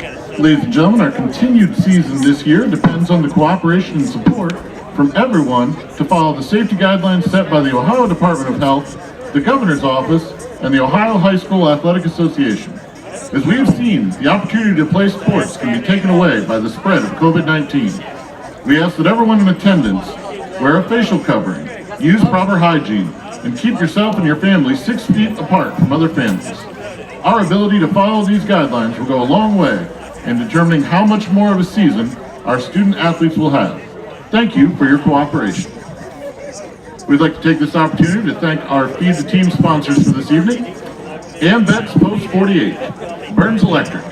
Ladies and gentlemen, our continued season this year depends on the cooperation and support from everyone to follow the safety guidelines set by the Ohio Department of Health, the Governor's Office, and the Ohio High School Athletic Association. As we have seen, the opportunity to play sports can be taken away by the spread of COVID-19. We ask that everyone in attendance wear a facial covering, use proper hygiene, and keep yourself and your family 6 feet apart from other families. Our ability to follow these guidelines will go a long way in determining how much more of a season our student athletes will have. Thank you for your cooperation. We'd like to take this opportunity to thank our Feed the Team sponsors for this evening: AmVets Post 48, Burns Electric,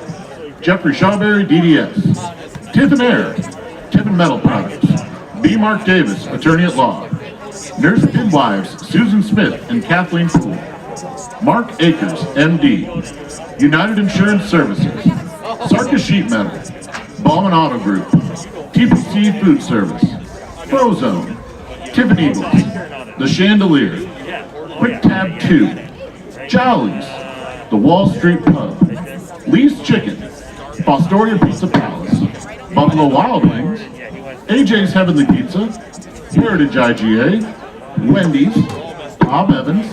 Jeffrey Shawberry DDS, Tiffin Air, Tiffin Metal Products, B. Mark Davis, Attorney at Law, Nurse Midwives Susan Smith and Kathleen Poole, Mark Akers, MD, United Insurance Services, Sarka Sheet Metal, Ballman Auto Group, TPC Food Service, Frozone, Tiffin Eagles, The Chandelier, Quick Tab 2, Jollies, The Wall Street Pub, Lee's Chicken, Fostoria Pizza Palace, Buffalo Wild Wings, AJ's Heavenly Pizza, Heritage IGA, Wendy's, Bob Evans,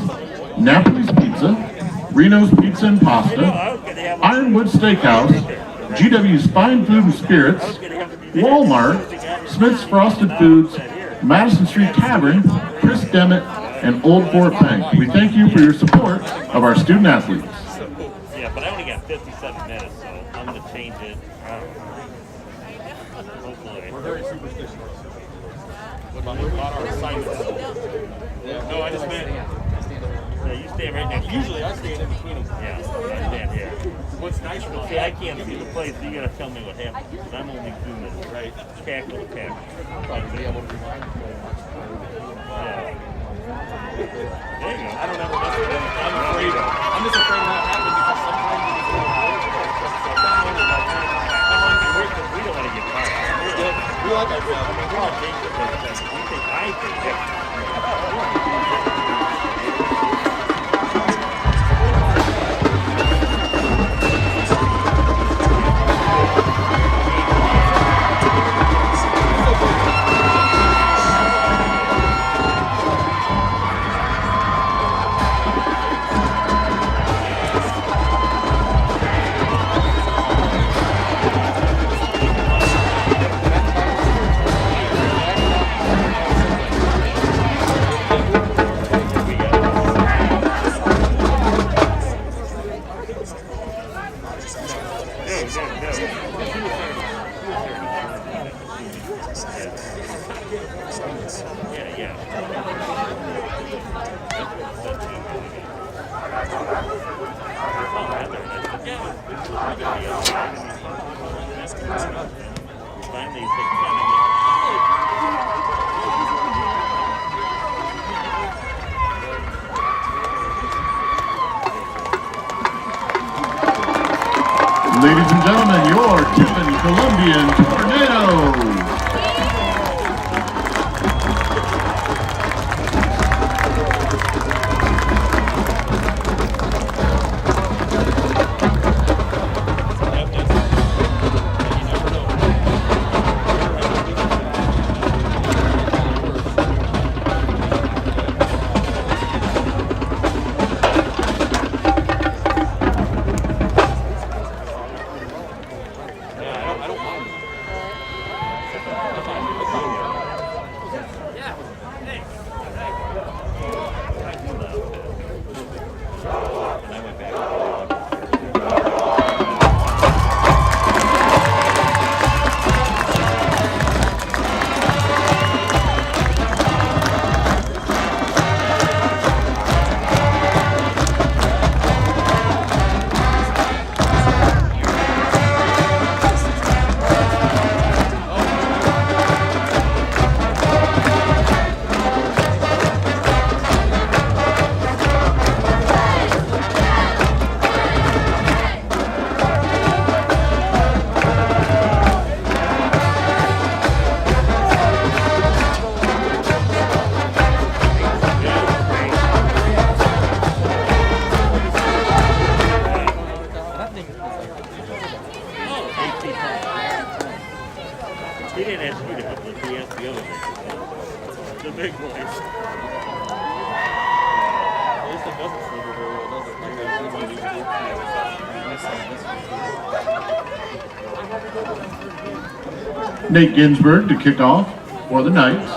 Napoli's Pizza, Reno's Pizza and Pasta, Ironwood Steakhouse, GW's Fine Food and Spirits, Walmart, Smith's Frosted Foods, Madison Street Tavern, Chris Demet, and Old Fort Bank. We thank you for your support of our student athletes. Yeah, but I only got 57 minutes, so I'm going to change it. Hopefully. We're very superstitious. What about our assignments? Yeah. No, I just meant. Yeah, you stand right next to me. Usually I stand in between them. Yeah, I stand here. What's nice about See, I can't see the play, so you got to tell me what happened, because I'm only zooming. Right. Tackle to tackle. Probably be able to rewind. Yeah. There you go. I don't ever mess with them. I'm afraid. I'm just afraid of what happened because sometimes you just don't We don't want to get caught. we like our job. I mean, We're not dangerous. We think I think that. Ladies and gentlemen, your Tiffin Columbian Tornadoes. He didn't ask me to help him. He asked the other one. The big boys. At least it doesn't sliver very well, does it? Like that. Nate Ginsburg to kick off for the Knights.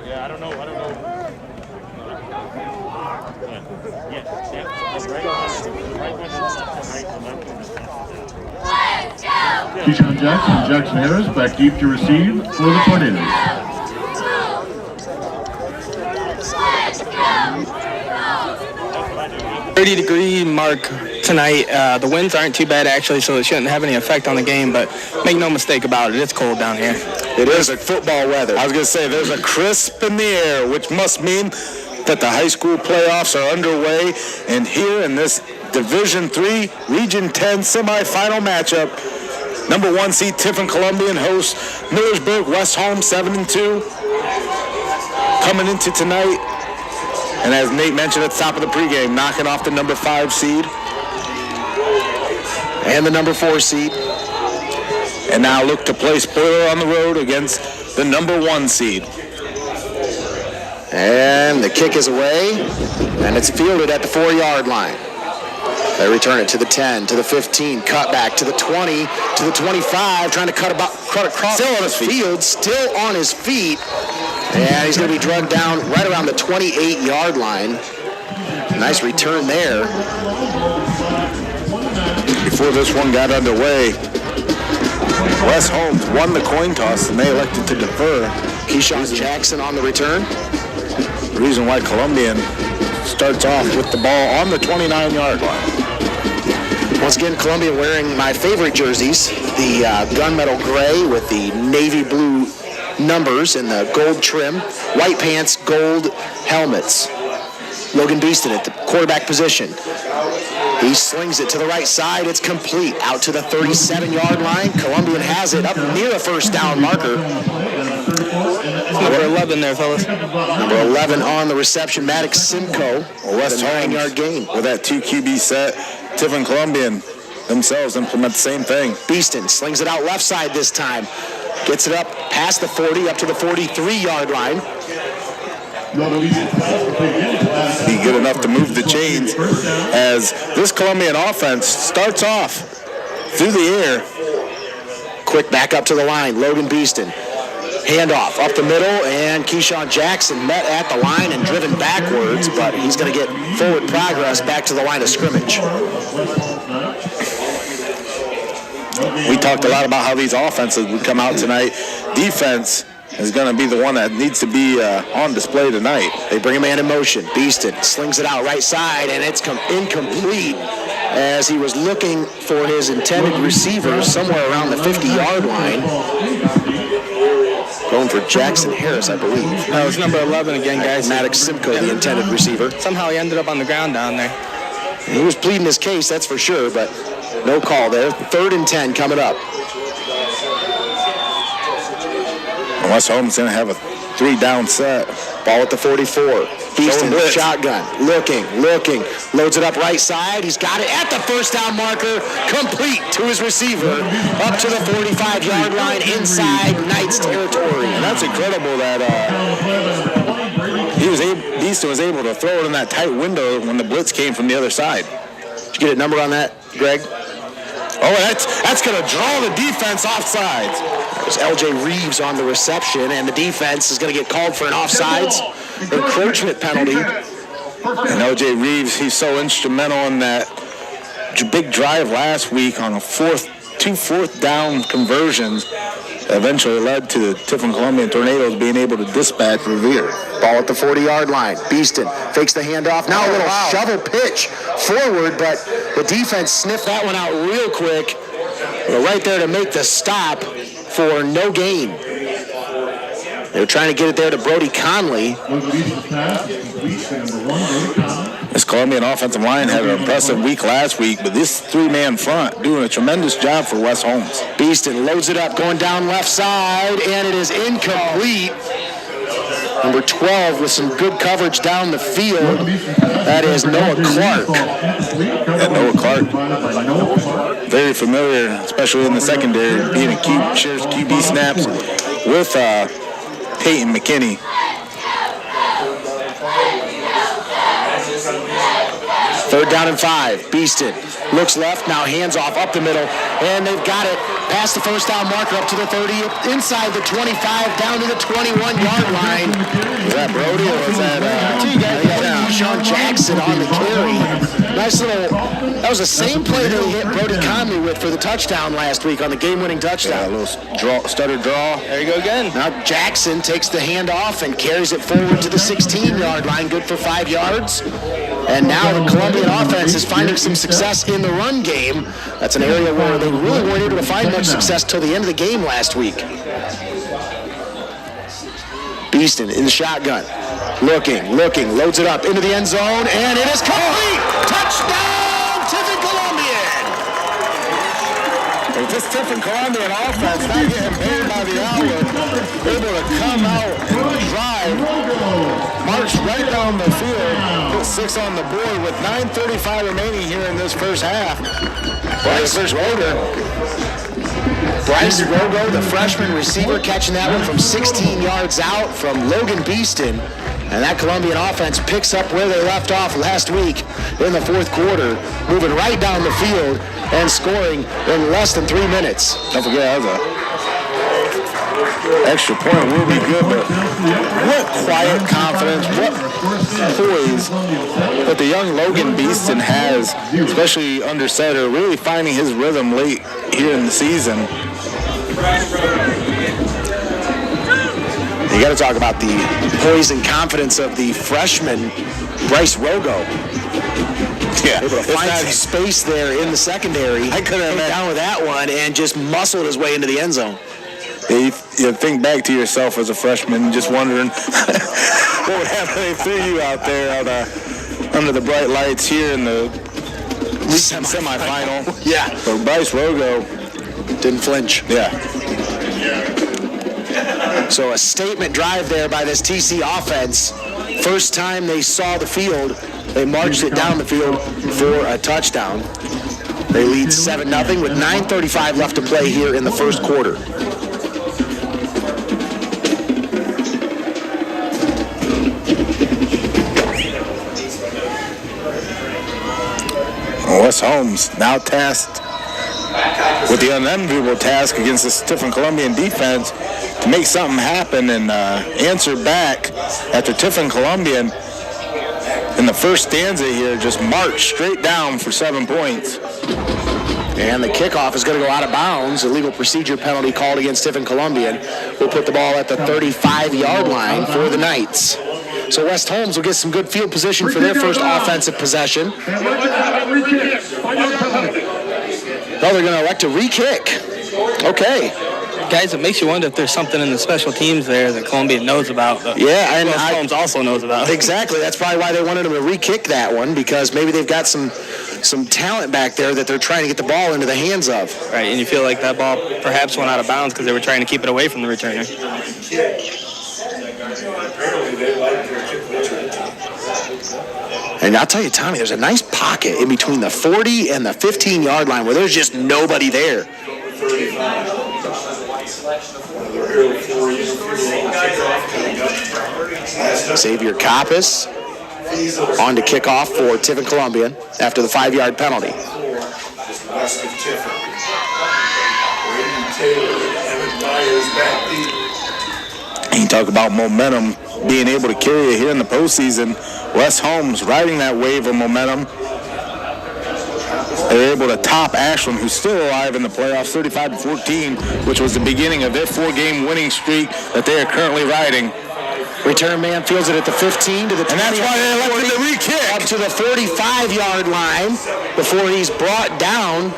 Yeah, I don't know. Yeah, the right one is left and right, the left one is left. Keyshawn Jackson and Jackson Harris back deep to receive for the Tornadoes. 30-degree mark tonight. The winds aren't too bad actually, so it shouldn't have any effect on the game, but make no mistake about it, it's cold down here. It is a football weather. I was going to say there's a crisp in the air, which must mean that the high school playoffs are underway. And here in this Division III, Region 10 semifinal matchup, number 1 seed Tiffin Columbian hosts Millersburg West Holmes 7-2. Coming into tonight, and as Nate mentioned at the top of the pregame, knocking off the number 5 seed and the number 4 seed. And now look to play spoiler on the road against the number 1 seed. And the kick is away, and it's fielded at the 4-yard line. They return it to the 10, to the 15, cut back to the 20, to the 25, trying to cut across Still on his feet. field, still on his feet. And he's going to be drugged down right around the 28-yard line. Nice return there. Before this one got underway, West Holmes won the coin toss and they elected to defer. Keyshawn Jackson on the return. The reason why Columbian starts off with the ball on the 29-yard line. Once again, Columbia wearing my favorite jerseys, the gunmetal gray with the navy blue numbers and the gold trim, white pants, gold helmets. Logan Beeston at the quarterback position. He slings it to the right side. It's complete. Out to the 37-yard line. Columbian has it up near a first down marker. Number 11 there, fellas. Number 11 on the reception, Maddox Simcoe. West With a Holmes 9-yard gain. with that 2 QB set. Tiffin Columbian themselves implement the same thing. Beeston slings it out left side this time. Gets it up past the 40, up to the 43-yard line. Be good enough to move the chains as this Columbian offense starts off through the air. Quick back up to the line, Logan Beeston. Handoff up the middle, and Keyshawn Jackson met at the line and driven backwards, but he's going to get forward progress back to the line of scrimmage. We talked a lot about how these offenses would come out tonight. Defense is going to be the one that needs to be on display tonight. They bring a man in motion. Beeston slings it out right side, and it's incomplete as he was looking for his intended receiver somewhere around the 50-yard line. Going for Jackson Harris, I believe. That was number 11 again, guys. Maddox Simcoe, the intended receiver. Somehow he ended up on the ground down there. He was pleading his case, that's for sure, but no call there. 3rd and 10 coming up. West Holmes going to have a 3-down set. Ball at the 44. Beeston, shotgun, looking, loads it up right side. He's got it at the first down marker, complete to his receiver, up to the 45-yard line inside Knights territory. And that's incredible that Beeston was able to throw it in that tight window when the blitz came from the other side. Did you get a number on that, Greg? Oh, that's going to draw the defense offsides. There's L.J. Reeves on the reception, and the defense is going to get called for an offsides encroachment penalty. And L.J. Reeves, he's so instrumental in that big drive last week on two fourth down conversions that eventually led to the Tiffin Columbian Tornadoes being able to dispatch Revere. Ball at the 40-yard line. Beeston fakes the handoff. Now a little shovel pitch forward, but the defense sniffed that one out real quick. They're right there to make the stop for no gain. They were trying to get it there to Brody Conley. This Columbian offensive line had an impressive week last week, but this 3-man front doing a tremendous job for West Holmes. Beeston loads it up, going down left side, and it is incomplete. Number 12 with some good coverage down the field. That is Noah Clark. Noah Clark, very familiar, especially in the secondary, being a shares QB snaps with Peyton McKinney. Third down and 5. Beeston looks left, now hands off up the middle, and they've got it past the first down marker up to the 30, inside the 25, down to the 21-yard line. Is that Brody or was that Sean Jackson on the carry. Nice little, that was the same play that he hit Brody Conley with for the touchdown last week on the game-winning touchdown. Yeah, a little stutter draw. There you go again. Now Jackson takes the handoff and carries it forward to the 16-yard line, good for 5 yards. And now the Columbian offense is finding some success in the run game. That's an area where they really weren't able to find much success till the end of the game last week. Beeston in the shotgun. Looking, loads it up into the end zone, and it is complete! Touchdown, Tiffin Columbian! This Tiffin Columbian offense, not getting paid by the hour, able to come out and drive, march right down the field, put 6 on the board with 9:35 remaining here in this first half. Bryce Rogo, the freshman receiver, catching that one from 16 yards out from Logan Beeston. And that Columbian offense picks up where they left off last week in the fourth quarter, moving right down the field and scoring in less than 3 minutes. Don't forget, that was an extra point will be good, but what quiet confidence, what poise that the young Logan Beeston has, especially under center, really finding his rhythm late here in the season. You got to talk about the poise and confidence of the freshman, Bryce Rogo. Yeah, Able to find some space there in the secondary. I couldn't imagine. Down with that one and just muscled his way into the end zone. You think back to yourself as a freshman, just wondering what would happen if they threw you out there under the bright lights here in the semifinal. Yeah. But Bryce Rogo didn't flinch. Yeah. So a statement drive there by this TC offense. First time they saw the field, they marched it down the field for a touchdown. They lead 7-0 with 9:35 left to play here in the first quarter. Wes Holmes now tasked with the unenviable task against the Tiffin Columbian defense to make something happen and answer back after Tiffin Columbian in the first stanza here just marched straight down for 7 points. And the kickoff is going to go out of bounds. Illegal procedure penalty called against Tiffin Columbian. We'll put the ball at the 35-yard line for the Knights. So West Holmes will get some good field position for their first offensive possession. Oh, they're going to elect a re-kick. Okay. Guys, it makes you wonder if there's something in the special teams there that Columbian knows about. Yeah, and West Holmes also knows about. Exactly. That's probably why they wanted him to re-kick that one, because maybe they've got some talent back there that they're trying to get the ball into the hands of. Right, and you feel like that ball perhaps went out of bounds because they were trying to keep it away from the returner. And I'll tell you, Tommy, there's a nice pocket in between the 40 and the 15-yard line where there's just nobody there. Xavier Coppice on to kick off for Tiffin Columbian after the 5-yard penalty. And you talk about momentum, being able to carry it here in the postseason. Wes Holmes riding that wave of momentum. They're able to top Ashland, who's still alive in the playoffs, 35-14, which was the beginning of their 4-game winning streak that they are currently riding. Return man fields it at the 15 to the 20. And that's why they elected the re-kick. Up to the 45-yard line before he's brought down.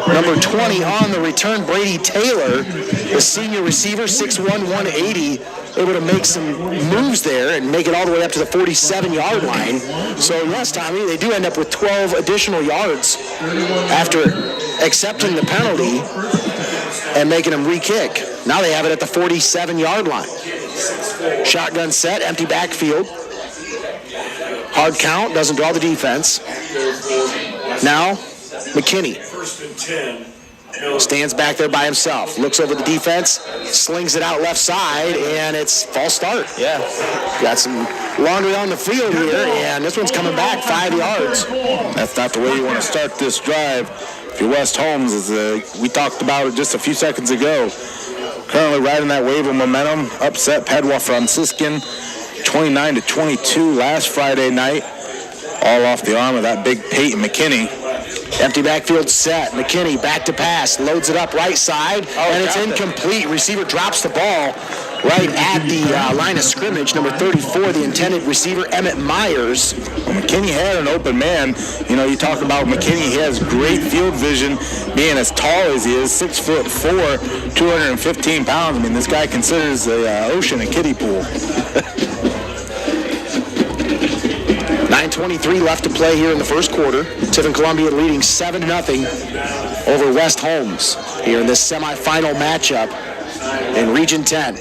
Number 20 on the return, Brady Taylor, the senior receiver, 6'1", 180, able to make some moves there and make it all the way up to the 47-yard line. So, yes, Tommy, they do end up with 12 additional yards after accepting the penalty and making them re-kick. Now they have it at the 47-yard line. Shotgun set, empty backfield. Hard count, doesn't draw the defense. Now, McKinney stands back there by himself, looks over the defense, slings it out left side, and it's false start. Yeah. Got some laundry on the field here, and this one's coming back 5 yards. That's not the way you want to start this drive. If you're West Holmes, as we talked about it just a few seconds ago, currently riding that wave of momentum, upset Padua Franciscan 29-22 last Friday night, all off the arm of that big Peyton McKinney. Empty backfield set. McKinney back to pass, loads it up right side, and it's incomplete. Receiver drops the ball right at the line of scrimmage. Number 34, the intended receiver, Emmett Myers. Well, McKinney had an open man. You know, you talk about McKinney, he has great field vision, being as tall as he is, 6'4", 215 pounds. I mean, this guy considers the ocean a kiddie pool. 9:23 left to play here in the first quarter. Tiffin Columbian leading 7-0 over West Holmes here in this semifinal matchup in Region 10.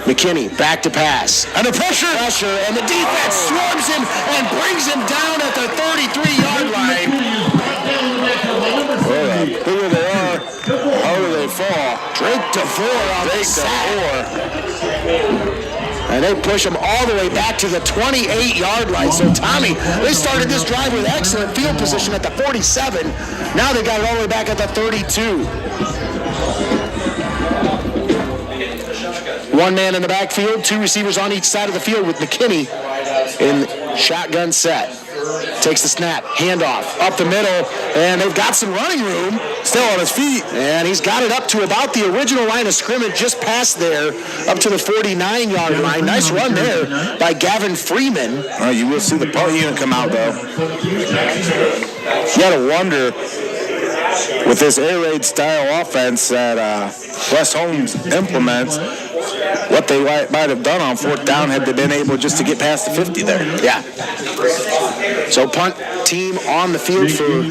McKinney back to pass. Under pressure, and the defense swarms him and brings him down at the 33-yard line. Well, bigger they are, harder they fall. Drake DeVore on the sack. And they push him all the way back to the 28-yard line. So, Tommy, they started this drive with excellent field position at the 47. Now they got it all the way back at the 32. One man in the backfield, two receivers on each side of the field with McKinney in shotgun set. Takes the snap, handoff, up the middle, and they've got some running room. Still on his feet. And he's got it up to about the original line of scrimmage, just past there, up to the 49-yard line. Nice run there by Gavin Freeman. You will see the punt unit come out, though. You got to wonder, with this air raid style offense that West Holmes implements, what they might have done on fourth down had they been able just to get past the 50 there. Yeah. So punt team on the field for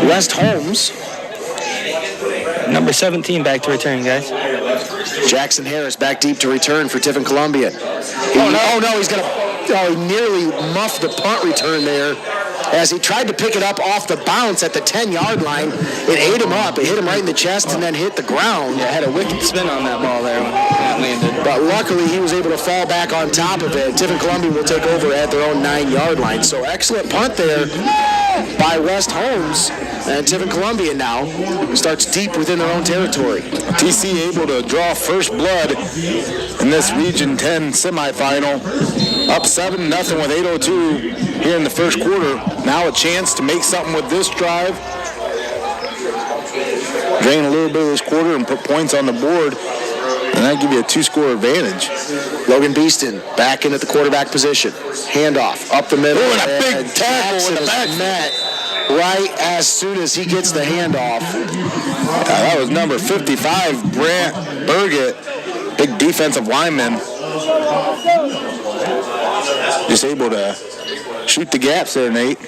West Holmes. Number 17 back to return, guys. Jackson Harris back deep to return for Tiffin Columbian. He's going to he nearly muffed the punt return there as he tried to pick it up off the bounce at the 10-yard line. It ate him up. It hit him right in the chest and then hit the ground. Yeah, had a wicked spin on that ball there when it landed. But luckily, he was able to fall back on top of it. Tiffin Columbian will take over at their own 9-yard line. So excellent punt there by West Holmes. And Tiffin Columbian now starts deep within their own territory. TC able to draw first blood in this Region 10 semifinal. Up 7-0 with 8:02 here in the first quarter. Now a chance to make something with this drive. Drain a little bit of this quarter and put points on the board. And that'll give you a 2-score advantage. Logan Beeston back in at the quarterback position. Handoff up the middle. And a big tackle in the back. Met right as soon as he gets the handoff. That was number 55, Brant Burgett, big defensive lineman. Just able to shoot the gaps there, Nate.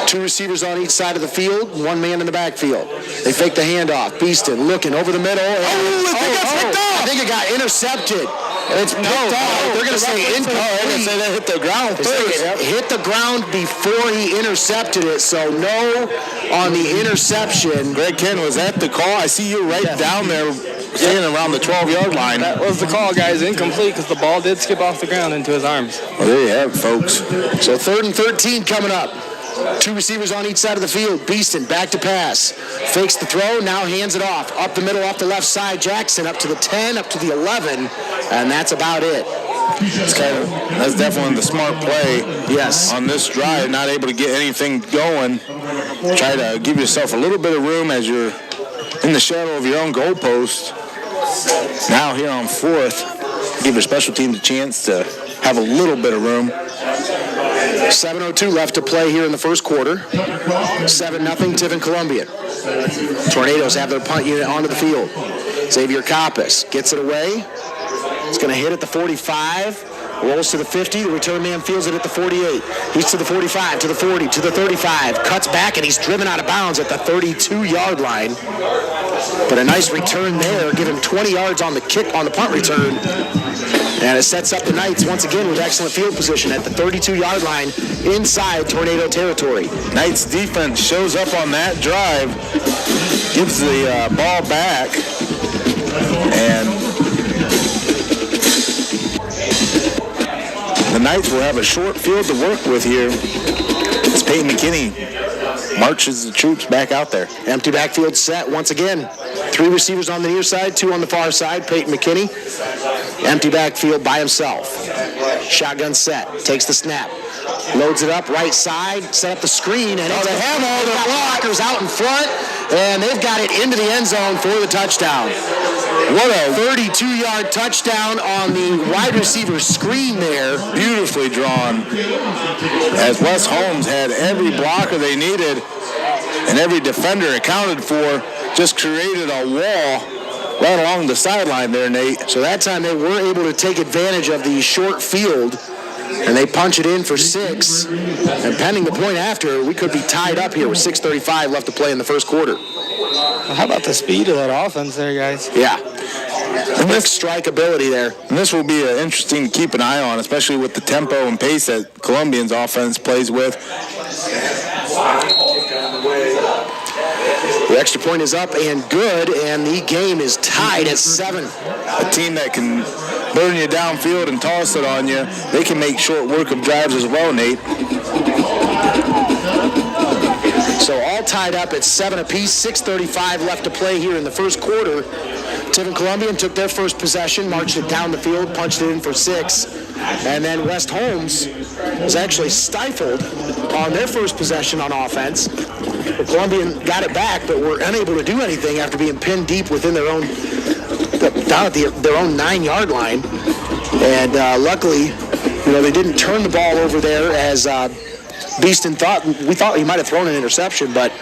Two receivers on each side of the field, one man in the backfield. They fake the handoff. Beeston looking over the middle. I think it got intercepted. It's picked off. They're going to say incomplete. They're going to say that hit the ground first. Hit the ground before he intercepted it, so no on the interception. Greg Ken, was that the call? I see you right down there standing around the 12-yard line. That was the call, guys. Incomplete because the ball did skip off the ground into his arms. Well, there you have it, folks. So 3rd and 13 coming up. Two receivers on each side of the field. Beeston back to pass. Fakes the throw, now hands it off. Up the middle, off the left side. Jackson up to the 10, up to the 11, and that's about it. That's definitely the smart play. Yes. On this drive, not able to get anything going. Try to give yourself a little bit of room as you're in the shadow of your own goalpost. Now here on 4th, give your special teams a chance to have a little bit of room. 7:02 left to play here in the first quarter. 7-0 Tiffin Columbian. Tornadoes have their punt unit onto the field. Xavier Coppice gets it away. It's going to hit at the 45. rolls to the 50. The return man fields it at the 48. He's to the 45, to the 40, to the 35. Cuts back, and he's driven out of bounds at the 32-yard line. But a nice return there. Give him 20 yards on the kick on the punt return. And it sets up the Knights once again with excellent field position at the 32-yard line inside tornado territory. Knights defense shows up on that drive, gives the ball back, and the Knights will have a short field to work with here as Peyton McKinney marches the troops back out there. Empty backfield set once again. 3 receivers on the near side, 2 on the far side. Peyton McKinney, empty backfield by himself. Shotgun set, takes the snap, loads it up right side, set up the screen, and they have all their blockers out in front, and they've got it into the end zone for the touchdown. What a 32-yard touchdown on the wide receiver screen there. Beautifully drawn, as Wes Holmes had every blocker they needed and every defender accounted for, just created a wall right along the sideline there, Nate. So that time they were able to take advantage of the short field, and they punch it in for 6. And pending the point after, we could be tied up here with 6:35 left to play in the first quarter. How about the speed of that offense there, guys? Yeah. Quick strike ability there. And this will be interesting to keep an eye on, especially with the tempo and pace that Columbian's offense plays with. The extra point is up and good, and the game is tied at 7. A team that can burn you downfield and toss it on you, they can make short work of drives as well, Nate. So all tied up at 7 apiece, 6:35 left to play here in the first quarter. Tiffin Columbian took their first possession, marched it down the field, punched it in for 6. And then West Holmes was actually stifled on their first possession on offense. The Columbian got it back, but were unable to do anything after being pinned deep within their own, down at their own 9-yard line. And luckily, they didn't turn the ball over there as Beeston we thought he might have thrown an interception, but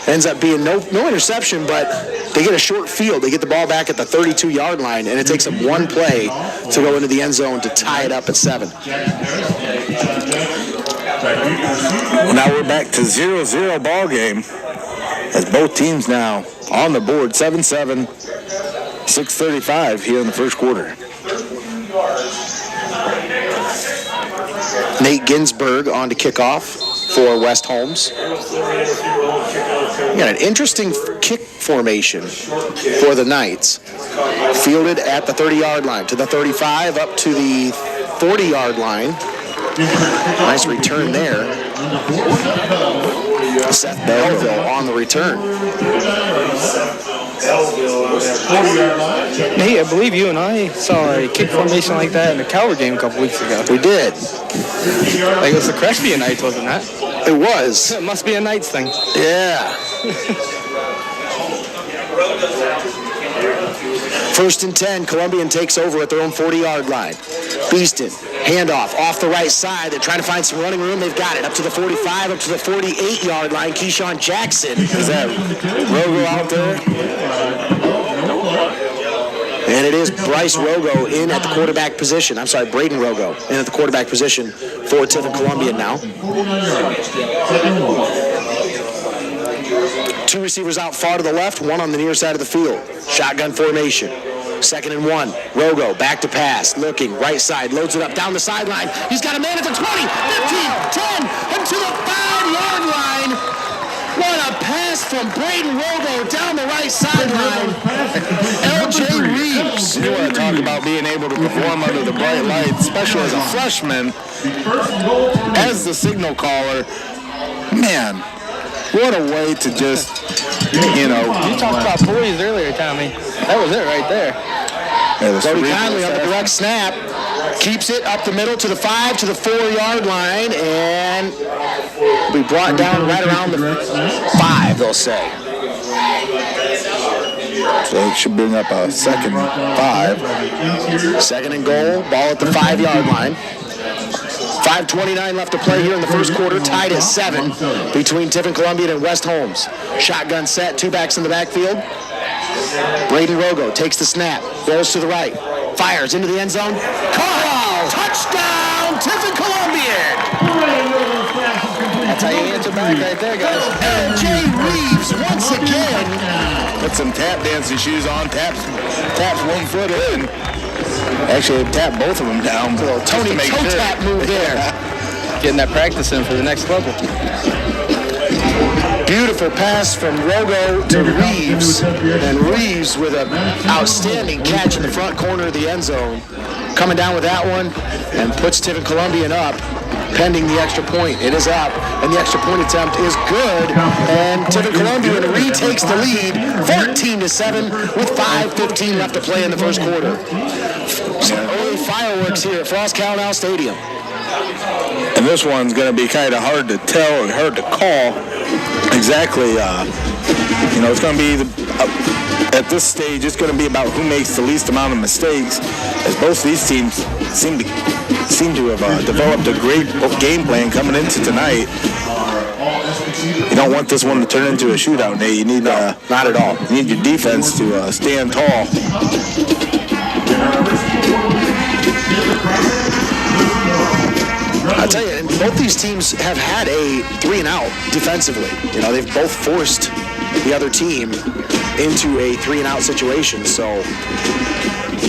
ends up being no interception, but they get a short field. They get the ball back at the 32-yard line, and it takes them one play to go into the end zone to tie it up at 7. Well, now we're back to 0-0 ball game as both teams now on the board, 7-7, 6:35 here in the first quarter. Nate Ginsberg on to kickoff for West Holmes. Got an interesting kick formation for the Knights. Fielded at the 30-yard line, to the 35, up to the 40-yard line. Nice return there. Seth Belleville on the return. Nate, I believe you and I saw a kick formation like that in the Calvert game a couple weeks ago. We did. Like it was the Crestview Knights, wasn't that? It was. It must be a Knights thing. Yeah. First and 10, Columbian takes over at their own 40-yard line. Beeston, handoff off the right side. They're trying to find some running room. They've got it up to the 45, up to the 48-yard line. Keyshawn Jackson. Is that Rogo out there? And it is Bryce Rogo in at the quarterback position. I'm sorry, Braden Rogo in at the quarterback position for Tiffin Columbian now. 2 receivers out far to the left, 1 on the near side of the field. Shotgun formation. 2nd and 1. Rogo back to pass. Looking right side. Loads it up down the sideline. He's got a man at the 20, 15, 10, and to the 5-yard line. What a pass from Braden Rogo down the right sideline. L.J. Reeves. You want to talk about being able to perform under the bright lights, especially as a freshman, as the signal caller. Man, what a way to just, You talked about poise earlier, Tommy. That was it right there. Cody Conley on the direct snap. Keeps it up the middle to the 5, to the 4-yard line, and be brought down right around the 5, they'll say. So it should bring up a 2nd and 5. 2nd and goal, ball at the 5-yard line. 5:29 left to play here in the first quarter, tied at 7 between Tiffin Columbian and West Holmes. Shotgun set, 2 backs in the backfield. Braden Rogo takes the snap, rolls to the right, fires into the end zone. Caught Touchdown, Tiffin Columbian. That's how you answer back right there, guys. And Jay Reeves once again. Put some tap dancing shoes on, taps 1 foot in. Actually, tap both of them down. A little Tony toe tap move there. Getting that practice in for the next level. Beautiful pass from Rogo to Reeves, and Reeves with an outstanding catch in the front corner of the end zone. Coming down with that one and puts Tiffin Columbian up, pending the extra point. It is up, and the extra point attempt is good, and Tiffin Columbian retakes the lead, 14-7, with 5:15 left to play in the first quarter. Some early fireworks here at Frost-Kalnow Stadium. And this one's going to be kind of hard to tell or hard to call exactly. It's going to be, at this stage, it's going to be about who makes the least amount of mistakes, as both these teams seem to have developed a great game plan coming into tonight. You don't want this one to turn into a shootout, Nate. You need, not at all. You need your defense to stand tall. I'll tell you, and both these teams have had a 3-and-out defensively. They've both forced the other team into a 3-and-out situation. So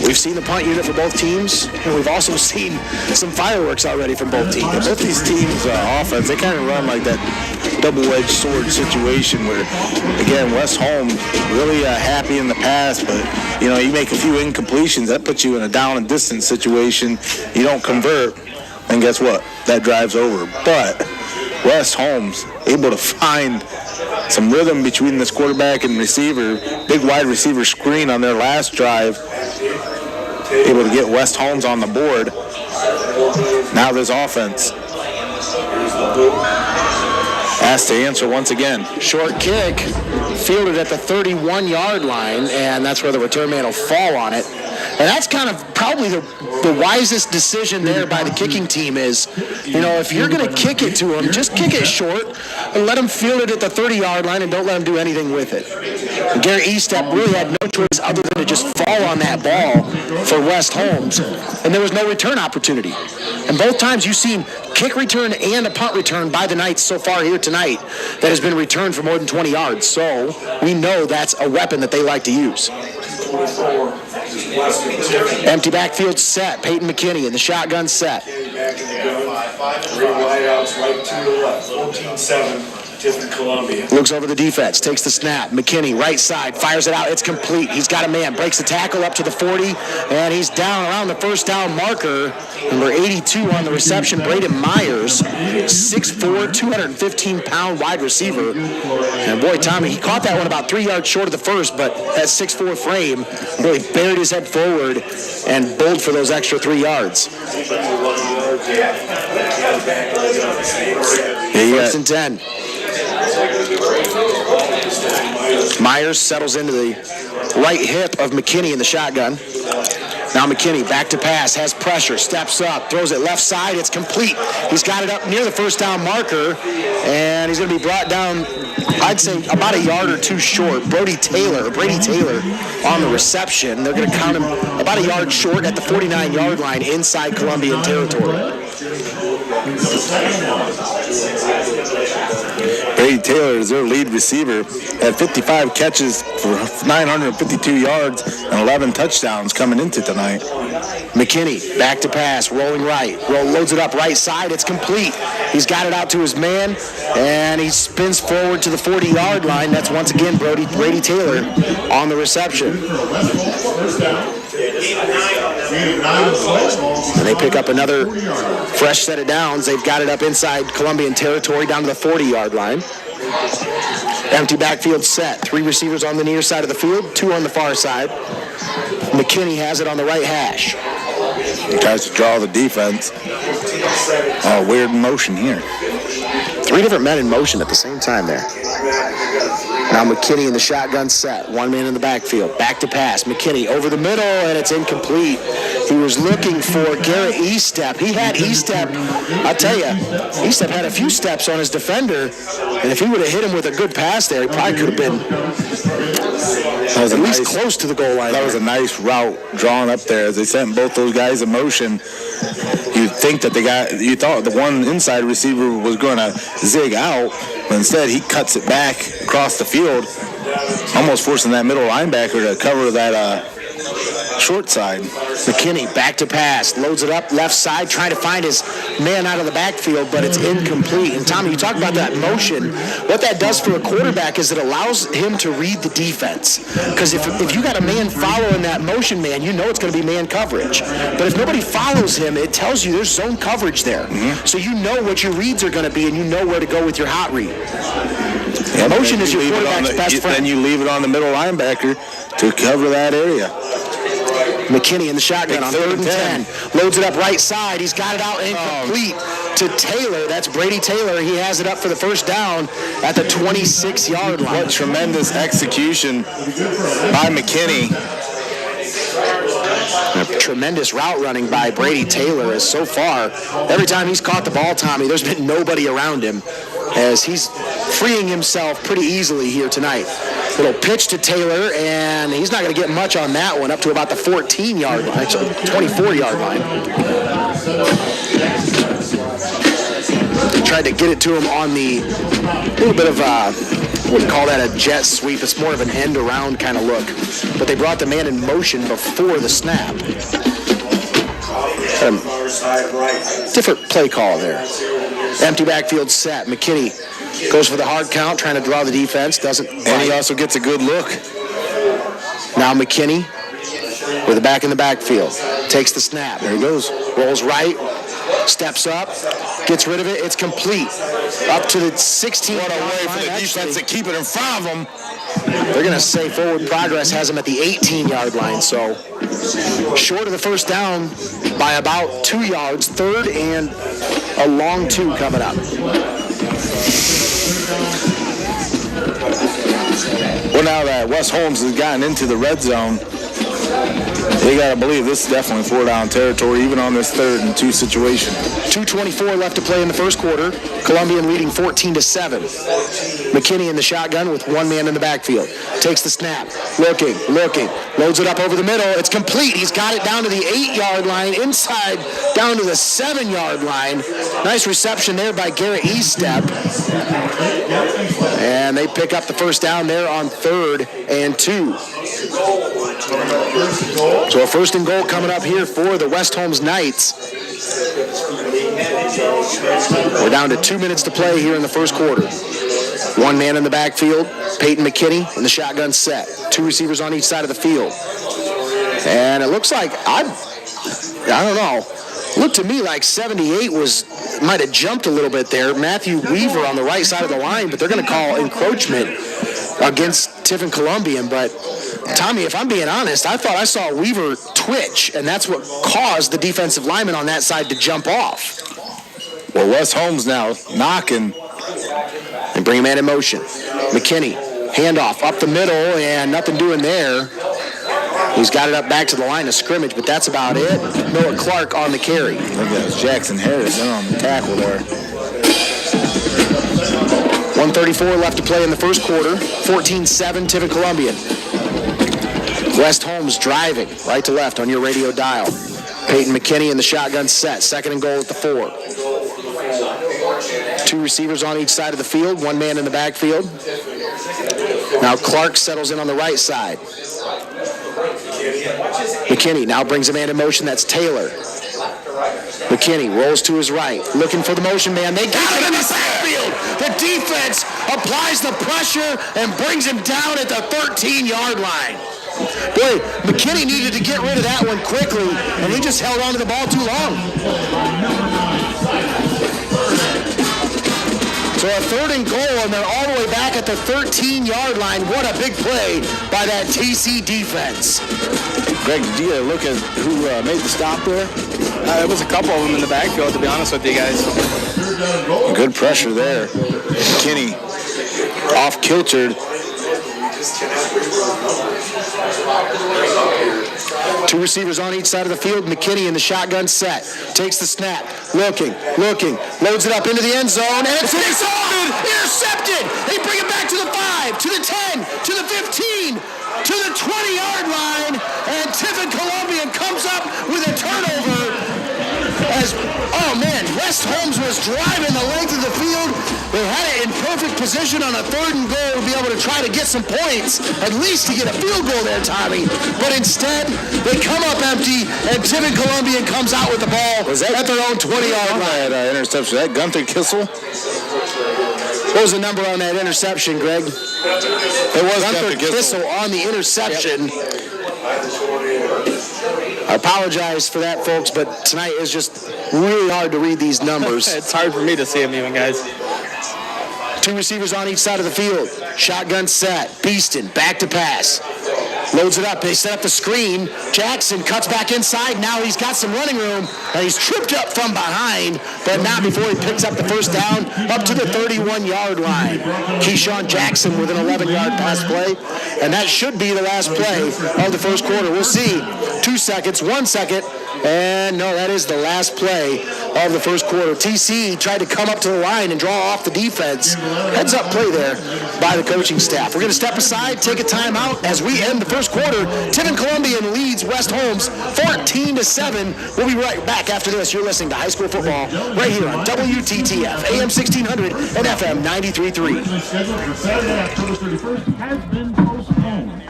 we've seen the punt unit for both teams, and we've also seen some fireworks already from both teams. Both these teams' offense, they kind of run like that double-edged sword situation where, again, West Holmes really happy in the pass, but, you make a few incompletions. That puts you in a down and distance situation. You don't convert. And guess what? That drives over. But West Holmes able to find some rhythm between this quarterback and receiver. Big wide receiver screen on their last drive. Able to get West Holmes on the board. Now this offense has to answer once again. Short kick, fielded at the 31-yard line, and that's where the return man will fall on it. And that's kind of probably the wisest decision there by the kicking team is, if you're going to kick it to him, just kick it short and let him field it at the 30-yard line and don't let him do anything with it. And Gary Estep really had no choice other than to just fall on that ball for West Holmes. And there was no return opportunity. And both times you've seen kick return and a punt return by the Knights so far here tonight that has been returned for more than 20 yards. So we know that's a weapon that they like to use. Empty backfield set. Peyton McKinney in the shotgun set. Back in the gun. 3 wideouts, right 2 to left. 14-7. Tiffin Columbian. Looks over the defense, takes the snap. McKinney, right side, fires it out. It's complete. He's got a man, breaks the tackle up to the 40, and he's down around the first down marker. Number 82 on the reception, Braden Myers, 6'4", 215-pound wide receiver. And boy, Tommy, he caught that one about 3 yards short of the first, but that 6'4" frame really buried his head forward and bowled for those extra 3 yards. First and 10. Myers settles into the right hip of McKinney in the shotgun. Now McKinney back to pass, has pressure, steps up, throws it left side, it's complete. He's got it up near the first down marker, and he's going to be brought down, I'd say, about a yard or two short. Brady Taylor on the reception. They're going to count him about a yard short at the 49-yard line inside Columbian territory. Brady Taylor is their lead receiver at 55 catches for 952 yards and 11 touchdowns coming into tonight. McKinney back to pass, rolling right, loads it up right side, it's complete. He's got it out to his man, and he spins forward to the 40-yard line. That's once again Brady Taylor on the reception. And they pick up another fresh set of downs. They've got it up inside Columbian territory down to the 40-yard line. Empty backfield set. 3 receivers on the near side of the field, 2 on the far side. McKinney has it on the right hash. He tries to draw the defense. Oh, weird motion here. 3 different men in motion at the same time there. Now McKinney in the shotgun set. 1 man in the backfield. Back to pass. McKinney over the middle, and it's incomplete. He was looking for Garrett Estep. He had Estep. I'll tell you, Estep had a few steps on his defender, and if he would have hit him with a good pass there, he probably could have been at least close to the goal line. That was a nice route drawn up there as they sent both those guys in motion. You'd think that you thought the one inside receiver was going to zig out, but instead he cuts it back across the field, almost forcing that middle linebacker to cover that short side. McKinney back to pass, loads it up left side, trying to find his man out of the backfield, but it's incomplete. And Tommy, you talk about that motion. What that does for a quarterback is it allows him to read the defense. Because if you got a man following that motion man, you know it's going to be man coverage. But if nobody follows him, it tells you there's zone coverage there. Mm-hmm. So you know what your reads are going to be, and you know where to go with your hot read. Yeah, motion is your quarterback's best friend. Then you leave it on the middle linebacker to cover that area. McKinney in the shotgun on 3rd and 10. Loads it up right side. He's got it out incomplete to Taylor. That's Brady Taylor. He has it up for the first down at the 26-yard line. What tremendous execution by McKinney. A tremendous route running by Brady Taylor as so far, every time he's caught the ball, Tommy, there's been nobody around him as he's freeing himself pretty easily here tonight. Little pitch to Taylor, and he's not going to get much on that one, up to about the 14-yard line, actually 24-yard line. Tried to get it to him on the little bit of I wouldn't call that a jet sweep. It's more of an end around kind of look. But they brought the man in motion before the snap. Different play call there. Empty backfield set. McKinney goes for the hard count, trying to draw the defense. Doesn't. And he also gets a good look. Now McKinney with the back in the backfield. Takes the snap. There he goes. Rolls right. Steps up. Gets rid of it. It's complete. Up to the 16. What a way for the defense to keep it in front of them. They're going to say forward progress has him at the 18-yard line. So short of the first down by about 2 yards. 3rd and a long 2 coming up. Well, now that Wes Holmes has gotten into the red zone, you got to believe this is definitely 4-down territory, even on this 3rd and 2 situation. 2:24 left to play in the first quarter. Columbian leading 14-7. McKinney in the shotgun with one man in the backfield. Takes the snap. Looking. Loads it up over the middle. It's complete. He's got it down to the 8-yard line. Inside down to the 7-yard line. Nice reception there by Garrett Eastep. And they pick up the first down there on 3rd and 2. So a 1st and goal coming up here for the West Holmes Knights. We're down to 2 minutes to play here in the first quarter. One man in the backfield, Peyton McKinney in the shotgun set. 2 receivers on each side of the field. And it looks like, I don't know, looked to me like 78 might have jumped a little bit there. Matthew Weaver on the right side of the line, but they're going to call encroachment against Tiffin Columbian. But Tommy, if I'm being honest, I thought I saw Weaver twitch, and that's what caused the defensive lineman on that side to jump off. Well, Wes Holmes now knocking. And bring a man in motion. McKinney, handoff up the middle, and nothing doing there. He's got it up back to the line of scrimmage, but that's about it. Noah Clark on the carry. Look at that, Jackson Harris on the tackle there. 1:34 left to play in the first quarter. 14-7, Tiffin Columbian. West Holmes driving right to left on your radio dial. Peyton McKinney in the shotgun set. 2nd and goal at the 4. 2 receivers on each side of the field. One man in the backfield. Now Clark settles in on the right side. McKinney now brings a man in motion. That's Taylor. McKinney rolls to his right. Looking for the motion man. They got him in the backfield. The defense applies the pressure and brings him down at the 13-yard line. Boy, McKinney needed to get rid of that one quickly, and he just held on to the ball too long. So a 3rd and goal, and they're all the way back at the 13-yard line. What a big play by that TC defense. Greg, did you look at who made the stop there? There was a couple of them in the backfield, to be honest with you guys. Good pressure there. McKinney off-kiltered. Two receivers on each side of the field. McKinney in the shotgun set. Takes the snap. Looking. Loads it up into the end zone. And it's intercepted. They bring it back to the 5, to the 10, to the 15, to the 20-yard line. And Tiffin Columbian comes up with a turnover. West Holmes was driving the length of the field. They had it in perfect position on a 3rd and goal to be able to try to get some points, at least to get a field goal there, Tommy. But instead, they come up empty, and Tiffin Columbian comes out with the ball at their own 20-yard line. That interception, that Gunther Kissel? What was the number on that interception, Greg? It was Gunther Kissel on the interception. I apologize for that, folks, but tonight is just really hard to read these numbers. It's hard for me to see them even, guys. Two receivers on each side of the field. Shotgun set. Beeston back to pass. Loads it up. They set up the screen. Jackson cuts back inside. Now he's got some running room. And he's tripped up from behind, but not before he picks up the first down up to the 31-yard line. Keyshawn Jackson with an 11-yard pass play. And that should be the last play of the first quarter. We'll see. 2 seconds, 1 second. And no, that is the last play of the first quarter. TC tried to come up to the line and draw off the defense. Heads up play there by the coaching staff. We're going to step aside, take a timeout as we end the first quarter. Tiffin Columbian leads West Holmes 14-7. We'll be right back after this. You're listening to high school football right here on WTTF, AM 1600 and FM 93.3. Scheduled for Saturday, October 31st has been postponed.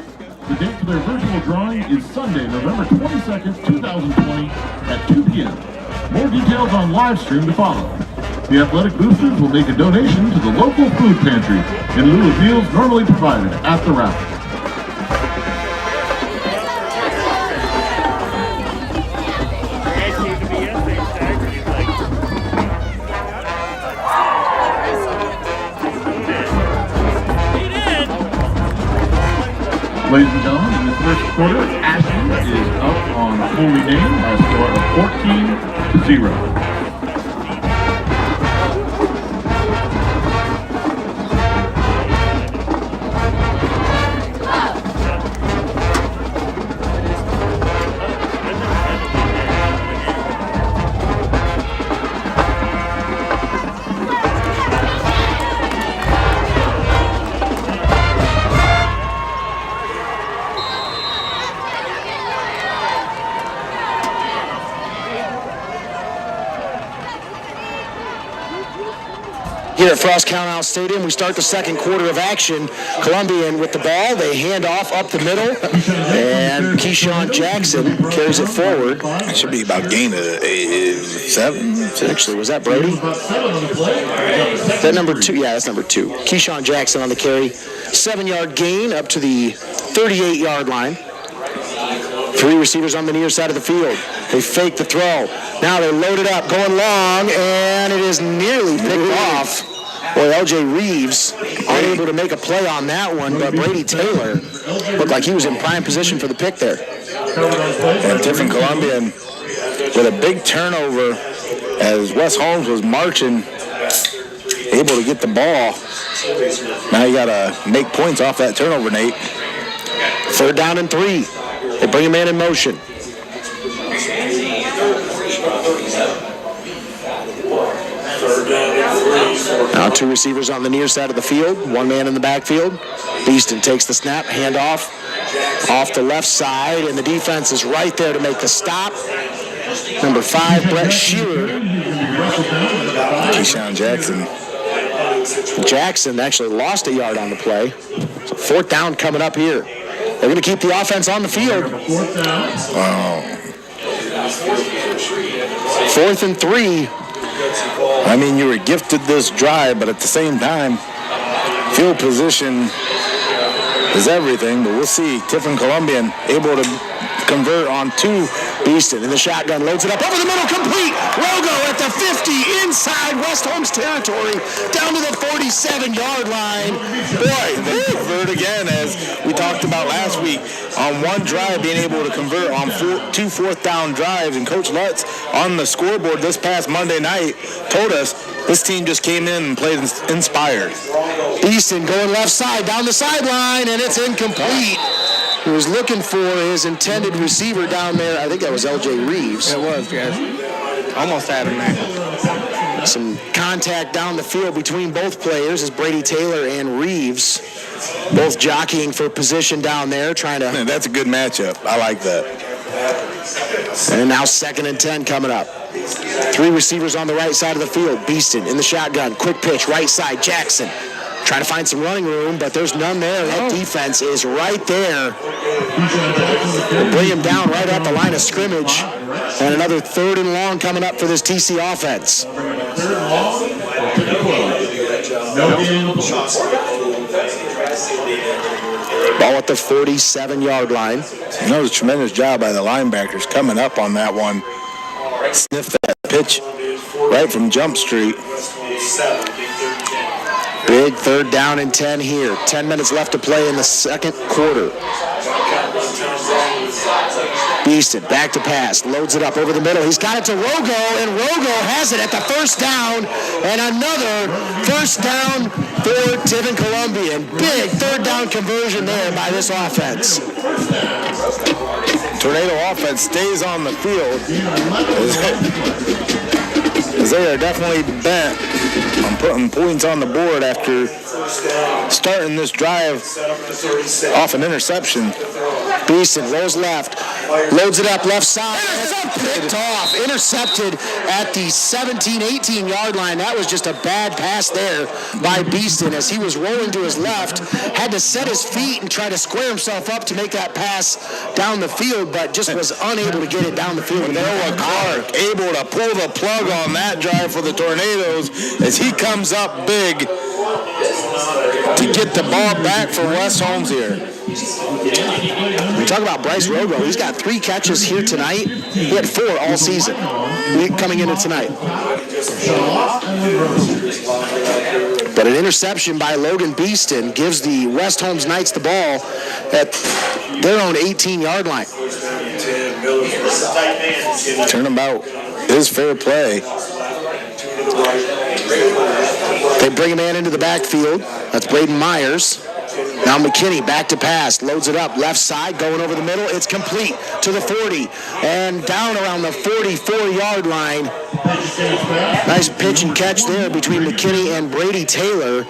The date for their virtual drawing is Sunday, November 22nd, 2020 at 2 p.m. More details on live stream to follow. The athletic boosters will make a donation to the local food pantry in lieu of meals normally provided at the route. Ladies and gentlemen, in the first quarter, Ashland is up on Holy Name by a score of 14-0. Here at Frost-Kalnow Stadium, we start the second quarter of action. Columbian with the ball. They hand off up the middle, and Keyshawn Jackson carries it forward. It should be about gain of 7. Actually, was that Brody? That number 2? Yeah, that's number 2. Keyshawn Jackson on the carry. 7-yard gain up to the 38-yard line. 3 receivers on the near side of the field. They fake the throw. Now they load it up, going long, and it is nearly picked off. Boy, L.J. Reeves unable to make a play on that one, but Brady Taylor looked like he was in prime position for the pick there. And Tiffin Columbian with a big turnover as West Holmes was marching, able to get the ball. Now you got to make points off that turnover, Nate. 3rd down and 3. They bring a man in motion. Now 2 receivers on the near side of the field, 1 man in the backfield. Beeston takes the snap, handoff off the left side, and the defense is right there to make the stop. Number 5, Brett Shearer. Keyshawn Jackson. Jackson actually lost a yard on the play. So 4th down coming up here. They're going to keep the offense on the field. 4th and 3. I mean, you were gifted this drive, but at the same time, field position is everything. But we'll see. Tiffin Columbian able to convert on 2. Beeston in the shotgun, loads it up over the middle, complete. Logo at the 50, inside West Holmes territory, down to the 47-yard line. Boy, they convert again, as we talked about last week. On one drive, being able to convert on 2 4th down drives. And Coach Lutz on the scoreboard this past Monday night told us this team just came in and played inspired. Beeston going left side, down the sideline, and it's incomplete. He was looking for his intended receiver down there. I think that was L.J. Reeves. It was, yes. Almost had him there. Some contact down the field between both players as Brady Taylor and Reeves both jockeying for position down there, trying to... Man, that's a good matchup. I like that. And now 2nd and 10 coming up. 3 receivers on the right side of the field. Beeston in the shotgun. Quick pitch, right side, Jackson. Trying to find some running room, but there's none there. That defense is right there. Bring him down right at the line of scrimmage. And another 3rd and long coming up for this TC offense. Ball at the 47-yard line. That was a tremendous job by the linebackers coming up on that one. Sniffed that pitch right from Jump Street. Big 3rd down and 10 here. 10 minutes left to play in the 2nd quarter. Beeston back to pass. Loads it up over the middle. He's got it to Rogo, and Rogo has it at the 1st down. And another 1st down for Tiffin Columbian. Big 3rd down conversion there by this offense. Tornado offense stays on the field. As they are definitely bent on putting points on the board after starting this drive off an interception. Beeson rolls left, loads it up left side. Picked off, intercepted at the 17, 18-yard line. That was just a bad pass there by Beeston as he was rolling to his left, had to set his feet and try to square himself up to make that pass down the field, but just was unable to get it down the field. Noah Clark able to pull the plug on that drive for the Tornadoes as he comes up big to get the ball back for Wes Holmes here. We talk about Bryce Rogo. He's got 3 catches here tonight. He had 4 all season coming into tonight. But an interception by Logan Beeston gives the West Holmes Knights the ball at their own 18-yard line. Turnabout is fair play. They bring a man into the backfield. That's Braden Myers. Now McKinney back to pass, loads it up, left side, going over the middle. It's complete to the 40 and down around the 44-yard line. Nice pitch and catch there between McKinney and Brady Taylor.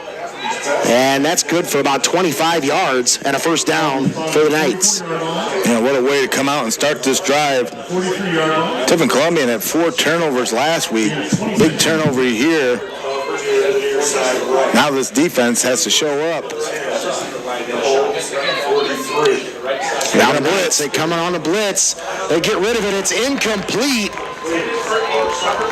And that's good for about 25 yards and a 1st down for the Knights. Yeah, what a way to come out and start this drive. Tiffin Columbian had 4 turnovers last week. Big turnover here. Now this defense has to show up. Now the blitz. They come on the blitz. They get rid of it. It's incomplete.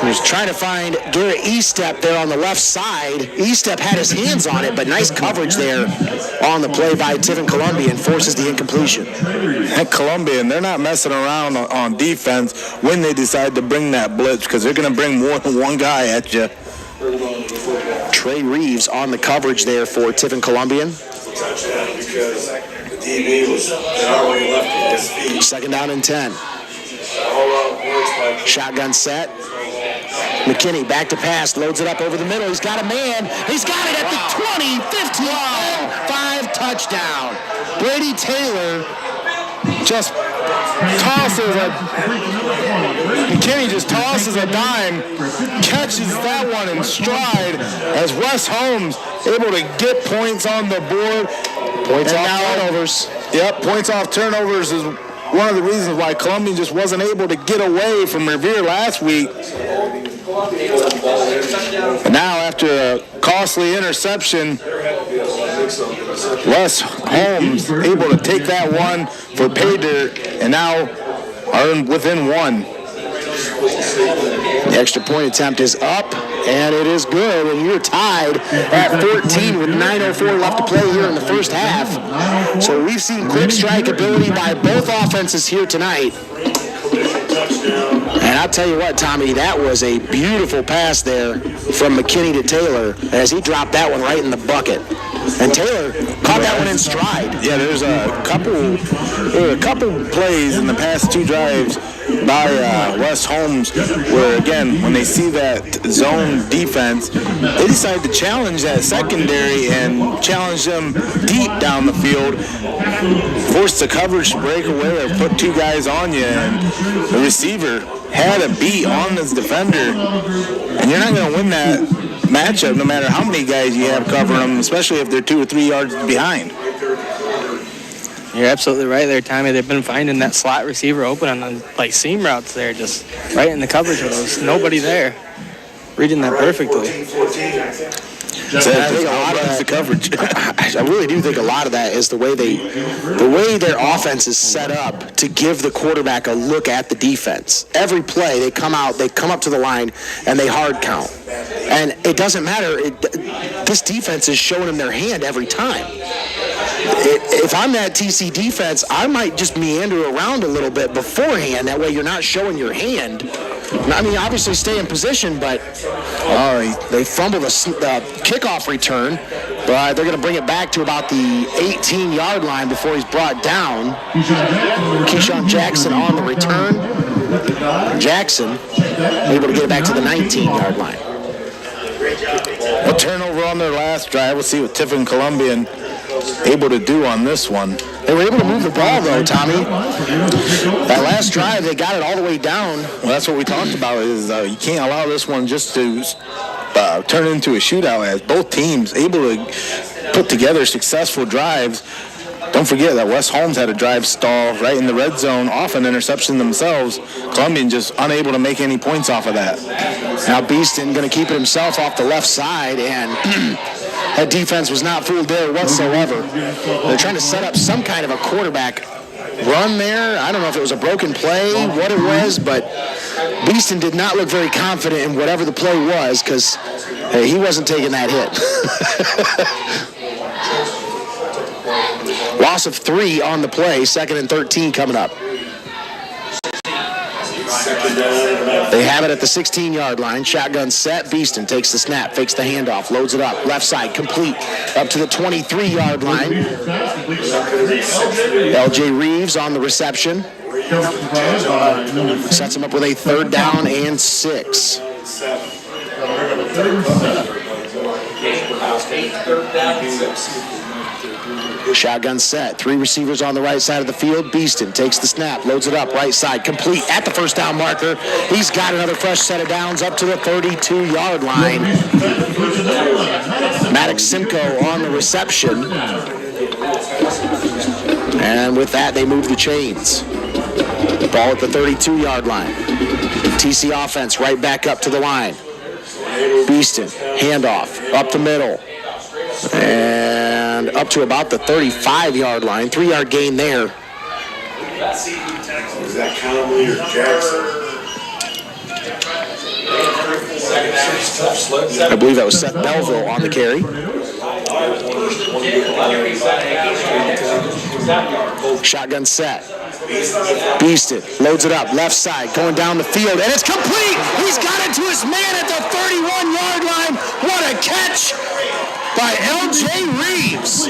He was trying to find Garrett Estep there on the left side. Estep had his hands on it, but nice coverage there on the play by Tiffin Columbian forces the incompletion. At Columbian, they're not messing around on defense when they decide to bring that blitz because they're going to bring more than one guy at you. Trey Reeves on the coverage there for Tiffin Columbian. 2nd down and 10. Shotgun set. McKinney back to pass, loads it up over the middle. He's got a man. He's got it at the 20, 15, 5 touchdown. Brady Taylor Just tosses McKinney just tosses a dime, catches that one in stride as Wes Holmes able to get points on the board. Points off turnovers. Yep, points off turnovers is one of the reasons why Columbian just wasn't able to get away from Revere last week. And now after a costly interception, Wes Holmes able to take that one for pay dirt and now are within 1. The extra point attempt is up, and it is good, and you're tied at 14 with 9:04 left to play here in the first half. So we've seen quick strike ability by both offenses here tonight. And I'll tell you what, Tommy, that was a beautiful pass there from McKinney to Taylor as he dropped that one right in the bucket. And Taylor caught that one in stride. Yeah, there's a couple plays in the past 2 drives by West Holmes, where, again, when they see that zone defense, they decide to challenge that secondary and challenge them deep down the field, force the coverage to break away or put two guys on you, and the receiver had a beat on this defender, and you're not going to win that matchup no matter how many guys you have covering them, especially if they're 2 or 3 yards behind. You're absolutely right there, Tommy. They've been finding that slot receiver open on the seam routes there, just right in the coverage with there's nobody there. Reading that perfectly. I think a lot of that, the coverage. I really do think a lot of that is the way their offense is set up to give the quarterback a look at the defense. Every play they come up to the line and they hard count, and it doesn't matter. This defense is showing them their hand every time. If I'm that TC defense, I might just meander around a little bit beforehand. That way you're not showing your hand. I mean, obviously stay in position, but they fumbled the kickoff return, but they're going to bring it back to about the 18-yard line before he's brought down. Keyshawn Jackson on the return. Jackson able to get it back to the 19-yard line. A turnover on their last drive. We'll see what Tiffin Columbian able to do on this one. They were able to move the ball, though, Tommy. That last drive, they got it all the way down. Well, that's what we talked about is you can't allow this one just to turn into a shootout, as both teams able to put together successful drives. Don't forget that West Holmes had a drive stall right in the red zone off an interception themselves. Columbian just unable to make any points off of that. Now Beeston going to keep it himself off the left side, and that defense was not fooled there whatsoever. They're trying to set up some kind of a quarterback run there. I don't know if it was a broken play, what it was, but Beeston did not look very confident in whatever the play was, because he wasn't taking that hit. Loss of 3 on the play, 2nd and 13 coming up. They have it at the 16-yard line. Shotgun set. Beeston takes the snap, fakes the handoff, loads it up. Left side complete up to the 23-yard line. LJ Reeves on the reception. Sets him up with a 3rd down and 6. Shotgun set. 3 receivers on the right side of the field. Beeston takes the snap, loads it up, right side, complete at the 1st down marker. He's got another fresh set of downs up to the 32-yard line. Maddox Simcoe on the reception. And with that, they move the chains. Ball at the 32-yard line. TC offense right back up to the line. Beeston, handoff, up the middle. And up to about the 35-yard line. 3-yard gain there. Is that Conley or Jackson? I believe that was Seth Belleville on the carry. Shotgun set. Beeston loads it up, left side, going down the field, and it's complete! He's got it to his man at the 31-yard line. What a catch by LJ Reeves.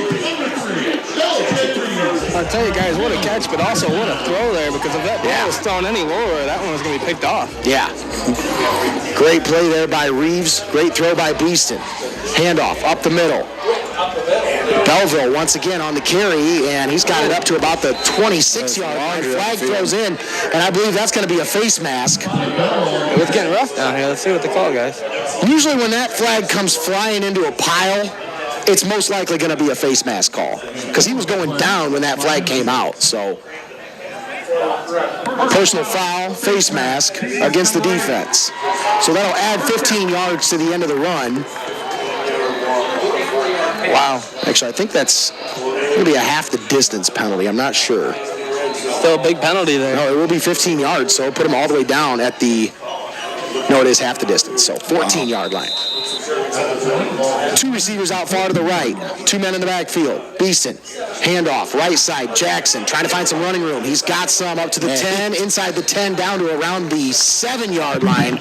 I'll tell you guys, what a catch, but also what a throw there, because if that ball was thrown any lower, that one was going to be picked off. Yeah. Great play there by Reeves. Great throw by Beeston. Handoff up the middle. Belleville once again on the carry, and he's got it up to about the 26-yard line. Flag throws in, and I believe that's going to be a face mask. It's getting rough down here. Let's see what they call, guys. Usually when that flag comes flying into a pile, it's most likely going to be a face mask call, because he was going down when that flag came out. So personal foul, face mask against the defense. So that'll add 15 yards to the end of the run. Wow. Actually, I think that's going to be a half the distance penalty. I'm not sure. Still a big penalty there. No, it will be 15 yards, so put him all the way down at the... No, it is half the distance, so 14-yard line. 2 receivers out far to the right. 2 men in the backfield. Beeston, handoff, right side. Jackson trying to find some running room. He's got some up to the 10, inside the 10, down to around the 7-yard line.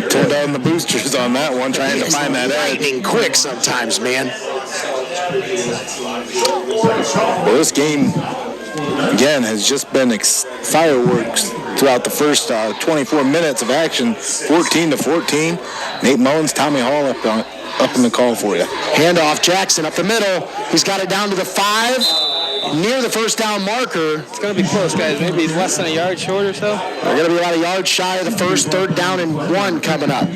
Tore down the boosters on that one, trying to find that edge. Lightning quick sometimes, man. Well, this game, again, has just been fireworks throughout the first 24 minutes of action, 14-14. Nate Mullins, Tommy Hall up in the call for you. Handoff, Jackson up the middle. He's got it down to the 5, near the first down marker. It's going to be close, guys. Maybe less than a yard short or so. They're going to be about a yard shy of the first, 3rd down and 1 coming up.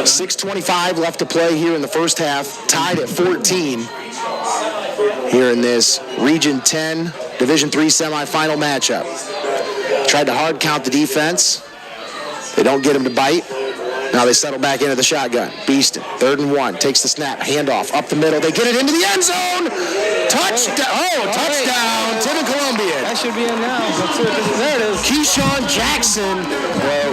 6:25 left to play here in the first half. Tied at 14 here in this Region 10 Division III semifinal matchup. Tried to hard count the defense. They don't get him to bite. Now they settle back into the shotgun. Beeston, 3rd and 1, takes the snap, handoff up the middle. They get it into the end zone. Touchdown! Touchdown! Tiffin Columbian. That should be in now. There it is. Keyshawn Jackson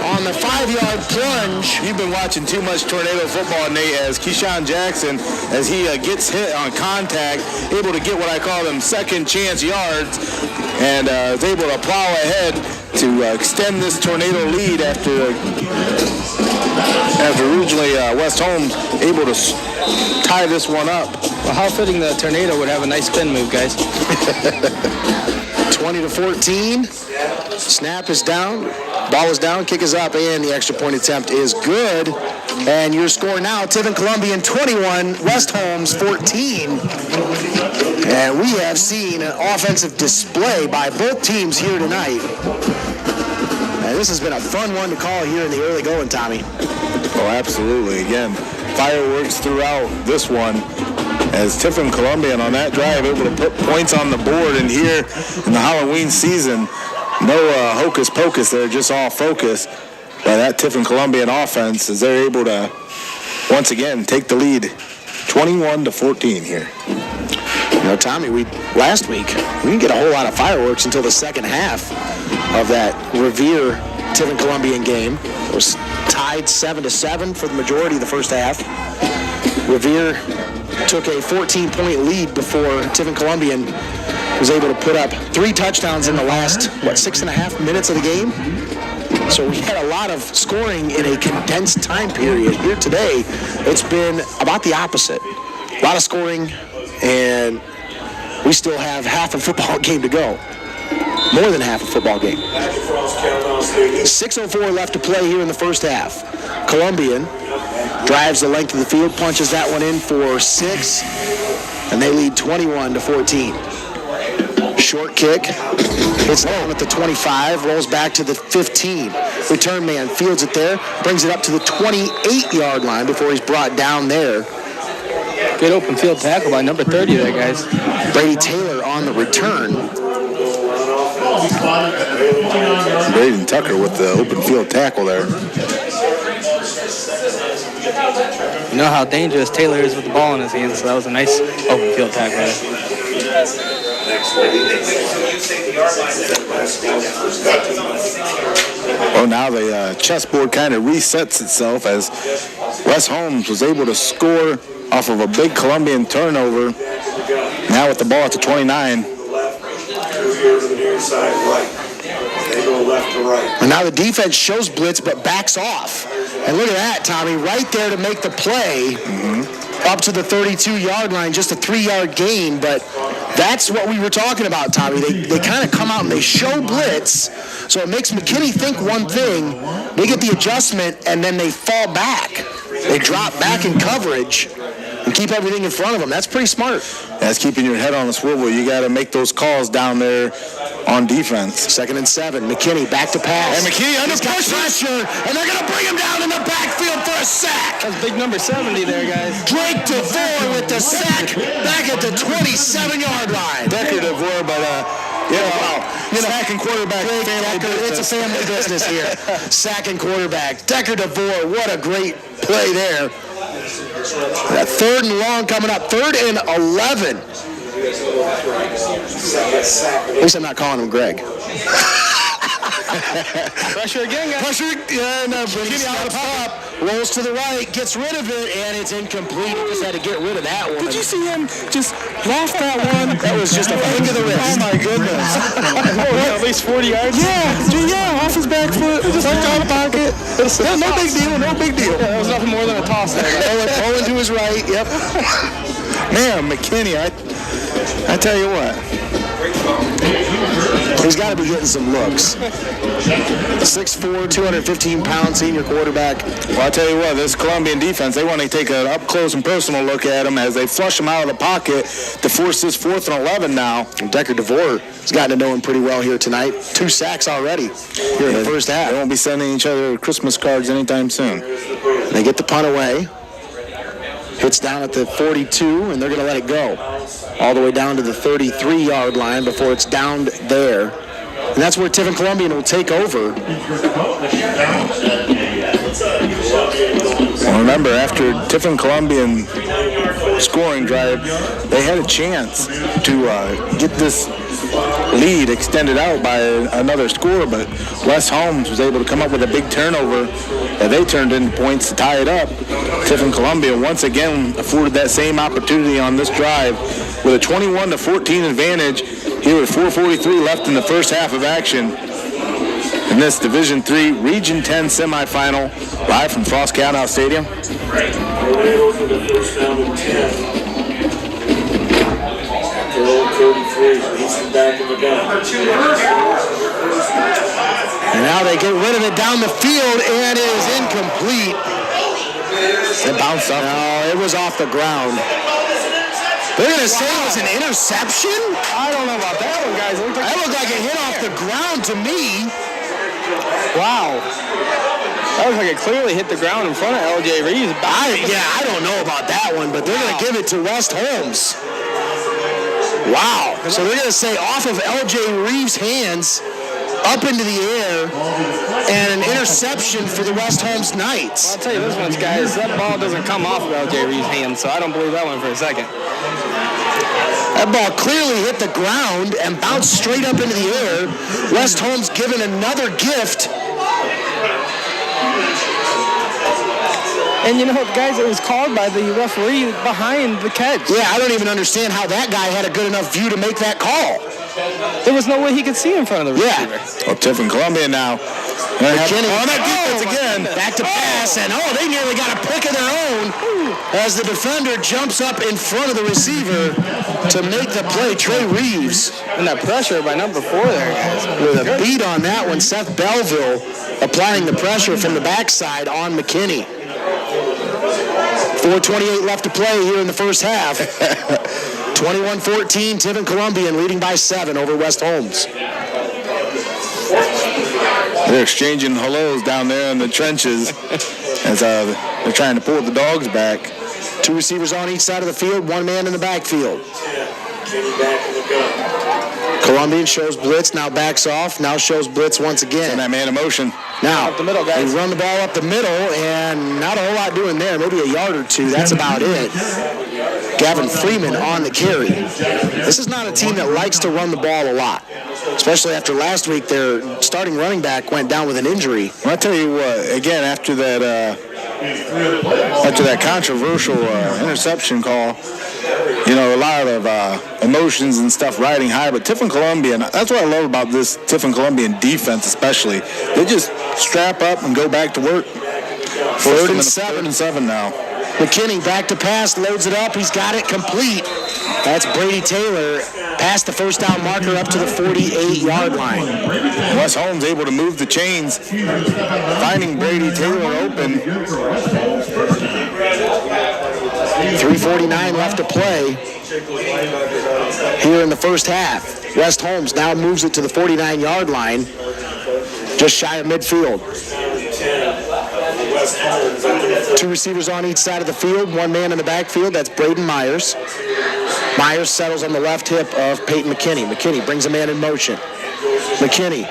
on the 5-yard plunge. You've been watching too much tornado football, Nate, as Keyshawn Jackson, as he gets hit on contact, able to get what I call them second chance yards, and is able to plow ahead to extend this tornado lead after originally West Holmes able to tie this one up. Well, how fitting the tornado would have a nice spin move, guys. 20-14. Snap is down. Ball is down. Kick is up. And the extra point attempt is good. And your score now, Tiffin Columbian 21, West Holmes 14. And we have seen an offensive display by both teams here tonight. And this has been a fun one to call here in the early going, Tommy. Oh, absolutely. Again, fireworks throughout this one, as Tiffin Columbian on that drive able to put points on the board. And here in the Halloween season, no hocus pocus there, just all focus by that Tiffin Columbian offense as they're able to once again take the lead 21-14 here. You know, Tommy, last week we didn't get a whole lot of fireworks until the second half of that Revere Tiffin Columbian game. It was tied 7-7 for the majority of the first half. Revere took a 14-point lead before Tiffin Columbian was able to put up 3 touchdowns in the last, 6.5 minutes of the game? So we had a lot of scoring in a condensed time period. Here today, it's been about the opposite. A lot of scoring, and we still have half a football game to go. More than half a football game. 6:04 left to play here in the first half. Columbian drives the length of the field, punches that one in for 6, and they lead 21-14. Short kick, hits down at the 25, rolls back to the 15. Return man fields it there, brings it up to the 28-yard line before he's brought down there. Good open field tackle by number 30 there, guys. Brady Taylor on the return. Braden Tucker with the open field tackle there. You know how dangerous Taylor is with the ball in his hands, so that was a nice open field tackle there. Well, now the chessboard kind of resets itself as Wes Holmes was able to score off of a big Columbian turnover. Now with the ball at the 29. And now the defense shows blitz but backs off. And look at that, Tommy, right there to make the play up to the 32-yard line, just a 3-yard gain. But that's what we were talking about, Tommy. They kind of come out and they show blitz, so it makes McKinney think one thing. They get the adjustment, and then they fall back. They drop back in coverage and keep everything in front of them. That's pretty smart. That's keeping your head on the swivel. You got to make those calls down there on defense. 2nd and 7. McKinney back to pass. And McKinney under pressure, and they're going to bring him down in the backfield for a sack. That's big number 70 there, guys. Drake DeVore with the sack back at the 27-yard line. Decker DeVore, but sack and quarterback. It's a family business here. Sack and quarterback. Decker DeVore, what a great play there. That 3rd and long coming up. 3rd and 11. At least I'm not calling him Greg. Pressure again, guys. Pressure, and McKinney out of pop, rolls to the right, gets rid of it, and it's incomplete. He just had to get rid of that one. Did you see him just lost that one? That was just a flick of the wrist. Oh, my goodness. At least 40 yards? Yeah, off his back foot, just right out of the pocket. No big deal, no big deal. Yeah, that was nothing more than a toss there. Pulling to his right, yep. Man, McKinney, I tell you what. He's got to be getting some looks. 6'4", 215-pound senior quarterback. Well, I'll tell you what, this Columbian defense, they want to take an up-close and personal look at him as they flush him out of the pocket to force this 4th and 11 now. Decker DeVore has gotten to know him pretty well here tonight. 2 sacks already here in the first half. They won't be sending each other Christmas cards anytime soon. They get the punt away. Hits down at the 42, and they're going to let it go. All the way down to the 33-yard line before it's downed there. And that's where Tiffin Columbian will take over. Well, remember, after Tiffin Columbian scoring drive, they had a chance to get this lead extended out by another score, but Wes Holmes was able to come up with a big turnover that they turned into points to tie it up. Tiffin Columbian once again afforded that same opportunity on this drive with a 21-14 advantage here with 4:43 left in the first half of action in this Division III Region 10 semifinal, live from Frost-Kalnow Stadium. Tornadoes in the first down and 10. They're 33, releasing back in the gun. And now they get rid of it down the field, and it is incomplete. It bounced off. No, it was off the ground. They're going to say it was an interception? I don't know about that one, guys. That looked like it hit off the ground to me. Wow. That looks like it clearly hit the ground in front of LJ Reeves. I don't know about that one, but they're going to give it to West Holmes. Wow. So they're going to say off of LJ Reeves' hands, up into the air, and an interception for the West Holmes Knights. I'll tell you this much, guys. That ball doesn't come off of LJ Reeves' hands, so I don't believe that one for a second. That ball clearly hit the ground and bounced straight up into the air. West Holmes given another gift. And you know what, guys, it was called by the referee behind the catch. Yeah, I don't even understand how that guy had a good enough view to make that call. There was no way he could see in front of the receiver. Well, Tiffin Columbian now. McKinney. That defense again. Back to pass, and they nearly got a pick of their own as the defender jumps up in front of the receiver to make the play. Trey Reeves. And that pressure by number 4 there, guys. With a beat on that one, Seth Belleville applying the pressure from the backside on McKinney. 4:28 left to play here in the first half. 21-14, Tiffin Columbian leading by 7 over West Holmes. They're exchanging hellos down there in the trenches as they're trying to pull the dogs back. 2 receivers on each side of the field, 1 man in the backfield. Back in the gun. Columbian shows blitz, now backs off, now shows blitz once again. And that man in motion. Now, Up the middle, guys. they run the ball up the middle, and not a whole lot doing there, maybe a yard or 2. That's about it. Gavin Freeman on the carry. This is not a team that likes to run the ball a lot, especially after last week their starting running back went down with an injury. Well, I'll tell you what, again, after that controversial interception call, you know, a lot of emotions and stuff riding high, but Tiffin Columbian, that's what I love about this Tiffin Columbian defense especially. They just strap up and go back to work. 3rd and 7 now. McKinney back to pass, loads it up, he's got it complete. That's Brady Taylor past the first down marker up to the 48-yard line. Wes Holmes able to move the chains, finding Brady Taylor open. 3:49 left to play here in the first half. West Holmes now moves it to the 49-yard line, just shy of midfield. 2 receivers on each side of the field, 1 man in the backfield. That's Braden Myers. Myers settles on the left hip of Peyton McKinney. McKinney brings a man in motion. McKinney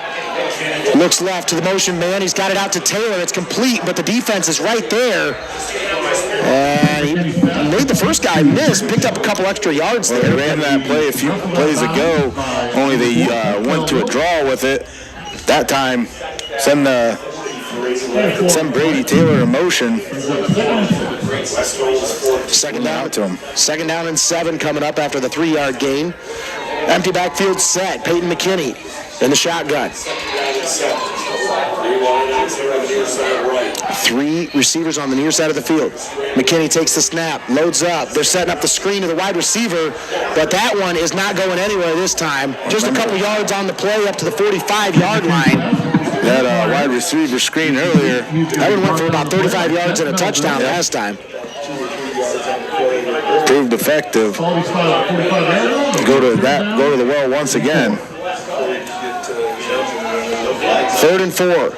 looks left to the motion man. He's got it out to Taylor. It's complete, but the defense is right there. And he made the first guy miss, picked up a couple extra yards there. They ran that play a few plays ago, only they went to a draw with it. That time, send Brady Taylor in motion. Second down and 7 coming up after the 3-yard gain. Empty backfield set. Peyton McKinney in the shotgun. Three receivers on the near side of the field. McKinney takes the snap, loads up. They're setting up the screen to the wide receiver, but that one is not going anywhere this time. Just a couple yards on the play up to the 45-yard line. That wide receiver screen earlier. That one went for about 35 yards and a touchdown last time. Proved effective. Go to the well once again. 3rd and 4.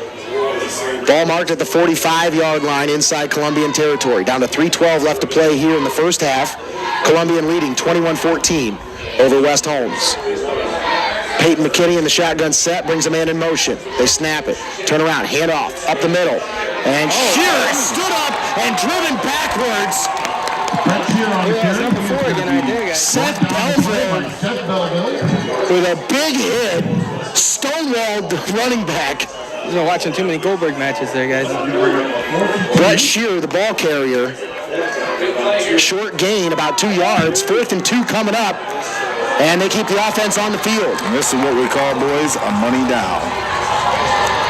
Ball marked at the 45-yard line inside Columbian territory. Down to 3:12 left to play here in the first half. Columbian leading 21-14 over West Holmes. Peyton McKinney in the shotgun set brings a man in motion. They snap it, turn around, hand off, up the middle. And Shearer stood up and driven backwards. Seth Belville with a big hit. Stonewalled running back. I've been watching too many Goldberg matches there, guys. Brett Shearer, the ball carrier. Short gain, about 2 yards. 4th and 2 coming up. And they keep the offense on the field. And this is what we call, boys, a money down.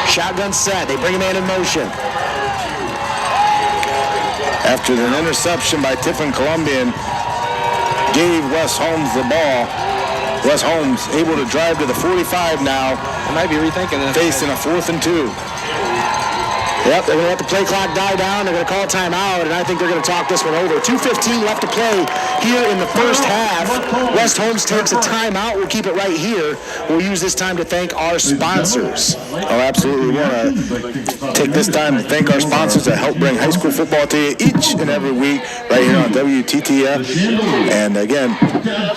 Shotgun set. They bring a man in motion. After an interception by Tiffin Columbian gave West Holmes the ball. West Holmes able to drive to the 45 now. I might be rethinking this. Facing a 4th and 2. Yep, they're going to let the play clock die down. They're going to call a timeout, and I think they're going to talk this one over. 2:15 left to play here in the first half. West Holmes takes a timeout. We'll keep it right here. We'll use this time to thank our sponsors. Oh, absolutely. We want to take this time to thank our sponsors that help bring high school football to you each and every week right here on WTTF. And again,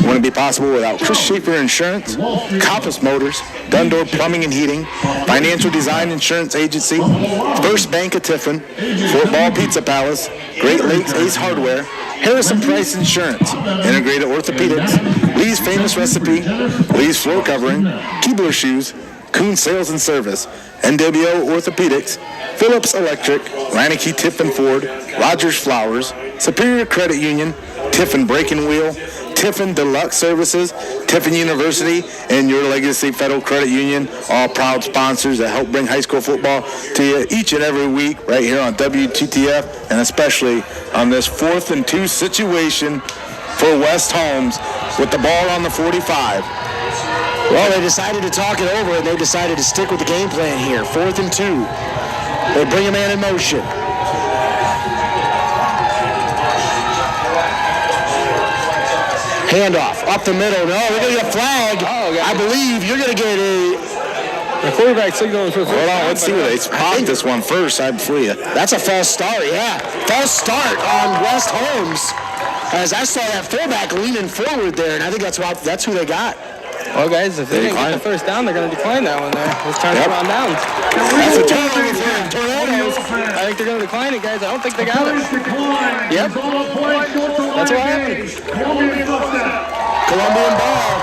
wouldn't be possible without Chris Schaefer Insurance, Compass Motors, Dundor Plumbing and Heating, Financial Design Insurance Agency, First Bank of Tiffin, Fort Ball Pizza Palace, Great Lakes Ace Hardware, Harrison Price Insurance, Integrated Orthopedics, Lee's Famous Recipe, Lee's Floor Covering, Keebler Shoes, Coon Sales and Service, NWO Orthopedics, Phillips Electric, Reineke Tiffin Ford, Rogers Flowers, Superior Credit Union, Tiffin Brake and Wheel, Tiffin Deluxe Services, Tiffin University, and Your Legacy Federal Credit Union, all proud sponsors that help bring high school football to you each and every week right here on WTTF, and especially on this 4th and 2 situation for West Holmes with the ball on the 45. Well, they decided to talk it over, and they decided to stick with the game plan here. 4th and 2. They bring a man in motion. Handoff up the middle. No, we're going to get a flag. I believe you're going to get The quarterback signaling for. Hold on, let's see what they spot this one first. I'm for you. That's a false start, yeah. False start on West Holmes. As I saw that fullback leaning forward there, and I think that's who they got. Well, guys, if they didn't get the first down, they're going to decline that one there. Let's turn it on down. That's a turnover for Tornadoes. I think they're going to decline it, guys. I don't think they got it. Yep. That's what happened. Columbian ball.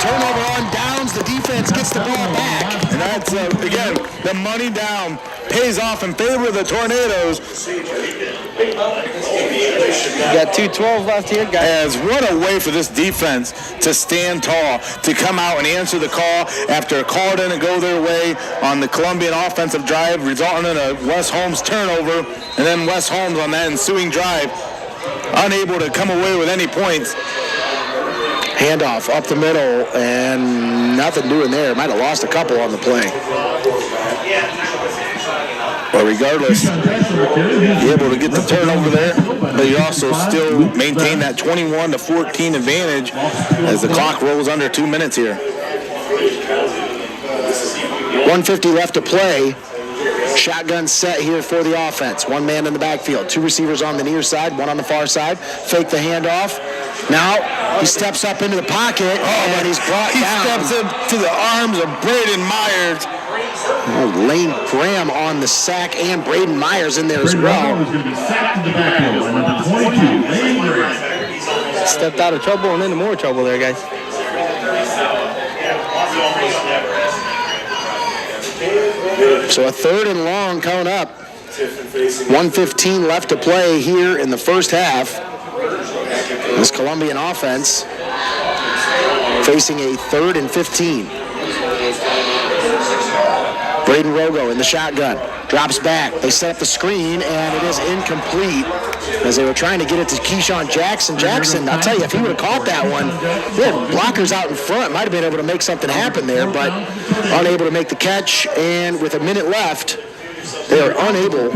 Turnover on downs. The defense gets the ball back. And that's, again, the money down pays off in favor of the Tornadoes. You got 2:12 left here, guys. As what a way for this defense to stand tall, to come out and answer the call after a call didn't go their way on the Columbian offensive drive, resulting in a West Holmes turnover, and then West Holmes on that ensuing drive unable to come away with any points. Handoff up the middle, and nothing doing there. Might have lost a couple on the play. But regardless, you're able to get the turnover there, but you also still maintain that 21-14 advantage as the clock rolls under 2 minutes here. 1:50 left to play. Shotgun set here for the offense. One man in the backfield. Two receivers on the near side, one on the far side. Fake the handoff. Now he steps up into the pocket, and he's brought down. He steps into the arms of Braden Myers. Lane Graham on the sack, and Braden Myers in there as well. Stepped out of trouble and into more trouble there, guys. So a 3rd and long coming up. 1:15 left to play here in the first half. This Columbian offense facing a 3rd and 15. Braden Rogo in the shotgun. Drops back. They set up the screen, and it is incomplete as they were trying to get it to Keyshawn Jackson. Jackson, I'll tell you, if he would have caught that one, he had blockers out in front. Might have been able to make something happen there, but unable to make the catch. And with a minute left, they are unable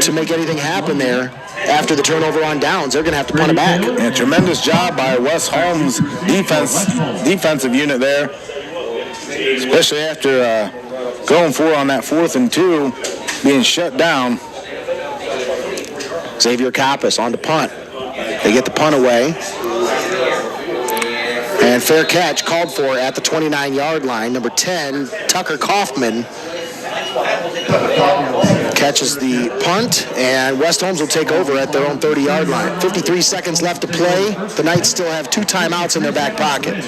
to make anything happen there after the turnover on downs. They're going to have to punt it back. And tremendous job by Wes Holmes' defensive unit there, especially after going for it on that 4th and 2, being shut down. Xavier Kappas on the punt. They get the punt away. And fair catch called for at the 29-yard line. Number 10, Tucker Kaufman, catches the punt, and West Holmes will take over at their own 30-yard line. 53 seconds left to play. The Knights still have 2 timeouts in their back pocket.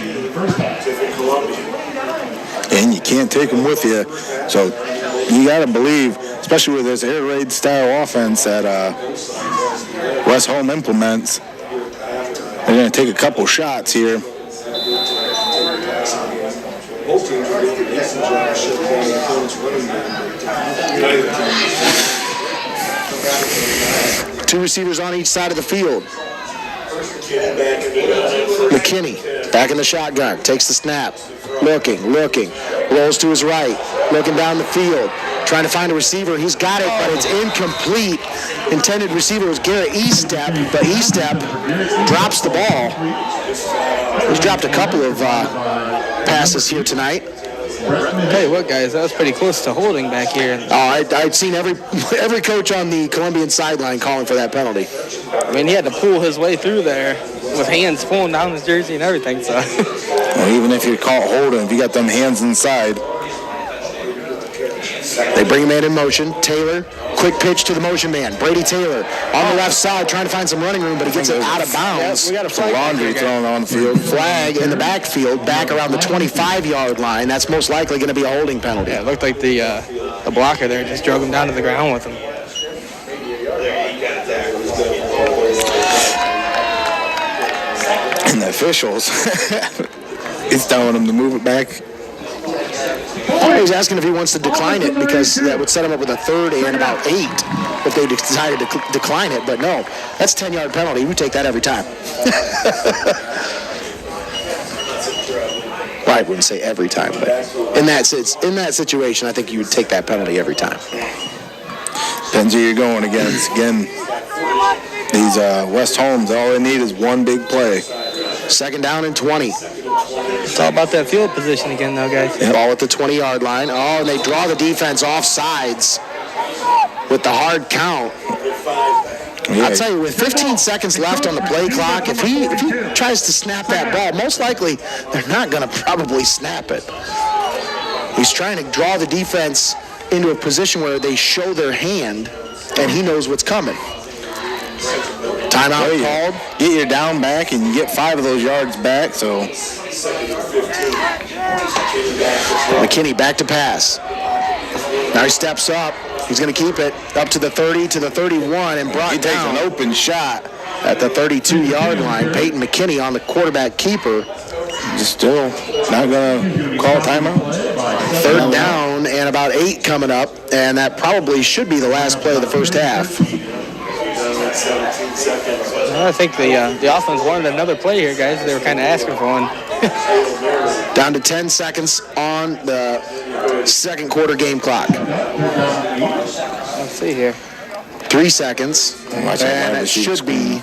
And you can't take them with you. So you got to believe, especially with this air raid style offense that West Holmes implements, they're going to take a couple shots here. Both teams are doing a decent job shutting down the opponent's running game. 2 receivers on each side of the field. McKinney back in the shotgun, takes the snap, looking, rolls to his right, looking down the field, trying to find a receiver. He's got it, but it's incomplete. Intended receiver was Garrett Estep, but Estep drops the ball. He's dropped a couple of passes here tonight. Tell you what, guys, that was pretty close to holding back here. I'd seen every coach on the Columbian sideline calling for that penalty. I mean, he had to pull his way through there with hands pulling down his jersey and everything. So, well, even if you're caught holding, if you got them hands inside. They bring him in motion. Taylor, quick pitch to the motion man. Brady Taylor on the left side trying to find some running room, but he gets it out of bounds. we got a flag. Laundry thrown on the field. Flag in the backfield, back around the 25-yard line. That's most likely going to be a holding penalty. Yeah, it looked like the blocker there just drug him down to the ground with him. And the officials, he's telling him to move it back. He's asking if he wants to decline it because that would set him up with a 3rd and about 8 if they decided to decline it. But no, that's a 10-yard penalty. We take that every time. Well, I wouldn't say every time, but in that situation, I think you would take that penalty every time. Depends who you're going against. Again, these West Holmes, all they need is one big play. 2nd down and 20. It's all about that field position again, though, guys. Ball at the 20-yard line. Oh, and they draw the defense off sides with the hard count. Yeah. I'll tell you, with 15 seconds left on the play clock, if he tries to snap that ball, most likely they're not going to probably snap it. He's trying to draw the defense into a position where they show their hand, and he knows what's coming. Timeout called. Get your down back and you get 5 of those yards back. So McKinney back to pass. Now he steps up. He's going to keep it up to the 30, to the 31, and brought he takes down an open shot at the 32-yard line. Peyton McKinney on the quarterback keeper. Just still not going to call a timeout. 3rd down and about 8 coming up, and that probably should be the last play of the first half. I think the offense wanted another play here, guys. They were kind of asking for one. Down to 10 seconds on the 2nd quarter game clock. Let's see here. 3 seconds, and it should be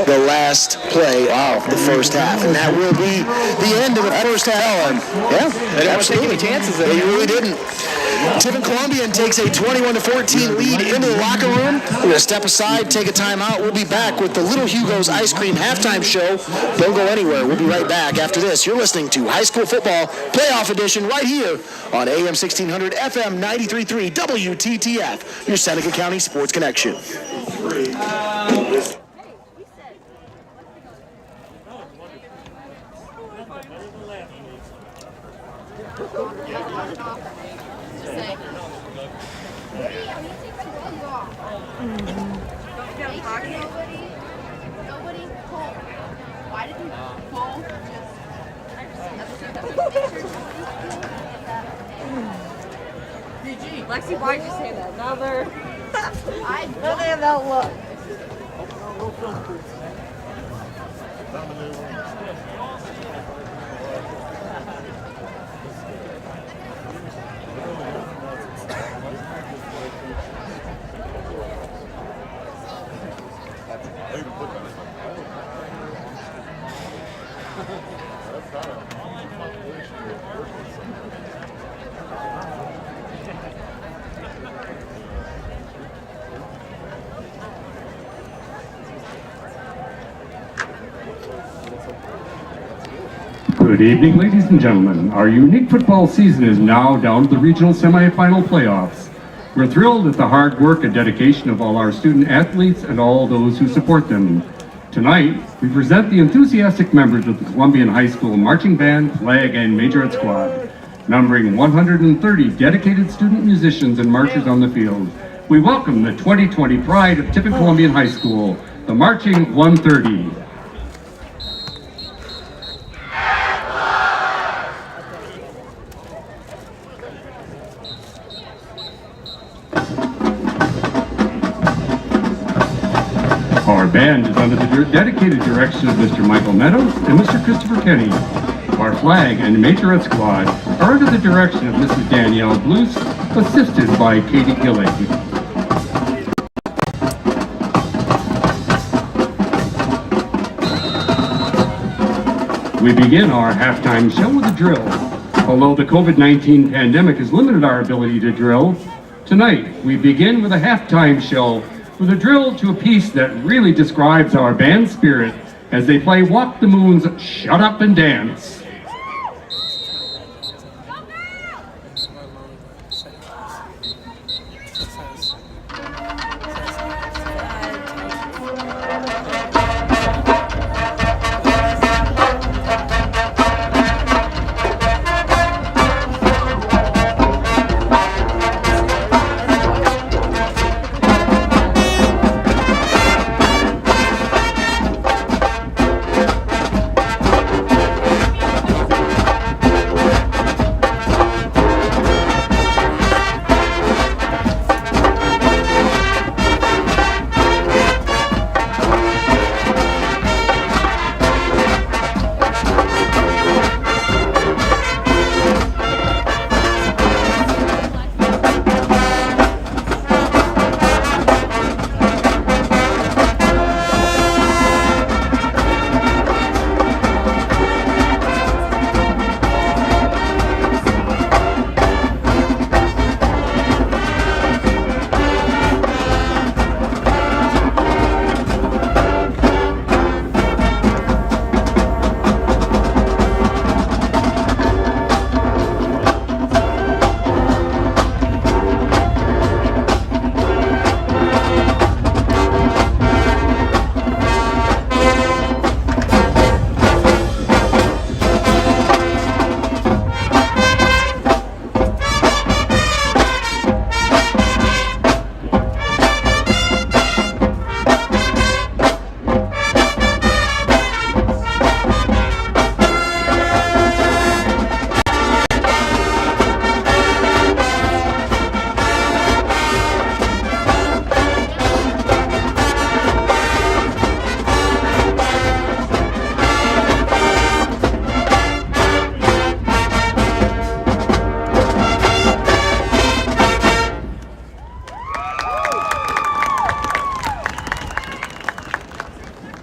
the last play of the first half, and that will be the end of the first half. Yeah, They didn't want to take any chances. They really didn't. Tiffin Columbian takes a 21-14 lead into the locker room. We're going to step aside, take a timeout. We'll be back with the Little Hugo's Ice Cream halftime show. Don't go anywhere. We'll be right back after this. You're listening to High School Football Playoff Edition right here on AM 1600, FM 93.3, WTTF, your Seneca County Sports Connection. Lexi, why'd you say that? Another. I don't have that look. Good evening, ladies and gentlemen. Our unique football season is now down to the regional semifinal playoffs. We're thrilled at the hard work and dedication of all our student athletes and all those who support them. Tonight, we present the enthusiastic members of the Columbian High School Marching Band, Flag, and Majorette Squad. Numbering 130 dedicated student musicians and marchers on the field, we welcome the 2020 pride of Tiffin Columbian High School, the Marching 130. Our band is under the dedicated direction of Mr. Michael Meadows and Mr. Christopher Kenny. Our flag and Majorette Squad are under the direction of Mrs. Danielle Blues, assisted by Katie Gillig. We begin our halftime show with a drill. Although the COVID-19 pandemic has limited our ability to drill, tonight we begin with a halftime show with a drill to a piece that really describes our band spirit as they play Walk the Moon's Shut Up and Dance.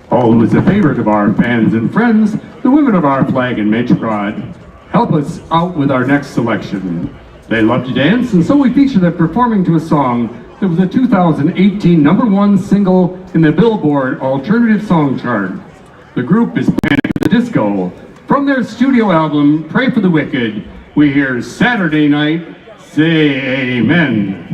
Home is a favorite of our fans and friends, the women of our flag and Majorette. Help us out with our next selection. They love to dance, and so we feature them performing to a song that was a 2018 #1 single in the Billboard Alternative Song Chart. The group is Panic at the Disco. From their studio album, Pray for the Wicked, we hear Saturday Night, Say Amen.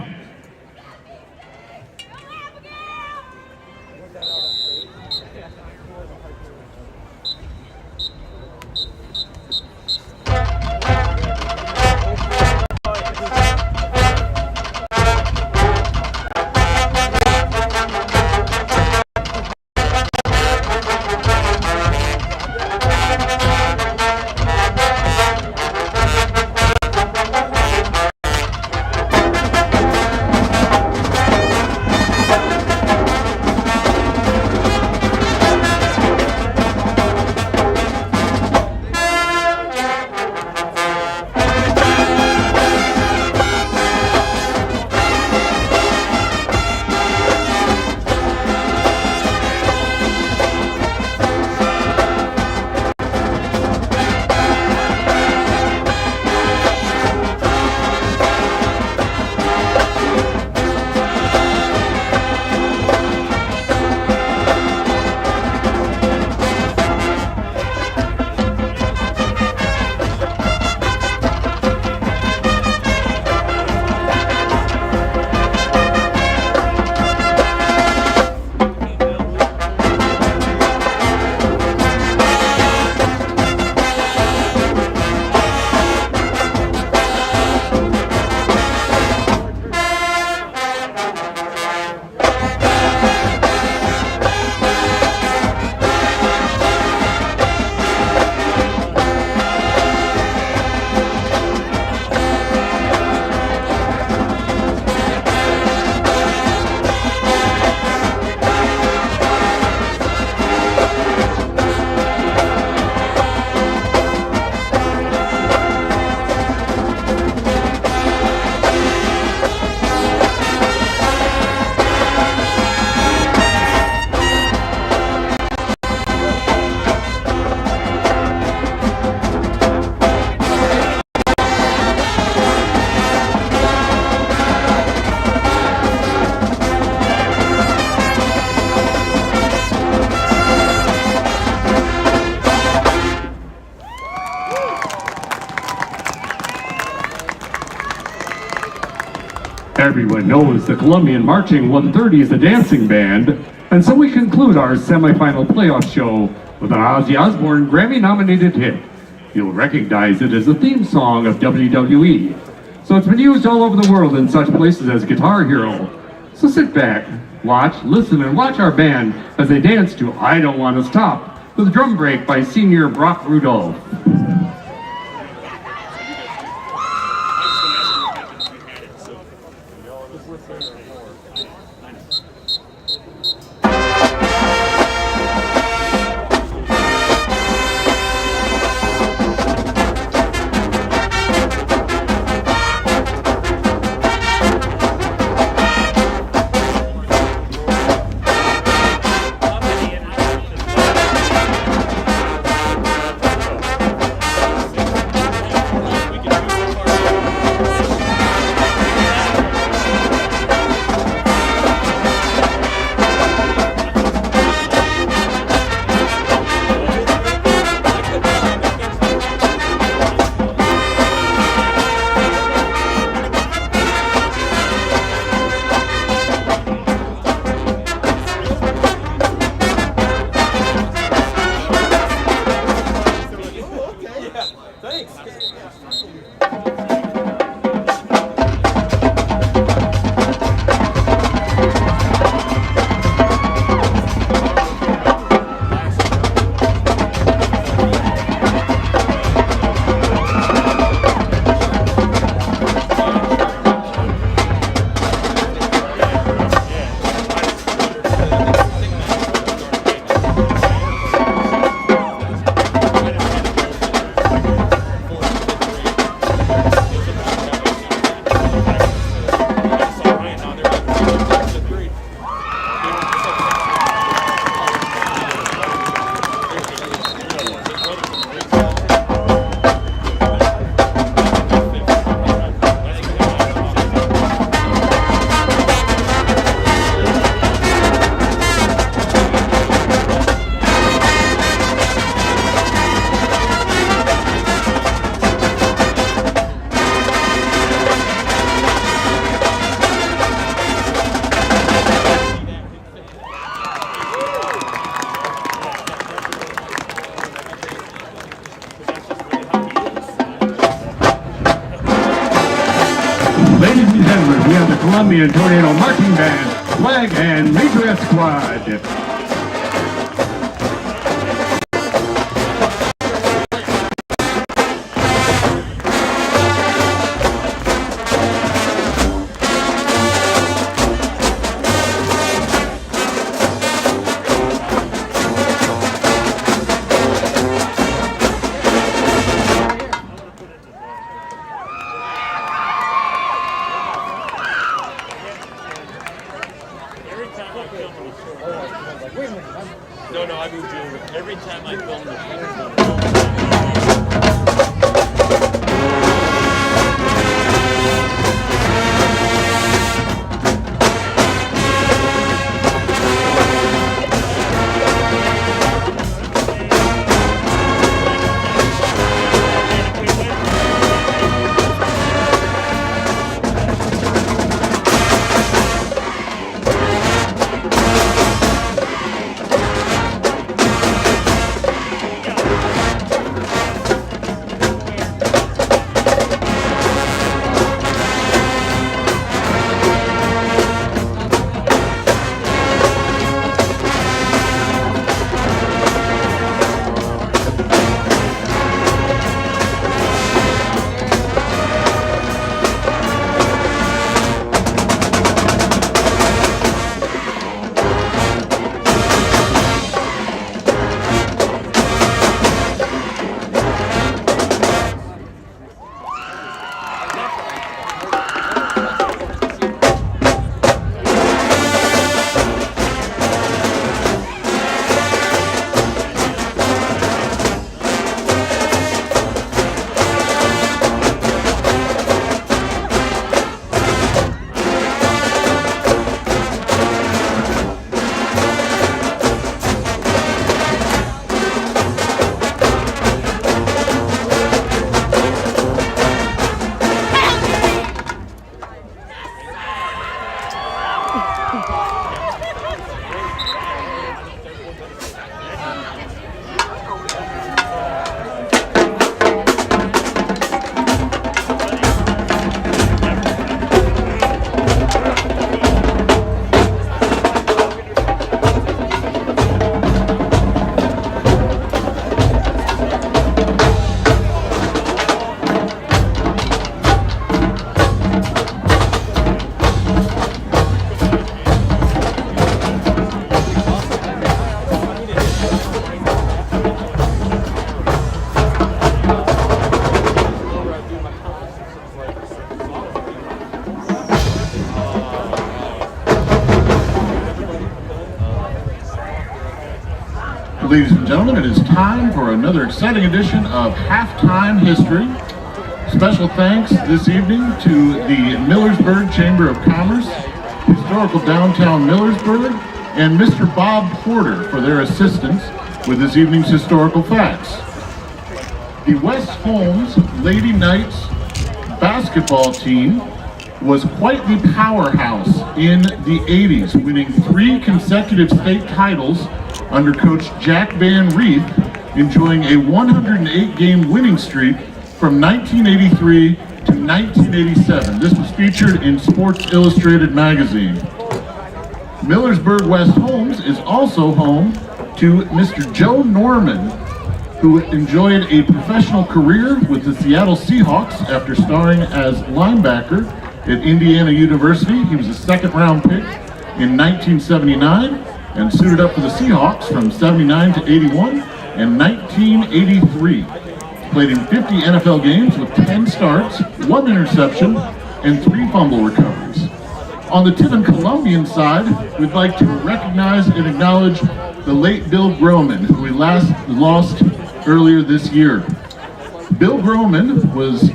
Everyone knows the Columbian Marching 130 is a dancing band, and so we conclude our semifinal playoff show with an Ozzy Osbourne Grammy-nominated hit. You'll recognize it as the theme song of WWE. So it's been used all over the world in such places as Guitar Hero. So sit back, watch, listen, and watch our band as they dance to I Don't Want to Stop with Drum Break by senior Brock Rudolph. Ladies and gentlemen, we have the Columbian Tornado Marching Band, Flag, and Majorette Squad. No, I moved you over. Every time I film the Ladies and gentlemen, it is time for another exciting edition of Halftime History. Special thanks this evening to the Millersburg Chamber of Commerce, Historical Downtown Millersburg, and Mr. Bob Porter for their assistance with this evening's historical facts. The West Holmes Lady Knights basketball team was quite the powerhouse in the 80s, winning 3 consecutive state titles under Coach Jack Van Reef, enjoying a 108-game winning streak from 1983 to 1987. This was featured in Sports Illustrated magazine. Millersburg West Holmes is also home to Mr. Joe Norman, who enjoyed a professional career with the Seattle Seahawks after starring as linebacker at Indiana University. He was a second-round pick in 1979 and suited up for the Seahawks from 79 to 81 and 1983. Played in 50 NFL games with 10 starts, 1 interception, and 3 fumble recoveries. On the Tiffin Columbian side, we'd like to recognize and acknowledge the late Bill Groman, who we last lost earlier this year. Bill Groman was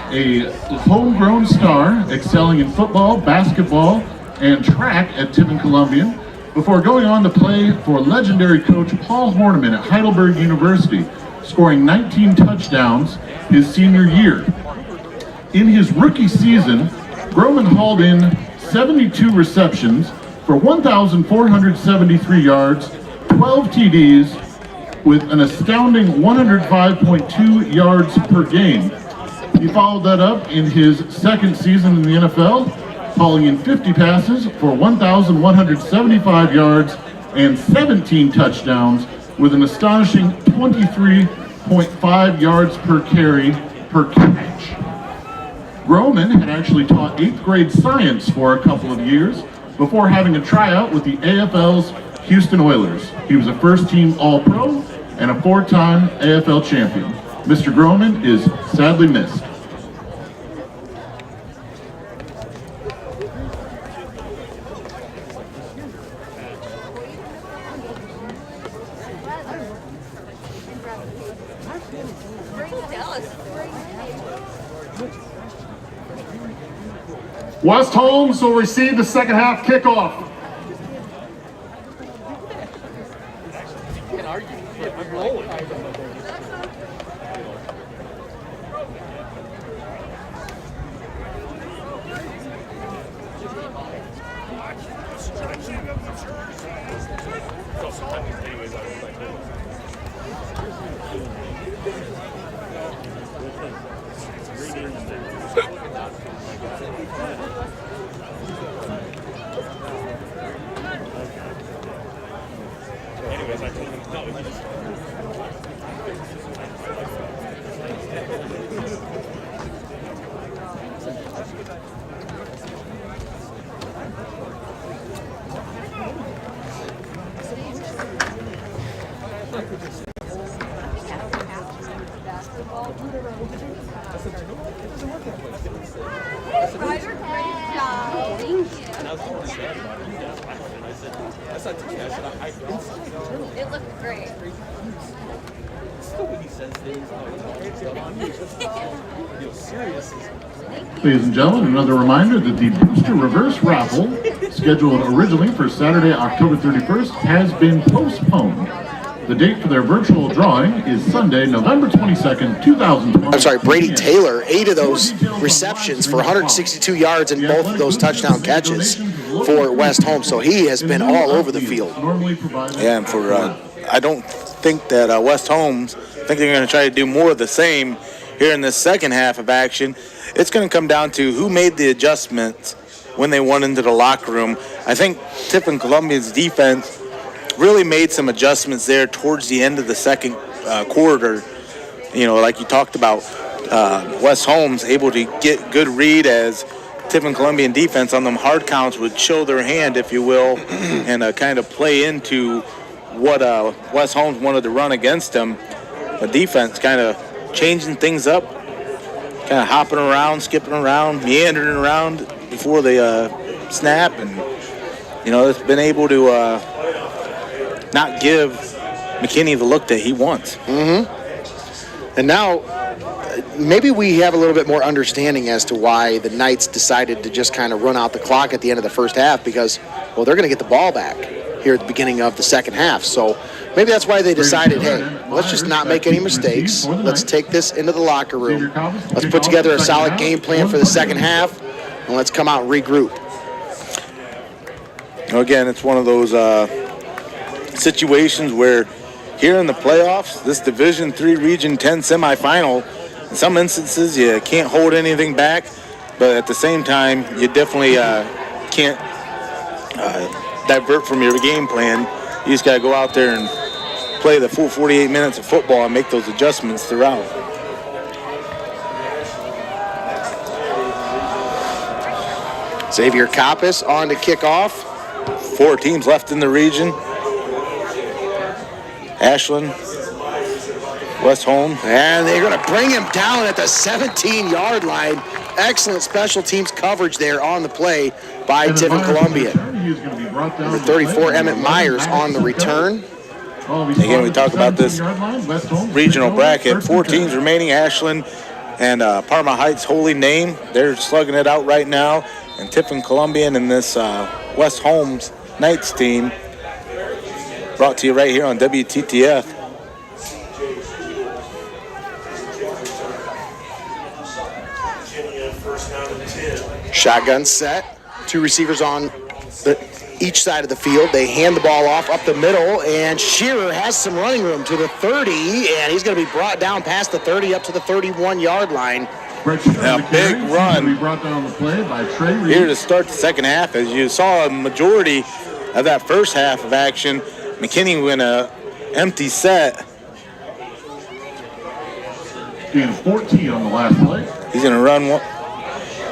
a homegrown star, excelling in football, basketball, and track at Tiffin Columbian, before going on to play for legendary coach Paul Horniman at Heidelberg University, scoring 19 touchdowns his senior year. In his rookie season, Groman hauled in 72 receptions for 1,473 yards, 12 TDs, with an astounding 105.2 yards per game. He followed that up in his second season in the NFL, hauling in 50 passes for 1,175 yards and 17 touchdowns with an astonishing 23.5 yards per carry per catch. Groman had actually taught 8th grade science for a couple of years before having a tryout with the AFL's Houston Oilers. He was a first-team All-Pro and a 4-time AFL champion. Mr. Groman is sadly missed. West Holmes will receive the second half kickoff. It looked great. Ladies and gentlemen, another reminder that the Booster Reverse Raffle, scheduled originally for Saturday, October 31st, has been postponed. The date for their virtual drawing is Sunday, November 22nd, 2020. I'm sorry, Brady Taylor, 8 of those receptions for 162 yards and both of those touchdown catches for West Holmes. So he has been all over the field. Yeah, and for I don't think that West Holmes, I think they're going to try to do more of the same here in the second half of action. It's going to come down to who made the adjustments when they went into the locker room. I think Tiffin Columbian's defense really made some adjustments there towards the end of the second quarter. You know, like you talked about, West Holmes able to get good read as Tiffin Columbian defense on them hard counts would show their hand, if you will, and kind of play into what West Holmes wanted to run against them. The defense kind of changing things up, kind of hopping around, skipping around, meandering around before they snap, and you know, it's been able to not give McKinney the look that he wants. And now, maybe we have a little bit more understanding as to why the Knights decided to just kind of run out the clock at the end of the first half because, well, they're going to get the ball back here at the beginning of the second half. So maybe that's why they decided, hey, let's just not make any mistakes. Let's take this into the locker room. Let's put together a solid game plan for the second half, and let's come out and regroup. Again, it's one of those situations where here in the playoffs, this Division III Region 10 semifinal, in some instances you can't hold anything back, but at the same time you definitely can't divert from your game plan. You just got to go out there and play the full 48 minutes of football and make those adjustments throughout. Xavier Coppice on to kick off. 4 teams left in the region. Ashland, West Holmes. And they're going to bring him down at the 17-yard line. Excellent special teams coverage there on the play by Tiffin Columbian. Number 34, Emmett Myers on the return. Again, we talk about this regional bracket. 4 teams remaining. Ashland and Parma Heights Holy Name. They're slugging it out right now. And Tiffin Columbian and this West Holmes Knights team. Brought to you right here on WTTF. Shotgun set. 2 receivers on each side of the field. They hand the ball off up the middle, and Shearer has some running room to the 30, and he's going to be brought down past the 30 up to the 31-yard line. A big run here to start the second half. As you saw a majority of that first half of action, McKinney went an empty set. Gain 14 on the last play. He's going to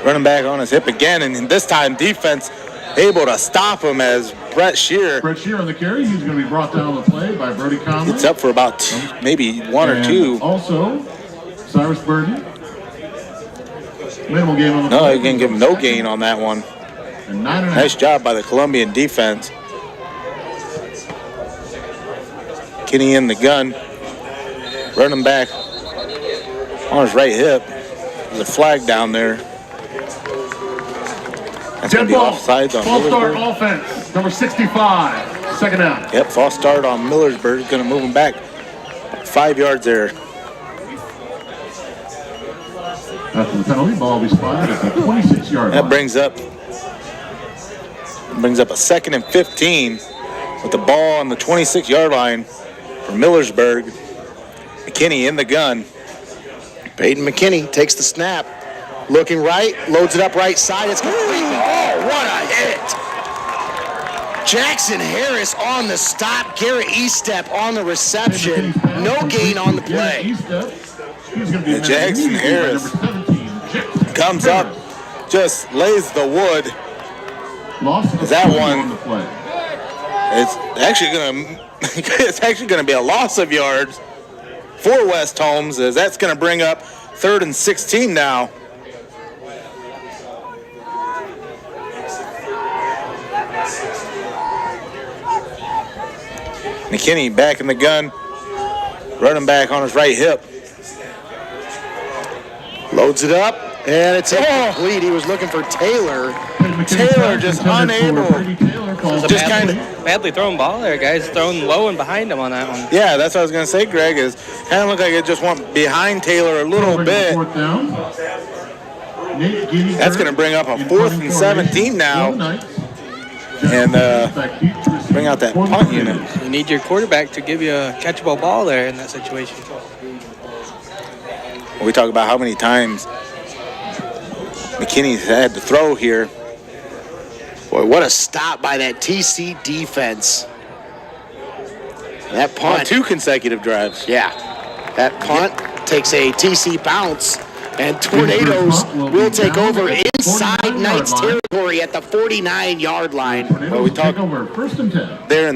running back on his hip again, and this time defense able to stop him as Brett Shearer on the carry. He's going to be brought down on the play by Brody Conley. It's up for about maybe 1 or 2. Also, Cyrus Burden. Minimal gain on the No, play. you can give him no gain on that one. Nice job by the Columbian defense. Kenny in the gun. Running back on his right hip. There's a flag down there. That's going to be offsides on False start Millersburg. offense, number 65, second down. Yep, false start on Millersburg. Going to move him back 5 yards there. After the penalty, ball will be spotted at the 26-yard line. That brings up a 2nd and 15 with the ball on the 26-yard line for Millersburg. McKinney in the gun. Peyton McKinney takes the snap. Looking right, loads it up right side. It's complete. Oh, what a hit. Jackson Harris on the stop. Garrett Estep on the reception. No gain on the play. And Jackson Harris comes up, just lays the wood. That one, it's actually going to be a loss of yards for West Holmes, as that's going to bring up 3rd and 16 now. McKinney back in the gun, running back on his right hip. Loads it up, and it's incomplete. He was looking for Taylor. Taylor just unable. Just kind of badly thrown ball there, guys. Thrown low and behind him on that one. Yeah, that's what I was going to say, Greg, is kind of looked like it just went behind Taylor a little bit. That's going to bring up a 4th and 17 now. And bring out that punt unit. You need your quarterback to give you a catchable ball there in that situation. We talk about how many times McKinney's had to throw here. Boy, what a stop by that TC defense. That punt. On 2 consecutive drives. Yeah. That punt takes a TC bounce, and Tornadoes will take over inside Knights territory at the 49-yard line. Well, we talked over 1st and 10. There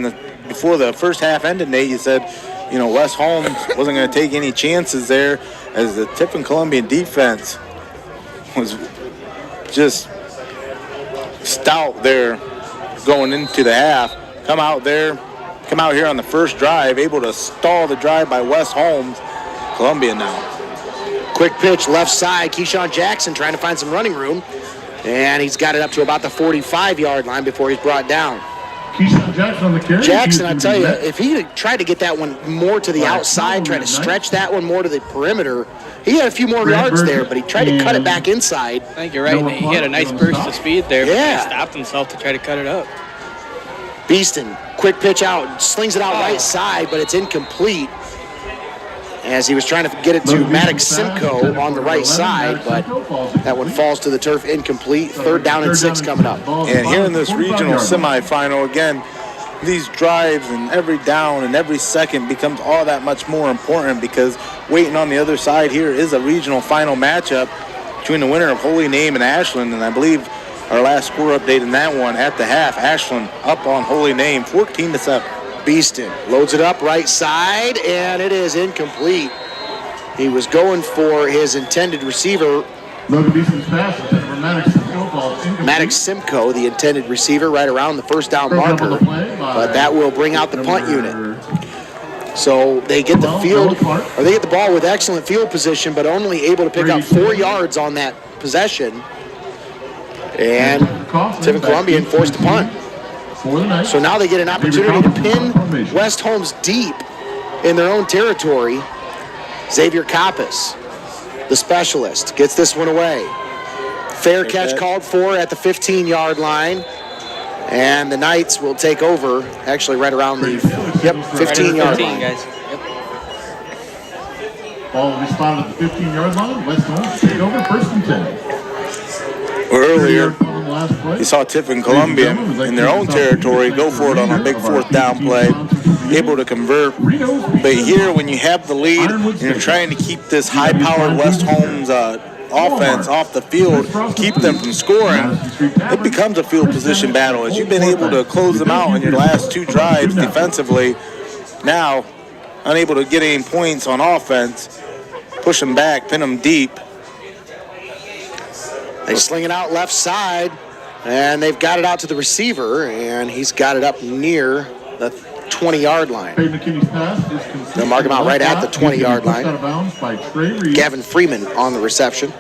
before the first half ended, Nate, you said, West Holmes wasn't going to take any chances there, as the Tiffin Columbian defense was just stout there going into the half. Come out there, come out here on the first drive, able to stall the drive by Wes Holmes. Columbian now. Quick pitch left side. Keyshawn Jackson trying to find some running room. And he's got it up to about the 45-yard line before he's brought down. Keyshawn Jackson on the carry. Jackson, I tell you, if he had tried to get that one more to the outside, try to stretch that one more to the perimeter, he had a few more yards there, but he tried to cut it back inside. I think you're right, Nate. He had a nice burst of speed there, but Yeah. he stopped himself to try to cut it up. Beeston, quick pitch out, slings it out right side, but it's incomplete. As he was trying to get it to Maddox Simcoe on the right side, but that one falls to the turf incomplete. Third down and 6 coming up. And here in this regional semifinal, again, these drives and every down and every second becomes all that much more important because waiting on the other side here is a regional final matchup between the winner of Holy Name and Ashland. And I believe our last score update in that one at the half, Ashland up on Holy Name 14-7. Beeston loads it up right side, and it is incomplete. He was going for his intended receiver. Logan Beeston's pass intended for Maddox Simcoe, ball incomplete. Maddox Simcoe, the intended receiver, right around the first down marker. But that will bring out the punt unit. So they get the field, or they get the ball with excellent field position, but only able to pick up 4 yards on that possession. And Tiffin Columbian forced to punt. So now they get an opportunity to pin West Holmes deep in their own territory. Xavier Kappas, the specialist, gets this one away. Fair catch called for at the 15-yard line. And the Knights will take over, actually right around the 15-yard line. Guys. Ball will be spotted at the 15-yard line. West Holmes take over, 1st and 10. Earlier, you saw Tiffin Columbian in their own territory go for it on a big 4th down play, able to convert. But here, when you have the lead and you're trying to keep this high-powered West Holmes offense off the field, keep them from scoring, it becomes a field position battle. As you've been able to close them out in your last 2 drives defensively, now unable to get any points on offense, push them back, pin them deep. They sling it out left side, and they've got it out to the receiver, and he's got it up near the 20-yard line. They'll mark him out right at the 20-yard line. Gavin Freeman on the reception.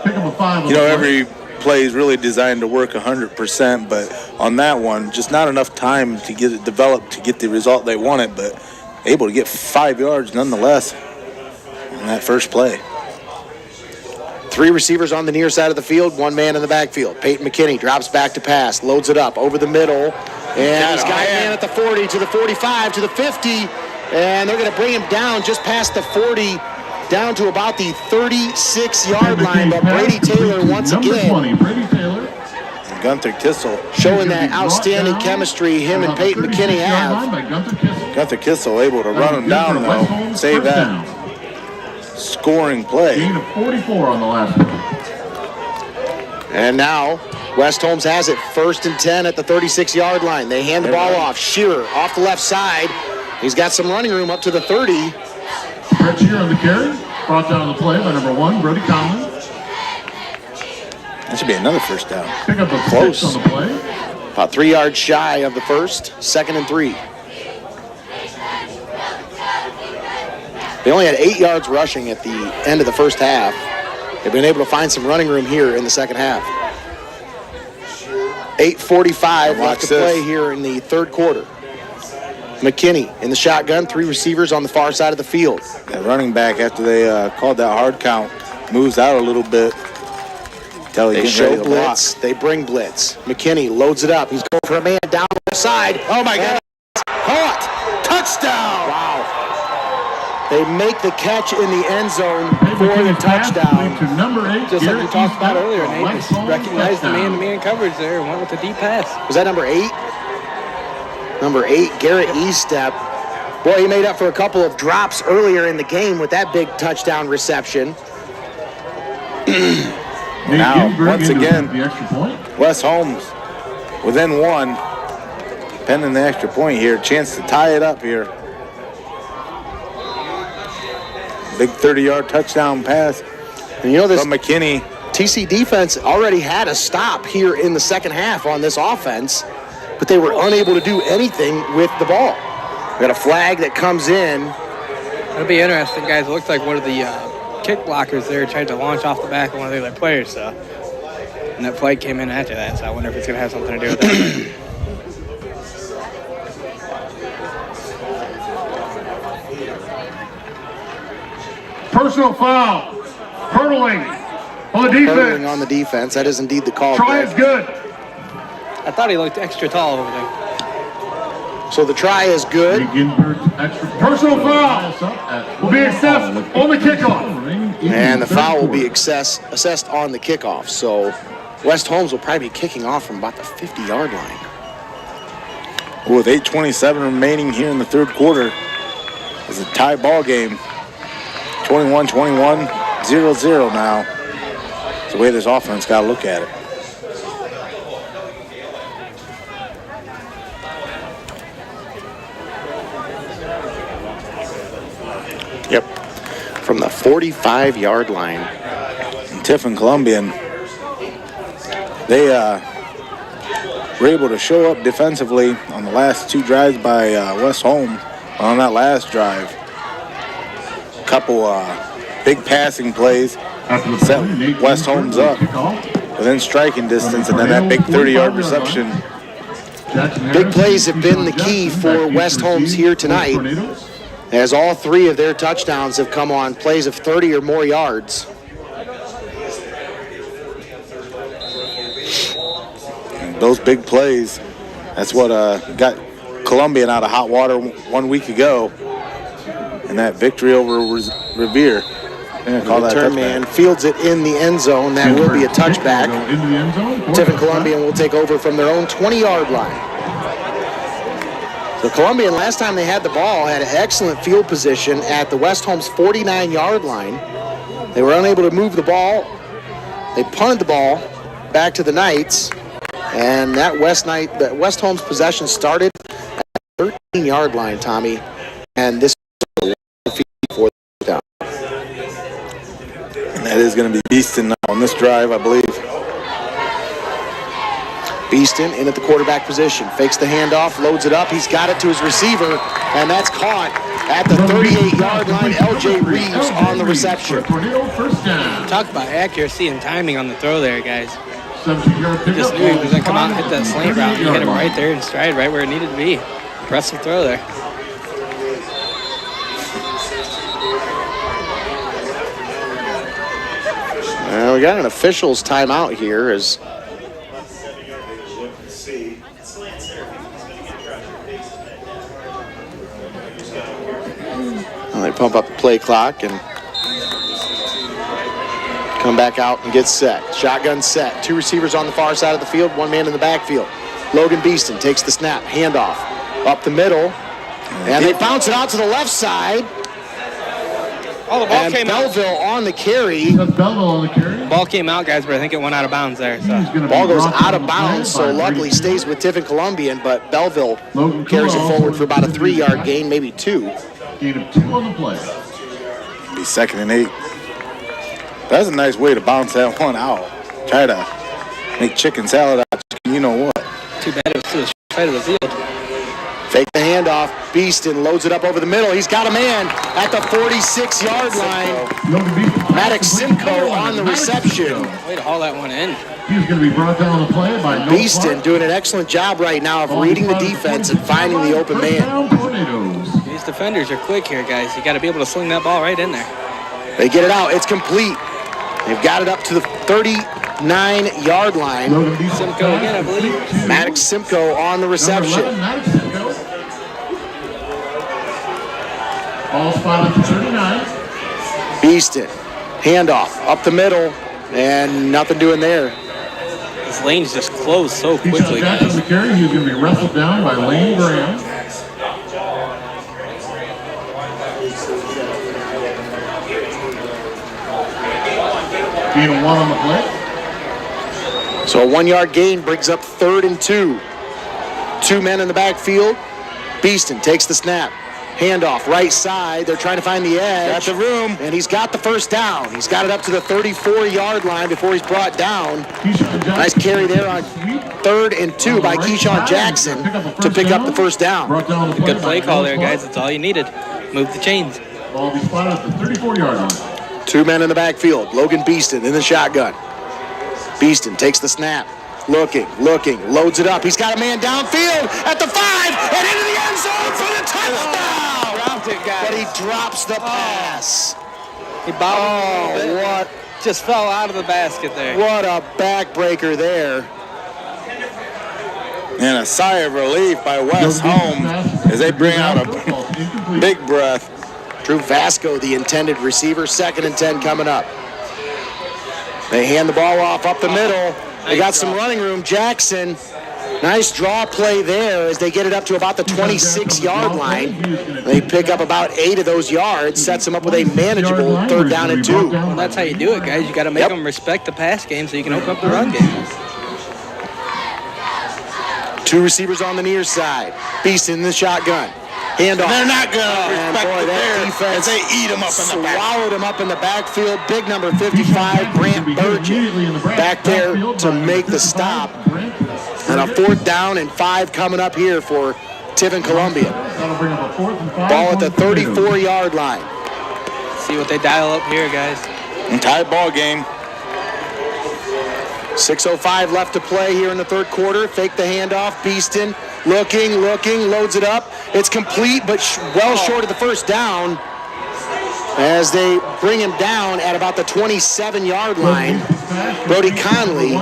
You know, every play is really designed to work 100%, but on that one, just not enough time to get it developed to get the result they wanted, but able to get 5 yards nonetheless in that first play. 3 receivers on the near side of the field, 1 man in the backfield. Peyton McKinney drops back to pass, loads it up over the middle, and he's got a man at the 40 to the 45 to the 50, and they're going to bring him down just past the 40, down to about the 36-yard line. But Brady Taylor once again, Gunther Kissel showing that outstanding chemistry him and Peyton McKinney have. Gunther Kissel able to run him down though, save that scoring play. Gain of 44 on the last one. And now West Holmes has it, 1st and 10 at the 36-yard line. They hand the ball off. Shearer off the left side. He's got some running room up to the 30. Brett Shearer on the carry. Brought down the play by number 1, Brody Conlon. That should be another first down. Pick up a close on the play. About 3 yards shy of the first, 2nd and 3. They only had 8 yards rushing at the end of the first half. They've been able to find some running room here in the second half. 8:45 left to play here in the third quarter. McKinney in the shotgun, 3 receivers on the far side of the field. That running back, after they called that hard count, moves out a little bit. They show blitz. They bring blitz. McKinney loads it up. He's going for a man down the side. Oh, my God. Caught. Touchdown. Wow. They make the catch in the end zone for the touchdown. To number 8, just like we talked about earlier, Nate. Just recognized the man-to-man coverage there and went with the deep pass. Was that number 8? Number 8, Garrett Eastep. Boy, he made up for a couple of drops earlier in the game with that big touchdown reception. Now, once again, Wes Holmes within 1, pending the extra point here. Chance to tie it up here. Big 30-yard touchdown pass. And you know this from McKinney. TC defense already had a stop here in the second half on this offense. but they were unable to do anything with the ball. We got a flag that comes in. It'll be interesting, guys. It looks like one of the kick blockers there tried to launch off the back of one of the other players, so. And that flag came in after that, so I wonder if it's going to have something to do with that. Personal foul. Hurdling on the defense. Hurdling on the defense. That is indeed the call. Try is good. I thought he looked extra tall over there. So the try is good. Personal foul will be assessed on the kickoff. And the foul will be assessed on the kickoff. So West Holmes will probably be kicking off from about the 50-yard line. With 8:27 remaining here in the third quarter, it's a tie ball game. 21-21, 0-0 now. It's the way this offense got to look at it. Yep. From the 45-yard line. And Tiffin Columbian, they were able to show up defensively on the last two drives by West Holmes. On that last drive, a couple big passing plays set West Holmes up within striking distance, and then that big 30-yard reception. Big plays have been the key for West Holmes here tonight, as all three of their touchdowns have come on plays of 30 or more yards. And those big plays, that's what got Columbian out of hot water 1 week ago, and that victory over Revere. The return man fields it in the end zone. That will be a touchback. Tiffin Columbian will take over from their own 20-yard line. So Columbian, last time they had the ball, had an excellent field position at the West Holmes 49-yard line. They were unable to move the ball. They punted the ball back to the Knights, and that West Holmes possession started at the 13-yard line, Tommy, and this was a field for the down. And that is going to be Beeston now on this drive, I believe. Beeston in at the quarterback position, fakes the handoff, loads it up. He's got it to his receiver, and that's caught at the 38-yard line. L.J. Reeves on the reception. Talk about accuracy and timing on the throw there, guys. He just knew he was going to come out and hit that slant route. He hit him right there in stride, right where it needed to be. Impressive throw there. We got an officials timeout here as they pump up the play clock and come back out and get set. Shotgun set. Two receivers on the far side of the field, one man in the backfield. Logan Beeston takes the snap, handoff up the middle, and they bounce it out to the left side. Oh, the ball and came Belleville out. on the carry. The ball came out, guys, but I think it went out of bounds there. So. Ball goes out of bounds, so luckily stays with Tiffin Columbian, but Belleville carries it forward for about a 3-yard gain, maybe 2. Gain of 2 on the play. Be 2nd and 8. That's a nice way to bounce that one out. Try to make chicken salad out of chicken, you know what. Too bad it was to the side of the field. Fake the handoff. Beeston loads it up over the middle. He's got a man at the 46-yard line. Maddox Simcoe on the reception. Way to haul that one in. He's going to be brought down on the play by Beeston doing an excellent job right now of reading the defense and finding the open man. These defenders are quick here, guys. You got to be able to sling that ball right in there. They get it out. It's complete. They've got it up to the 39-yard line. Simcoe again, I believe. Maddox Simcoe on the reception. Ball spotted to 39. Beeston, handoff up the middle, and nothing doing there. This lane's just closed so quickly, guys. Jackson the carry. He's going to be wrestled down by Lane Graham. Gain of 1 on the play. So a 1-yard gain brings up 3rd and 2. 2 men in the backfield. Beeston takes the snap. Handoff, right side. They're trying to find the edge. Got the room. And he's got the first down. He's got it up to the 34-yard line before he's brought down. Nice carry there on 3rd and 2 by Keyshawn Jackson to pick up the first down. Good play call there, guys. That's all you needed. Move the chains. Ball will be spotted at the 34-yard line. 2 men in the backfield. Logan Beeston in the shotgun. Beeston takes the snap. Looking, loads it up. He's got a man downfield at the 5 and into the end zone for the touchdown. Dropped it, guys. But he drops the pass. He bobbled a little bit. What? Just fell out of the basket there. What a backbreaker there. And a sigh of relief by Wes Holmes as they bring out a big breath. Drew Vasco, the intended receiver. 2nd and 10 coming up. They hand the ball off up the middle. They got some running room. Jackson, nice draw play there as they get it up to about the 26-yard line. They pick up about 8 of those yards, sets them up with a manageable 3rd down and 2. Well, that's how you do it, guys. You got to make them respect the pass game so you can open up the run game. 2 receivers on the near side. Beeston in the shotgun. Handoff. They're not going to And respect boy, the that Bears defense as they eat them up in the back. swallowed him up in the backfield. Big number 55, Brant Burgett, back there to make the stop. And a 4th down and 5 coming up here for Tiffin Columbian. That'll bring up a 4th and 5. Ball at the 34-yard line. See what they dial up here, guys. And tied ball game. 6:05 left to play here in the 3rd quarter. Fake the handoff. Beeston looking, loads it up. It's complete, but well short of the first down as they bring him down at about the 27-yard line. Brody Conley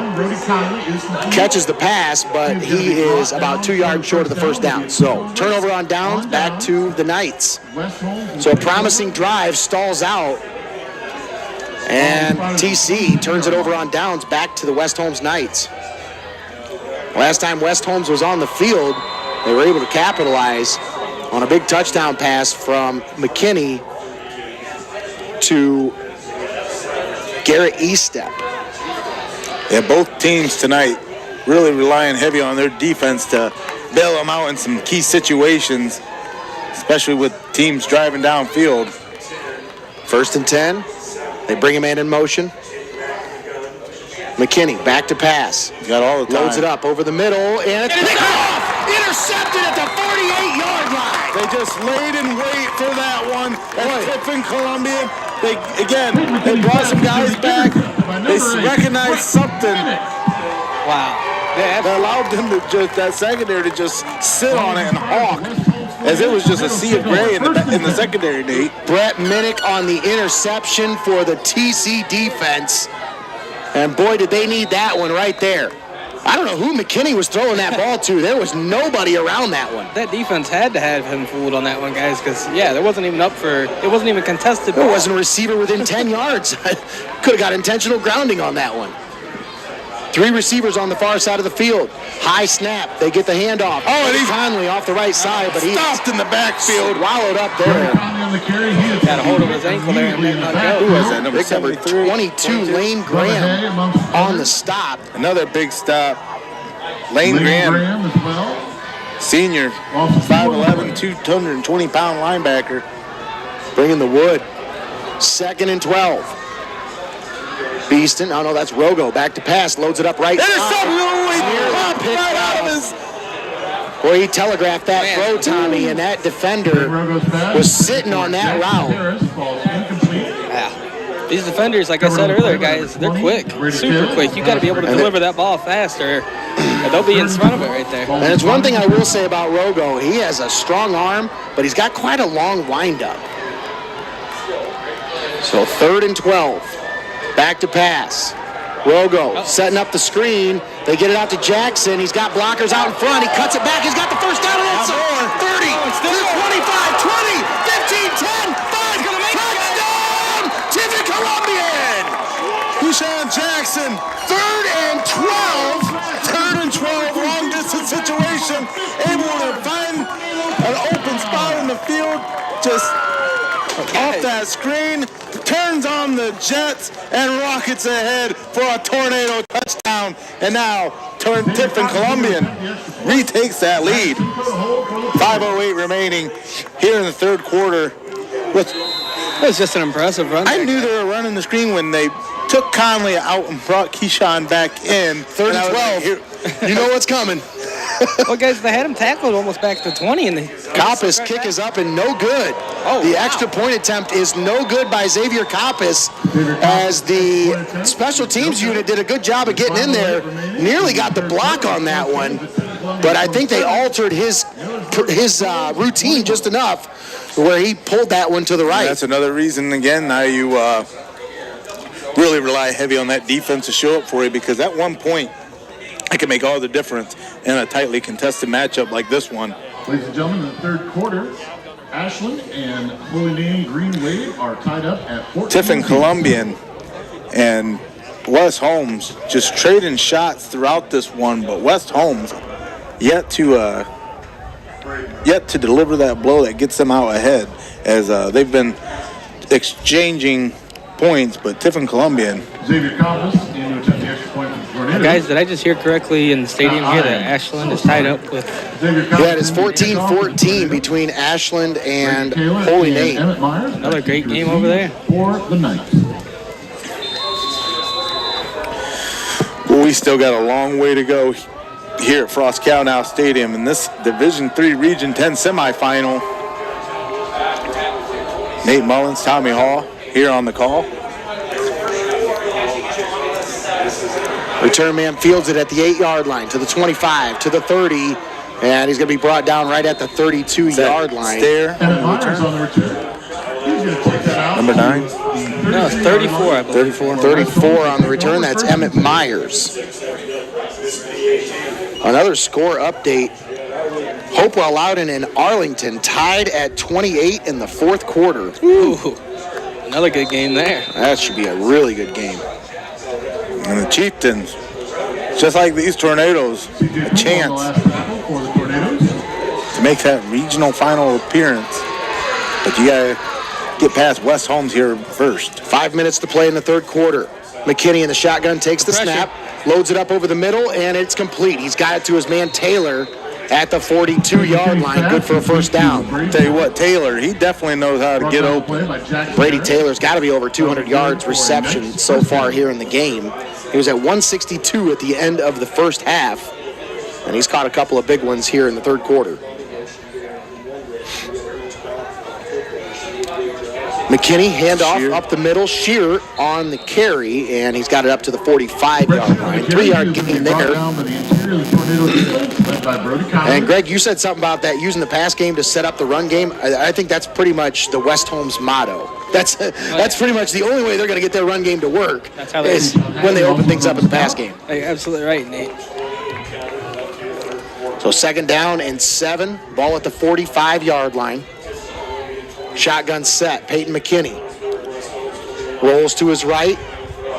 catches the pass, but he is about 2 yards short of the first down. So turnover on downs, back to the Knights. So a promising drive stalls out. And TC turns it over on downs back to the West Holmes Knights. Last time West Holmes was on the field, they were able to capitalize on a big touchdown pass from McKinney to Garrett Eastep. Yeah, both teams tonight really relying heavy on their defense to bail them out in some key situations, especially with teams driving downfield. 1st and 10. They bring a man in motion. McKinney back to pass. Got all the time. Loads it up over the middle, and it's picked off! Intercepted at the 48-yard line! They just laid in wait for that one. And Tiffin Columbian, they brought some guys back. They recognized something. Wow. That allowed them to that secondary to just sit on it and hawk. As it was just a sea of gray in the secondary, Nate. Brett Minnick on the interception for the TC defense. And boy, did they need that one right there. I don't know who McKinney was throwing that ball to. There was nobody around that one. That defense had to have him fooled on that one, guys, because, there wasn't even it wasn't even contested. There wasn't a receiver within 10 yards. Could have got intentional grounding on that one. 3 receivers on the far side of the field. High snap. They get the handoff. Oh, and he's Conley off the right side, but he stopped in the backfield. Swallowed up there. Got a hold of his ankle there and let him go. Who was that? Number Big number 22, Lane Graham on the stop. Another big stop. Lane Graham, as well. senior, 5'11", 220-pound linebacker. Bringing the wood. 2nd and 12. Beeston, oh no, that's Rogo. Back to pass, loads it up right. Right out of his. Boy, he telegraphed that throw, Tommy, and that defender was sitting on that route. Yeah. These defenders, like I said earlier, guys, they're quick, super quick. You got to be able to deliver that ball faster, or they'll be in front of it right there. And it's one thing I will say about Rogo. He has a strong arm, but he's got quite a long windup. So 3rd and 12. Back to pass. Rogo setting up the screen. They get it out to Jackson. He's got blockers out in front. He cuts it back. He's got the first down. And it's 30, 25, 20, 15, 10, 5. Touchdown! Tiffin Columbian! Keyshawn Jackson. 3rd and 12. 3rd and 12, long distance situation. Able to find an open spot in the field. Just off that screen. Turns on the the Jets and rockets ahead for a tornado touchdown. And now Tiffin Columbian retakes that lead. 5:08 remaining here in the third quarter. It was just an impressive run. I knew they were running the screen when they took Conley out and brought Keyshawn back in. 3rd and 12. You know what's coming. Well, guys, they had him tackled almost back to 20. And Koppas kick is up and no good. The extra point attempt is no good by Xavier Koppas, as the special teams unit did a good job of getting in there. Nearly got the block on that one, but I think they altered his routine just enough where he pulled that one to the right. That's another reason, again, now you really rely heavy on that defense to show up for you, because at one point, it can make all the difference in a tightly contested matchup like this one. Ladies and gentlemen, in the third quarter, Ashland and Holy Name Green Wave are tied up at 14. Tiffin Columbian and West Holmes just trading shots throughout this one, but West Holmes yet to deliver that blow that gets them out ahead, as they've been exchanging points, but Tiffin Columbian. Xavier Koppas in to attempt the extra point for the Tornadoes. Guys, did I just hear correctly in the stadium here that Ashland is tied up with? Yeah, it's 14-14 between Ashland and Holy Name. Another great game over there. For the Knights. Well, we still got a long way to go here at Frost-Kalnow Stadium in this Division III Region 10 semifinal. Nate Mullins, Tommy Hall here on the call. Return man fields it at the 8-yard line, to the 25, to the 30, and he's going to be brought down right at the 32-yard line. Stare on the return. Number 9. No, it's 34, I believe. 34 on the return. That's Emmett Myers. Another score update. Hopewell Loudon and Arlington tied at 28 in the fourth quarter. Ooh, another good game there. That should be a really good game. And the Chieftains, just like these Tornadoes, a chance to make that regional final appearance. But you got to get past West Holmes here first. 5 minutes to play in the third quarter. McKinney in the shotgun takes the snap, loads it up over the middle, and it's complete. He's got it to his man Taylor at the 42-yard line, good for a first down. Tell you what, Taylor, he definitely knows how to get open. Brady Taylor's got to be over 200 yards reception so far here in the game. He was at 162 at the end of the first half, and he's caught a couple of big ones here in the third quarter. McKinney, handoff up the middle. Shearer on the carry, and he's got it up to the 45-yard line. 3-yard gain there. And Greg, you said something about that, using the pass game to set up the run game. I think that's pretty much the West Holmes motto. That's pretty much the only way they're going to get their run game to work, is when they open things up in the pass game. You're absolutely right, Nate. So 2nd down and 7. Ball at the 45-yard line. Shotgun set. Peyton McKinney rolls to his right,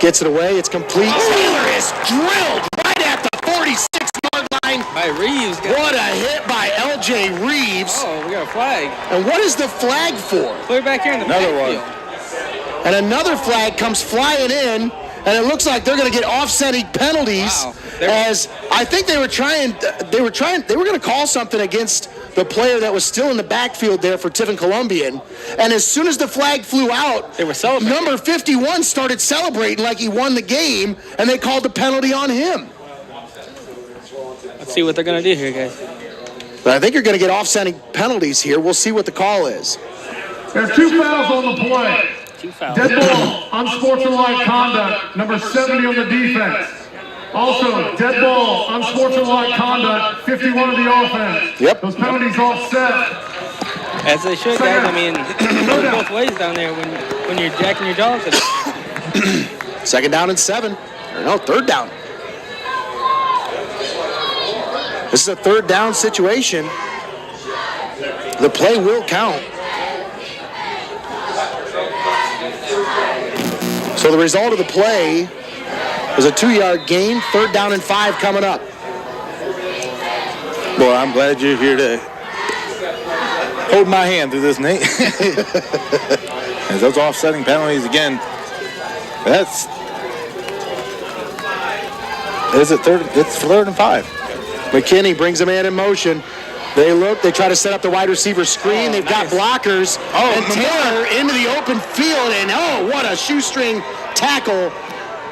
gets it away. It's complete. Taylor is drilled right at the 46-yard line by Reeves. What a hit by L.J. Reeves. Oh, we got a flag. And what is the flag for? Clear back here in the backfield. And another flag comes flying in, and it looks like they're going to get offsetting penalties. Wow. As I think they were going to call something against the player that was still in the backfield there for Tiffin Columbian. And as soon as the flag flew out, they were celebrating. Number 51 started celebrating like he won the game, and they called the penalty on him. Let's see what they're going to do here, guys. But I think you're going to get offsetting penalties here. We'll see what the call is. There's 2 fouls on the play. 2 fouls. Dead ball, unsportsmanlike conduct, number 70 on the defense. Also, dead ball, unsportsmanlike conduct, 51 of the offense. Yep. Those penalties offset. As they should, guys. I mean, it goes both ways down there when you're jacking your dogs. 2nd down and 7. Or no, 3rd down. This is a 3rd down situation. The play will count. So the result of the play was a 2-yard gain. 3rd down and 5 coming up. Boy, I'm glad you're here to hold my hand through this, Nate. As those offsetting penalties again, Is it third? It's 3rd and 5. McKinney brings a man in motion. They look, they try to set up the wide receiver screen. They've got blockers. And Taylor into the open field, and what a shoestring tackle,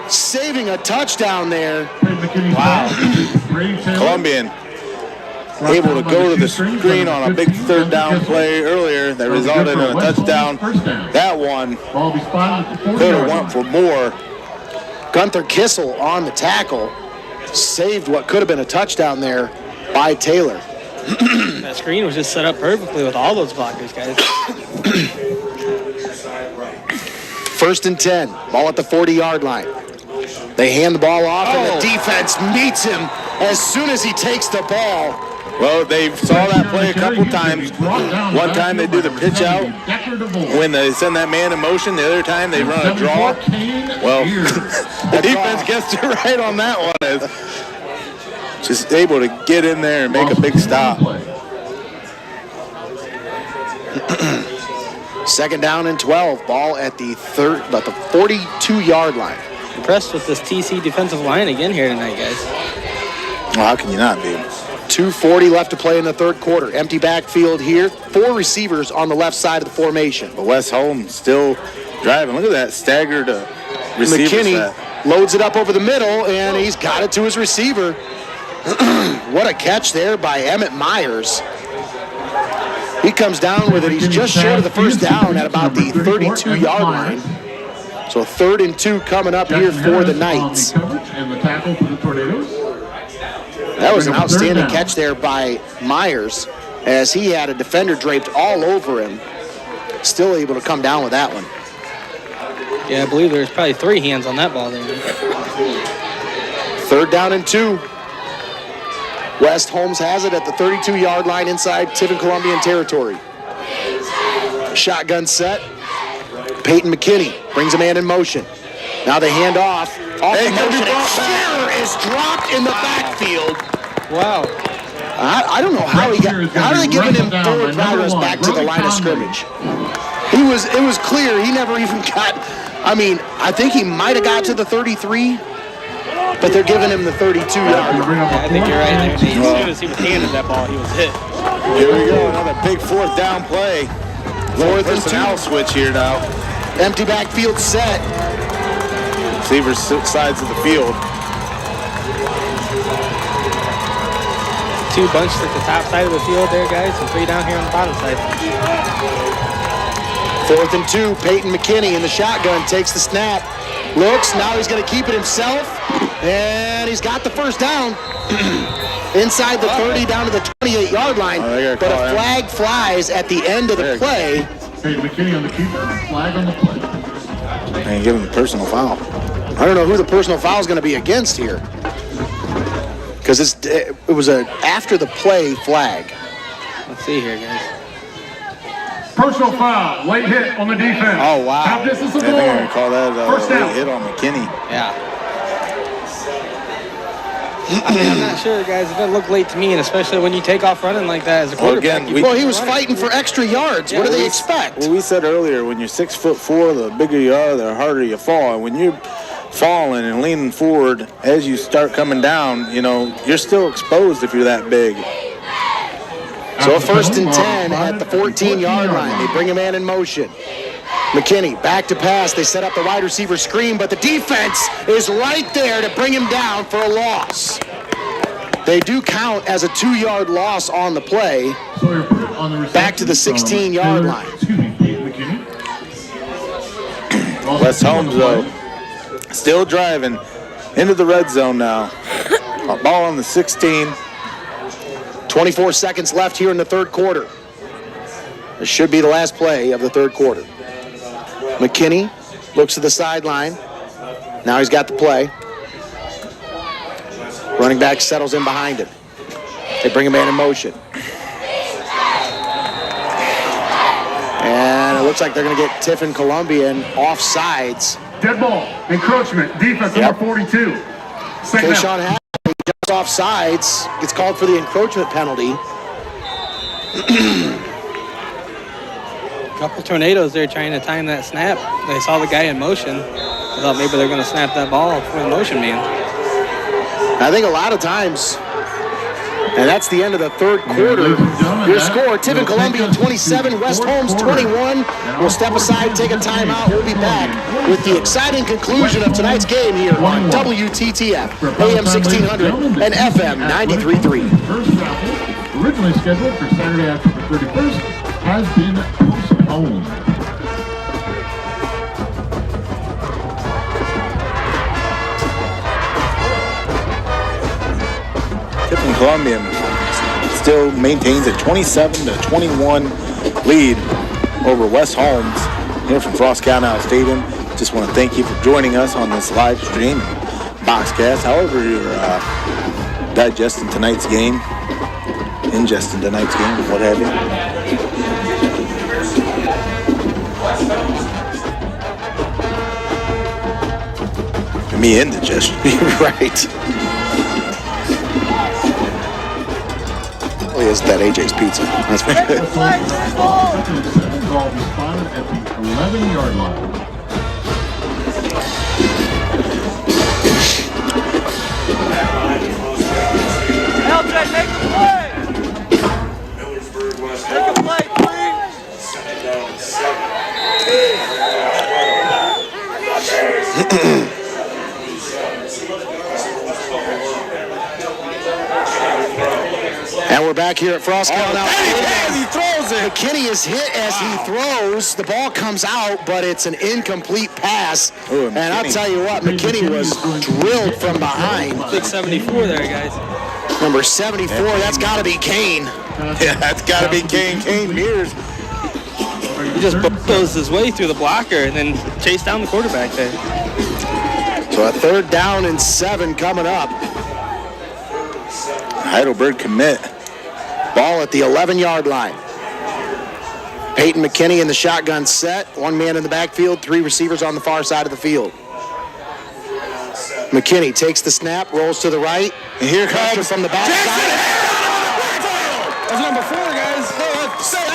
saving a touchdown there. Wow. Columbian able to go to the screen on a big 3rd down play earlier that resulted in a touchdown. That one could have went for more. Gunther Kissel on the tackle, saved what could have been a touchdown there by Taylor. That screen was just set up perfectly with all those blockers, guys. 1st and 10, ball at the 40-yard line. They hand the ball off, and the defense meets him as soon as he takes the ball. Well, they saw that play a couple times. One time they do the pitch out when they send that man in motion. The other time they run a draw. Well, the defense gets it right on that one. Just able to get in there and make a big stop. 2nd down and 12, ball at the 42-yard line. Impressed with this TC defensive line again here tonight, guys. Well, how can you not be? 2:40 left to play in the 3rd quarter. Empty backfield here. 4 receivers on the left side of the formation. But Wes Holmes still driving. Look at that staggered receiver McKinney set. loads it up over the middle, and he's got it to his receiver. What a catch there by Emmett Myers. He comes down with it. He's just short of the 1st down at about the 32-yard line. So 3rd and 2 coming up here for the Knights. That was an outstanding catch there by Myers, as he had a defender draped all over him. Still able to come down with that one. Yeah, I believe there's probably 3 hands on that ball there. 3rd down and 2. West Holmes has it at the 32-yard line inside Tiffin Columbian territory. Shotgun set. Peyton McKinney brings a man in motion. Now they hand off. Off the motion. Scherer is dropped in the backfield. Wow. I don't know how he got. How are they giving him forward progress back to the line of scrimmage? It was clear he never even got. I mean, I think he might have got to the 33, but they're giving him the 32-yard. Yeah, I think you're right there. As soon as he was handed that ball, he was hit. Here we go, another big 4th down play. 4th and 2 switch here now. Empty backfield set. Receivers sides of the field. 2 bunched at the top side of the field there, guys, and 3 down here on the bottom side. 4th and 2, Peyton McKinney in the shotgun, takes the snap, looks, now he's going to keep it himself, and he's got the 1st down. Inside the 30, down to the 28-yard line, but a flag flies at the end of the play. Peyton McKinney on the keeper, flag on the play. And give him a personal foul. I don't know who the personal foul is going to be against here, because it was a after the play flag. Let's see here, guys. Personal foul, late hit on the defense. Oh, wow. Half distance of the I think I'm ball. going to call that a 1st down. late hit on McKinney. Yeah. I mean, I'm not sure, guys. It doesn't look late to me, and especially when you take off running like that as a quarterback. Well, he was fighting for extra yards. Yeah, what do they expect? Well, we said earlier, when you're 6'4", the bigger you are, the harder you fall. And when you're falling and leaning forward, as you start coming down, you're still exposed if you're that big. So a 1st and 10 at the 14-yard line. They bring a man in motion. McKinney back to pass. They set up the wide receiver screen, but the defense is right there to bring him down for a loss. They do count as a 2-yard loss on the play. Back to the 16-yard line. West Holmes, though, still driving into the red zone now. Ball on the 16. 24 seconds left here in the 3rd quarter. This should be the last play of the 3rd quarter. McKinney looks to the sideline. Now he's got the play. Running back settles in behind him. They bring a man in motion. And it looks like they're going to get Tiffin Columbian offsides. Dead ball, encroachment, defense number 42. Kayshawn Hack jumps offsides, gets called for the encroachment penalty. Couple tornadoes there trying to time that snap. They saw the guy in motion. I thought maybe they're going to snap that ball for the motion man. I think a lot of times, and that's the end of the third quarter. Your score, Tiffin Columbian 27, West Holmes 21. We'll step aside, take a timeout. We'll be back with the exciting conclusion of tonight's game here on WTTF, AM 1600 and FM 93.3. First raffle, originally scheduled for Saturday, October 31st, has been postponed. Tiffin Columbian still maintains a 27-21 lead over West Holmes here from Frost-Kalnow Stadium. Just want to thank you for joining us on this live stream and Boxcast. However you're ingesting tonight's game, what have you. Me indigestion. Right. Is that AJ's Pizza? That's for good. Ball will be spotted at the 11-yard line. LJ, make the play! Millersburg, West Make a play, please! Second down and 7. And we're back here at Frost-Kalnow. He throws it. McKinney is hit as he throws. The ball comes out, but it's an incomplete pass. Ooh, and I'll tell you what, McKinney was drilled from behind. Big 74 there, guys. Number 74, that's got to be Kane. Yeah, that's got to be Kane Mears. He just bulldozed his way through the blocker and then chased down the quarterback there. So a 3rd down and 7 coming up. Heidelberg commit. Ball at the 11-yard line. Peyton McKinney in the shotgun set. 1 man in the backfield, 3 receivers on the far side of the field. McKinney takes the snap, rolls to the right. And here comes from the backside. That's number 4, guys.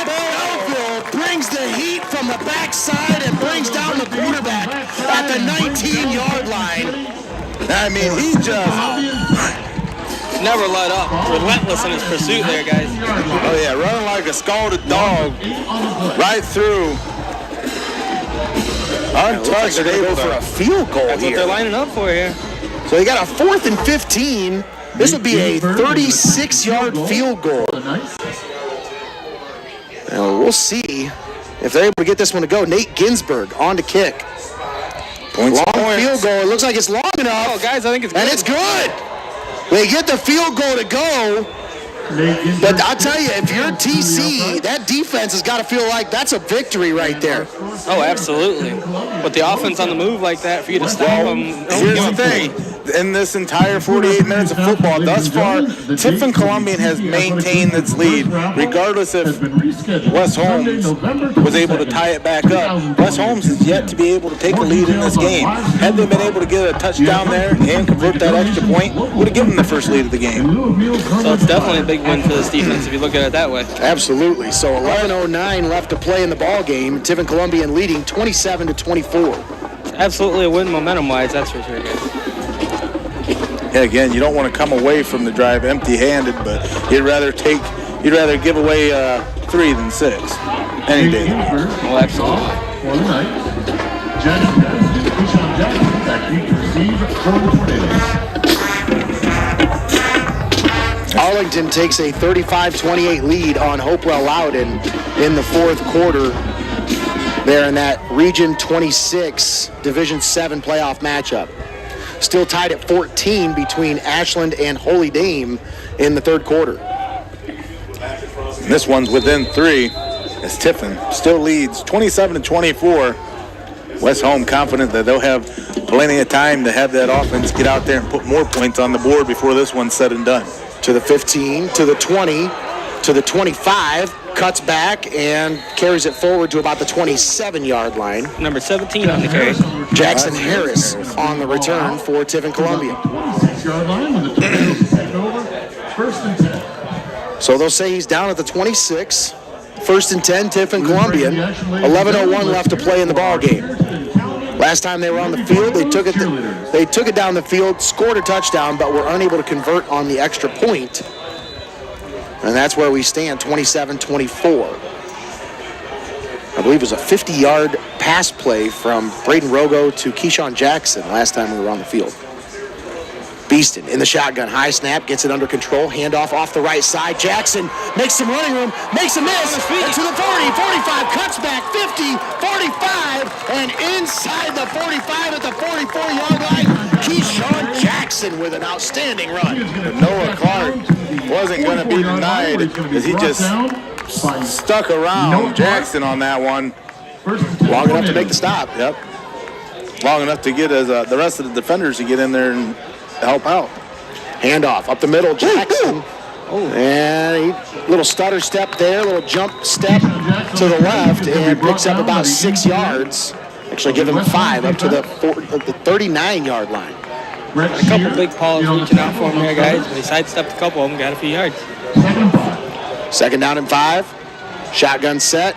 Belfield brings the heat from the backside and brings down the quarterback at the 19-yard line. I mean, he just... Never let up. Relentless in his pursuit there, guys. Oh, yeah, running like a scalded dog right through. Untouched, They're able for a field goal That's what here. they're lining up for here. So they got a 4th and 15. This would be a 36-yard field goal. Now we'll see if they're able to get this one to go. Nate Ginsburg on to kick. Points. Long field goal. It looks like it's long enough. Oh, guys, I think it's good. And it's good. They get the field goal to go. But I'll tell you, if you're TC, that defense has got to feel like that's a victory right there. Oh, absolutely. With the offense on the move like that, for you to stop them, Here's the thing. In this entire 48 minutes of football, thus far, Tiffin Columbian has maintained its lead, regardless if West Holmes was able to tie it back up. West Holmes is yet to be able to take a lead in this game. Had they been able to get a touchdown there and convert that extra point, would have given them the first lead of the game. So it's definitely a big win for this defense if you look at it that way. Absolutely. So 11:09 left to play in the ball game. Tiffin Columbian leading 27-24. It's absolutely a win momentum-wise, that's for sure, guys. Yeah, again, you don't want to come away from the drive empty-handed, but you'd rather give away 3 than 6 any day. Oh, absolutely. For the night, Jackson Patterson, Keyshawn Jackson, back deep to receive for the Tornadoes. Arlington takes a 35-28 lead on Hopewell Loudon in the 4th quarter. There in that Region 26 Division 7 playoff matchup. Still tied at 14 between Ashland and Holy Dame in the 3rd quarter. This one's within 3 as Tiffin still leads 27-24. West Home confident that they'll have plenty of time to have that offense get out there and put more points on the board before this one's said and done. To the 15, to the 20, to the 25, cuts back and carries it forward to about the 27-yard line. Number 17 on the carry. Jackson Harris on the return for Tiffin Columbian. 26-yard line with the Tornadoes taking over. 1st and 10. So they'll say he's down at the 26. 1st and 10, Tiffin Columbian. 11:01 left to play in the ball game. Last time they were on the field, they took it down the field, scored a touchdown, but were unable to convert on the extra point. And that's where we stand, 27-24. I believe it was a 50-yard pass play from Braden Rogo to Keyshawn Jackson last time we were on the field. Beeston in the shotgun, high snap, gets it under control, handoff off the right side. Jackson makes some running room, makes a miss, and to the 40, 45, cuts back, 50, 45, and inside the 45 at the 44-yard line, Keyshawn Jackson with an outstanding run. Noah Clark wasn't going to be denied as he just stuck around Jackson on that one. Long enough to make the stop. Yep. Long enough to get the rest of the defenders to get in there and help out. Handoff up the middle, Jackson. And a little stutter step there, a little jump step to the left, and picks up about 6 yards. Actually give him 5 up to the 39-yard line. A couple big balls reaching out for him there, guys, but he sidestepped a couple of them, got a few yards. Second down and 5. Shotgun set.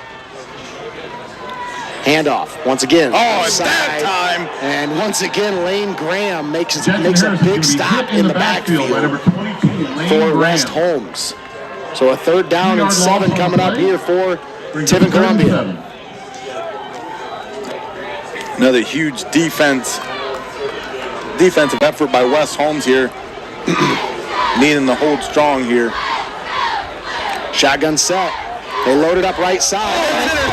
Handoff once again. Oh, it's that time. And once again, Lane Graham makes a big stop in the backfield for West Holmes. So a third down and 7 coming up here for Tiffin Columbian. Another huge defensive effort by West Holmes here. Needing to hold strong here. Shotgun set. They load it up right side.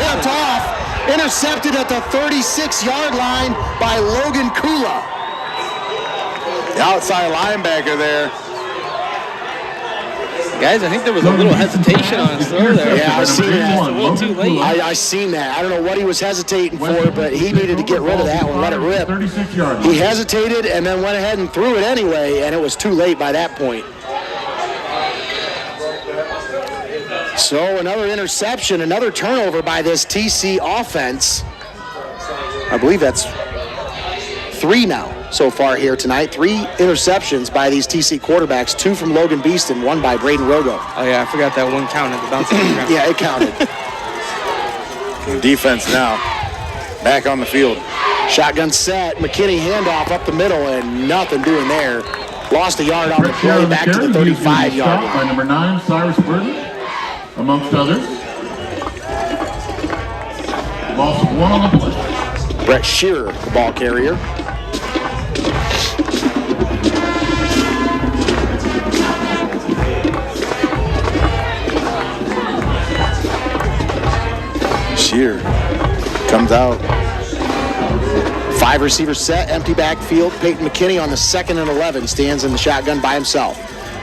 Tipped off. Intercepted at the 36-yard line by Logan Kula. The outside linebacker there. Guys, I think there was a little hesitation on his throw there. Yeah, I seen that. A little too late. I seen that. I don't know what he was hesitating for, but he needed to get rid of that one, let it rip. He hesitated and then went ahead and threw it anyway, and it was too late by that point. So another interception, another turnover by this TC offense. I believe that's 3 now so far here tonight. 3 interceptions by these TC quarterbacks, 2 from Logan Beeston, 1 by Braden Rogo. Oh, yeah, I forgot that one counted. The bouncing ground. Yeah, it counted. Defense now back on the field. Shotgun set, McKinney handoff up the middle, and nothing doing there. Lost a yard on the play, back to the 35-yard line. By number 9, Cyrus Burton, amongst others. Loss of 1 on the play. Brett Shearer, the ball carrier. Shearer comes out. 5 receivers set, empty backfield. Peyton McKinney on the 2nd and 11 stands in the shotgun by himself.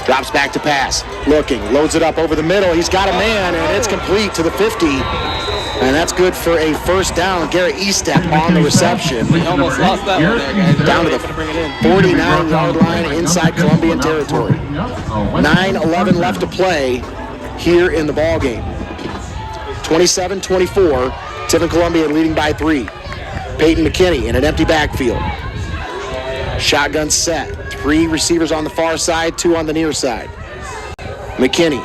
Drops back to pass. Looking, loads it up over the middle. He's got a man, and it's complete to the 50. And that's good for a first down. Garrett Estep on the reception. He almost lost that one there, guys. Down to the 49-yard line inside Columbian territory. 9:11 left to play here in the ball game. 27-24. Tiffin Columbian leading by 3. Peyton McKinney in an empty backfield. Shotgun set. 3 receivers on the far side, 2 on the near side. McKinney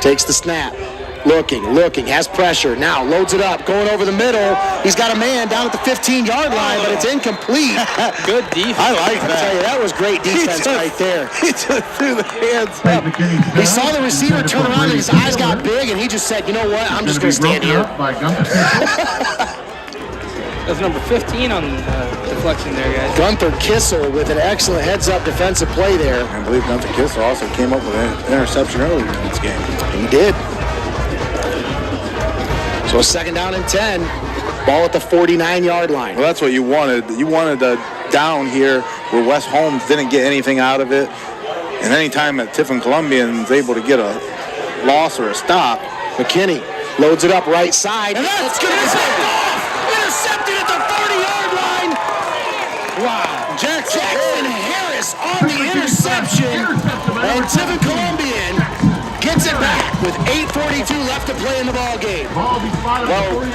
takes the snap. Looking, has pressure. Now loads it up, going over the middle. He's got a man down at the 15-yard line, but it's incomplete. Good defense. I like that. I tell you, that was great defense right there. He just threw the hands up. He saw the receiver turn around and his eyes got big, and he just said, you know what, I'm just going to stand here. That's number 15 on deflection there, guys. Gunther Kissel with an excellent heads-up defensive play there. I believe Gunther Kissel also came up with an interception earlier in this game. He did. So a 2nd down and 10. Ball at the 49-yard line. Well, that's what you wanted. You wanted a down here where West Holmes didn't get anything out of it. And any time that Tiffin Columbian is able to get a loss or a stop. McKinney loads it up right side. And that's going to be intercepted at the 40-yard line. Wow. Jackson Harris on the interception. And Tiffin Columbian gets it back with 8:42 left to play in the ball game. Well,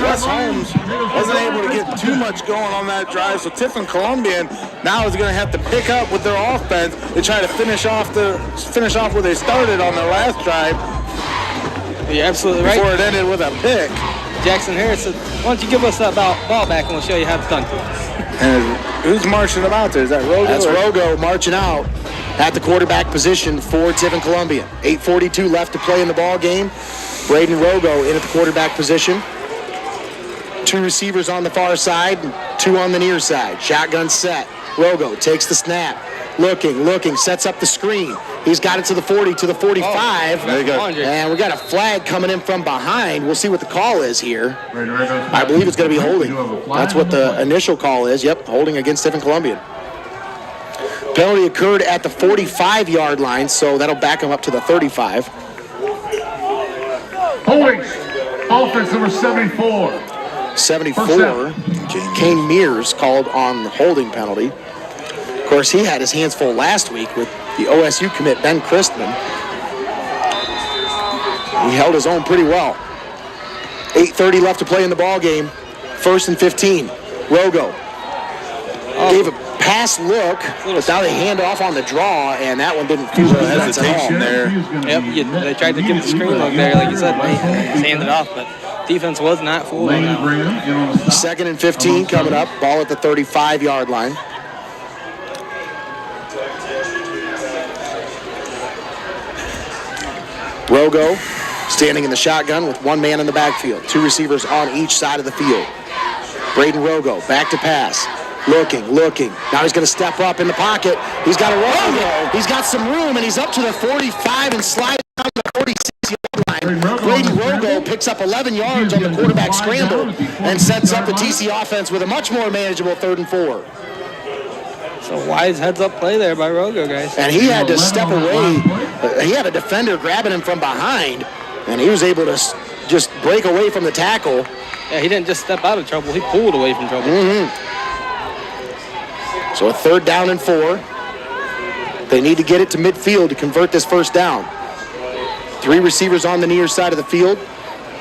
West Holmes wasn't able to get too much going on that drive, so Tiffin Columbian now is going to have to pick up with their offense to try to finish off where they started on their last drive. You're absolutely right. Before it ended with a pick. Jackson Harris said, why don't you give us that ball back and we'll show you how it's done. And who's marching them out there? Is that Rogo? That's Rogo marching out at the quarterback position for Tiffin Columbian. 8:42 left to play in the ball game. Braden Rogo in at the quarterback position. 2 receivers on the far side, 2 on the near side. Shotgun set. Rogo takes the snap. Looking, sets up the screen. He's got it to the 40, to the 45. There you go. And we got a flag coming in from behind. We'll see what the call is here. I believe it's going to be holding. That's what the initial call is. Yep, holding against Tiffin Columbian. Penalty occurred at the 45-yard line, so that'll back him up to the 35. Holding. Offense number 74. 74. Kane Mears called on the holding penalty. Of course, he had his hands full last week with the OSU commit, Ben Christman. He held his own pretty well. 8:30 left to play in the ball game. 1st and 15. Rogo gave a pass look, but now they hand off on the draw, and that one didn't feel the hesitation there. Yep, they tried to give the screen look there, like you said, they handed off, but defense was not fooled on that one. 2nd and 15 coming up. Ball at the 35-yard line. Rogo standing in the shotgun with 1 man in the backfield. 2 receivers on each side of the field. Braden Rogo back to pass. Looking. Now he's going to step up in the pocket. He's got a roll. He's got some room, and he's up to the 45 and slides down to the 46-yard line. Braden Rogo picks up 11 yards on the quarterback scramble and sets up the TC offense with a much more manageable 3rd and 4. So wise heads-up play there by Rogo, guys. And he had to step away. He had a defender grabbing him from behind, and he was able to just break away from the tackle. Yeah, he didn't just step out of trouble. He pulled away from trouble. So a 3rd down and 4. They need to get it to midfield to convert this 1st down. 3 receivers on the near side of the field.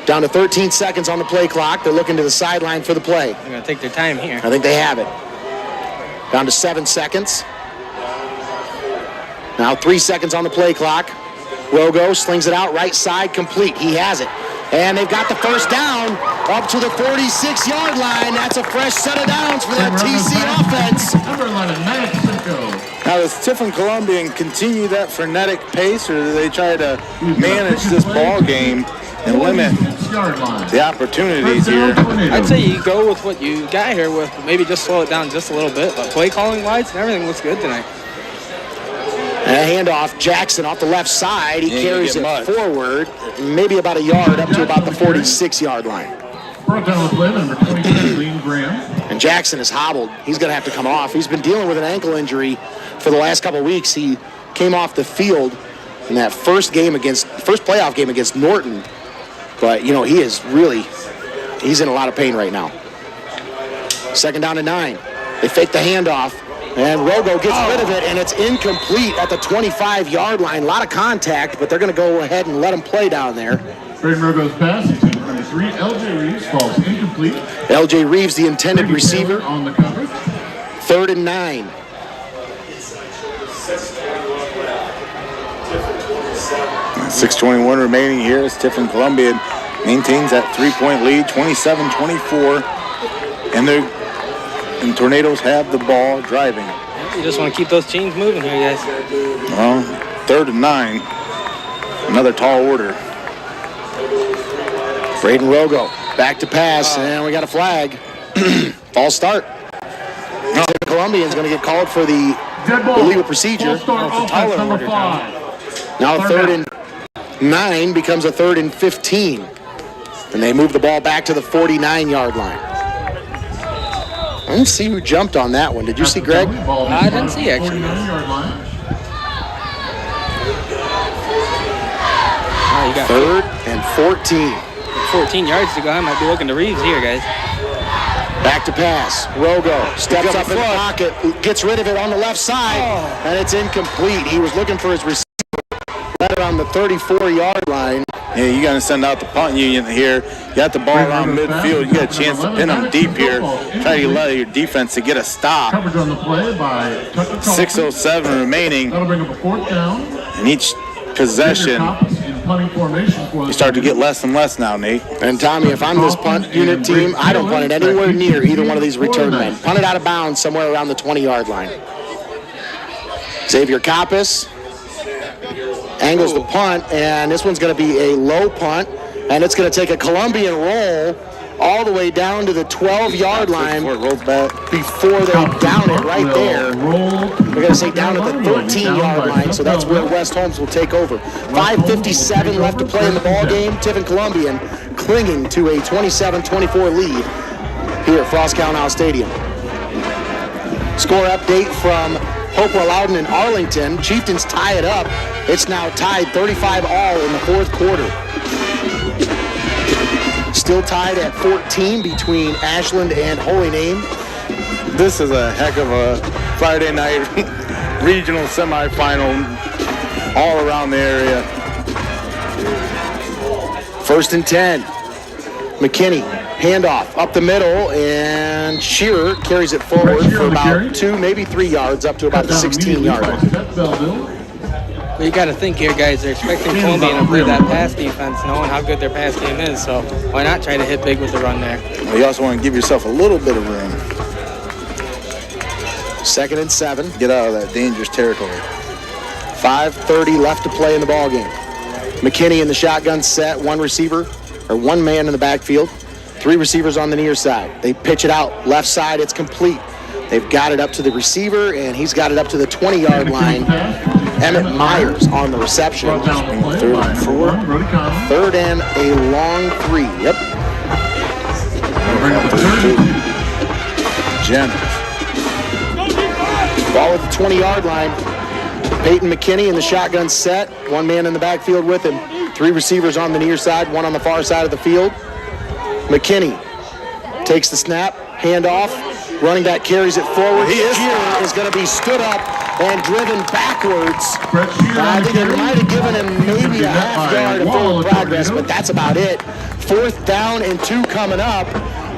Down to 13 seconds on the play clock. They're looking to the sideline for the play. They're going to take their time here. I think they have it. Down to 7 seconds. Now 3 seconds on the play clock. Rogo slings it out right side, complete. He has it. And they've got the 1st down up to the 46-yard line. That's a fresh set of downs for that TC offense. Now, does Tiffin Columbian continue that frenetic pace, or do they try to manage this ball game and limit the opportunities here? I'd say you go with what you got here with, maybe just slow it down just a little bit. But play calling wise, everything looks good tonight. And a handoff, Jackson off the left side. He carries it forward, maybe about a yard up to about the 46-yard line. Brought down the play, number 22, Lean Graham. And Jackson is hobbled. He's going to have to come off. He's been dealing with an ankle injury for the last couple of weeks. He came off the field in that first playoff game against Norton. But, you know, he's in a lot of pain right now. 2nd down and 9. They fake the handoff. And Rogo gets rid of it, and it's incomplete at the 25-yard line. A lot of contact, but they're going to go ahead and let him play down there. Braden Rogo's pass, number 3, L.J. Reeves, falls incomplete. L.J. Reeves, the intended receiver. On the coverage. 3rd and 9. 6:21 remaining here as Tiffin Columbian maintains that 3-point lead, 27-24. And Tornadoes have the ball driving. You just want to keep those chains moving here, guys. Well, 3rd and 9. Another tall order. Braden Rogo back to pass, and we got a flag. False start. Columbian's going to get called for the illegal procedure. Number 5. Now 3rd and 9 becomes a 3rd and 15. And they move the ball back to the 49-yard line. I didn't see who jumped on that one. Did you see, Greg? I didn't see, actually. 49-yard line. Oh, you got 3rd and 14. 14 yards to go. I might be looking to Reeves here, guys. Back to pass. Rogo steps up in the pocket, gets rid of it on the left side, and it's incomplete. He was looking for his receiver right around the 34-yard line. Yeah, you got to send out the punt union here. You got the ball around midfield. You got a chance to pin them deep here. Try to allow your defense to get a stop. Coverage on the play by Tucker. 6:07 remaining. That'll bring up a 4th down. In each possession. punting formation for You start to get less and less now, Nate. And Tommy, if I'm this punt unit team, I don't punt it anywhere near either one of these return men. Punt it out of bounds somewhere around the 20-yard line. Xavier Coppice angles the punt, and this one's going to be a low punt, and it's going to take a Columbian roll all the way down to the 12-yard line Before it rolls back. before they down it right there. They're going to say down at the 13-yard line, so that's where West Holmes will take over. 5:57 left to play in the ball game. Tiffin Columbian clinging to a 27-24 lead here at Frost-Kalnow Stadium. Score update from Hopewell Loudon and Arlington. Chieftains tie it up. It's now tied 35-all in the fourth quarter. Still tied at 14 between Ashland and Holy Name. This is a heck of a Friday night regional semifinal all around the area. 1st and 10. McKinney, handoff up the middle, and Shearer carries it forward for about 2, maybe 3 yards, up to about the 16-yard line. But you got to think here, guys. They're expecting Columbian to play that pass defense, knowing how good their pass game is. So why not try to hit big with the run there? Well, you also want to give yourself a little bit of room. 2nd and 7. Get out of that dangerous territory. 5:30 left to play in the ball game. McKinney in the shotgun set, one man in the backfield, 3 receivers on the near side. They pitch it out left side. It's complete. They've got it up to the receiver, and he's got it up to the 20-yard line. Emmett Myers on the reception. 3rd and 4. 3rd and a long 3. Yep. Generous. Ball at the 20-yard line. Peyton McKinney in the shotgun set. One man in the backfield with him. 3 receivers on the near side, 1 on the far side of the field. McKinney takes the snap, handoff. Running back carries it forward. Shearer is going to be stood up and driven backwards. I think it might have given him maybe a half yard of forward progress, but that's about it. 4th down and 2 coming up.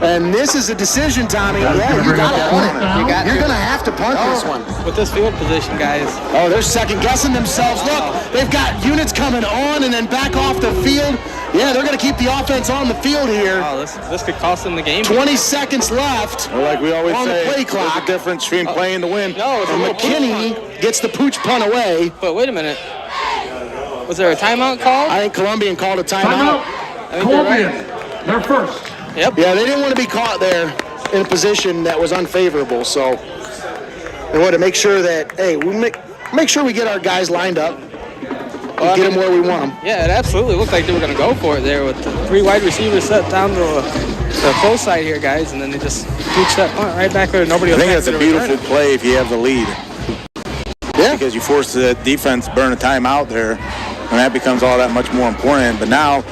And this is a decision, Tommy. Yeah, you got to punt it. You're going to have to punt this one. With this field position, guys. Oh, they're second-guessing themselves. Look, they've got units coming on and then back off the field. Yeah, they're going to keep the offense on the field here. Oh, this could cost them the game. 20 seconds left. Well, like we always on say, the play clock. there's a difference between playing to win. No, it's And McKinney gets the pooch punt away. But wait a minute. Was there a timeout call? I think Columbian called a timeout. Columbian, they're first. Yep. Yeah, they didn't want to be caught there in a position that was unfavorable, so they wanted to make sure that, hey, we make sure we get our guys lined up and get them where we want them. Yeah, it absolutely looked like they were going to go for it there with the 3 wide receivers set down to the close side here, guys, and then they just reach that punt right back there. Nobody. I think that's a beautiful play if you have the lead. Yeah. Because you force the defense to burn a timeout there, and that becomes all that much more important. But now,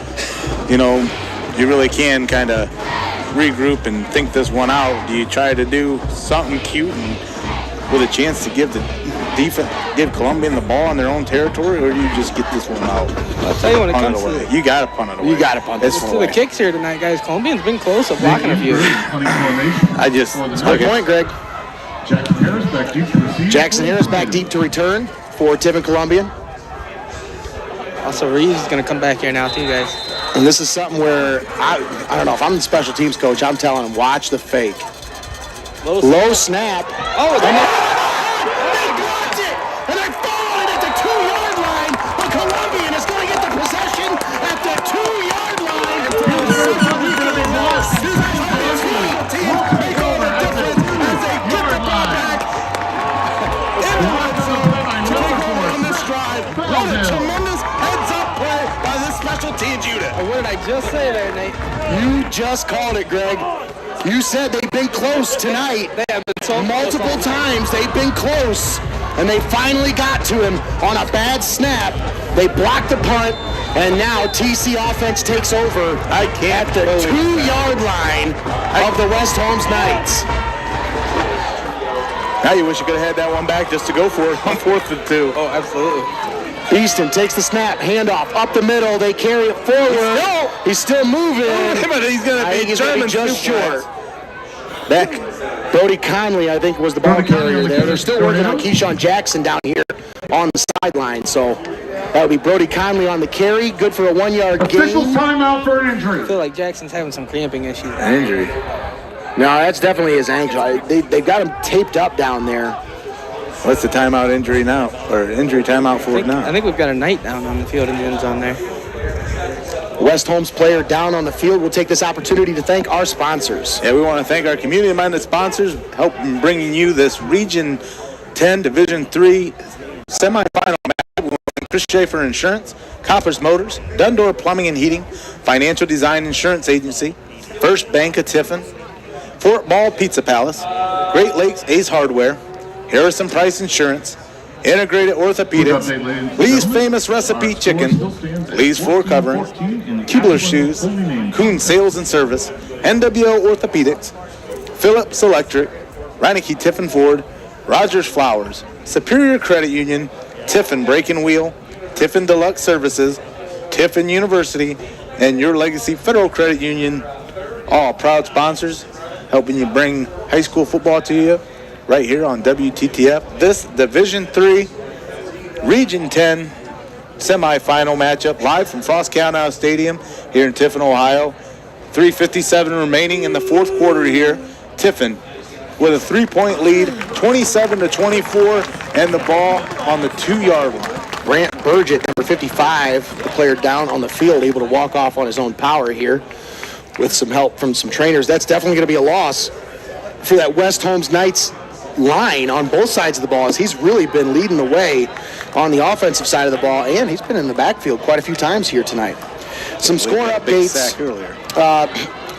you know, you really can kind of regroup and think this one out. Do you try to do something cute and with a chance to give the defense, give Columbian the ball on their own territory, or do you just get this one out? I'll tell you when it Punt comes it away. to You got to punt it away. You got to punt this to one the away. kicks here tonight, guys. Columbian's been close to blocking a few. I just Good point, Greg. Jackson Harris back deep to receive. Jackson Harris back deep to return for Tiffin Columbian. Also, Reeves is going to come back here now, too, guys. And this is something where, I don't know, if I'm the special teams coach, I'm telling him, watch the fake. Low snap. Oh, They blocked it! And they're following at the 2-yard line, but Columbian is going to get the possession at the 2-yard line. Take over difference as they get the ball back. In the red zone to take over on this drive. What a tremendous heads-up play by this special teams unit. What did I just say there, Nate? You just called it, Greg. You said they've been close tonight. They have been so Multiple times they've been close, and they finally got to him on a bad snap. They blocked the punt, and now TC offense takes over at the 2-yard line of the West Holmes Knights. now you wish you could have had that one back just to go for it on 4th and 2. Oh, absolutely. Easton takes the snap, handoff up the middle. They carry it forward. He's still moving. But he's going to be German just short. That Brody Conley, I think, was the ball carrier there. They're still working on Keyshawn Jackson down here on the sideline. So That would be Brody Conley on the carry. Good for a 1-yard gain. Official timeout for an injury. I feel like Jackson's having some cramping issues. An injury. No, that's definitely his ankle. They've got him taped up down there. What's the timeout injury now? Or injury timeout for it now? I think we've got a Knight down on the field in the end zone there. West Holmes player down on the field. We'll take this opportunity to thank our sponsors. Yeah, we want to thank our community-minded sponsors helping bringing you this Region 10 Division 3 semifinal match. We want to thank Chris Schaefer Insurance, Coppers Motors, Dundor Plumbing and Heating, Financial Design Insurance Agency, First Bank of Tiffin, Fort Ball Pizza Palace, Great Lakes Ace Hardware, Harrison Price Insurance, Integrated Orthopedics, Lee's Famous Recipe Chicken, Lee's Floor Coverings, Kubler Shoes, Kuhn Sales and Service, NWO Orthopedics, Phillips Electric, Reineke Tiffin Ford, Rogers Flowers, Superior Credit Union, Tiffin Brake and Wheel, Tiffin Deluxe Services, Tiffin University, and Your Legacy Federal Credit Union, all proud sponsors helping you bring high school football to you right here on WTTF. This Division 3 Region 10 semifinal matchup live from Frost-Kalnow Stadium here in Tiffin, Ohio. 3:57 remaining in the fourth quarter here. Tiffin with a 3-point lead, 27-24, and the ball on the 2-yard line. Brant Burgett, number 55, the player down on the field, able to walk off on his own power here with some help from some trainers. That's definitely going to be a loss for that West Holmes Knights line on both sides of the ball, as he's really been leading the way on the offensive side of the ball, and he's been in the backfield quite a few times here tonight. Some score updates.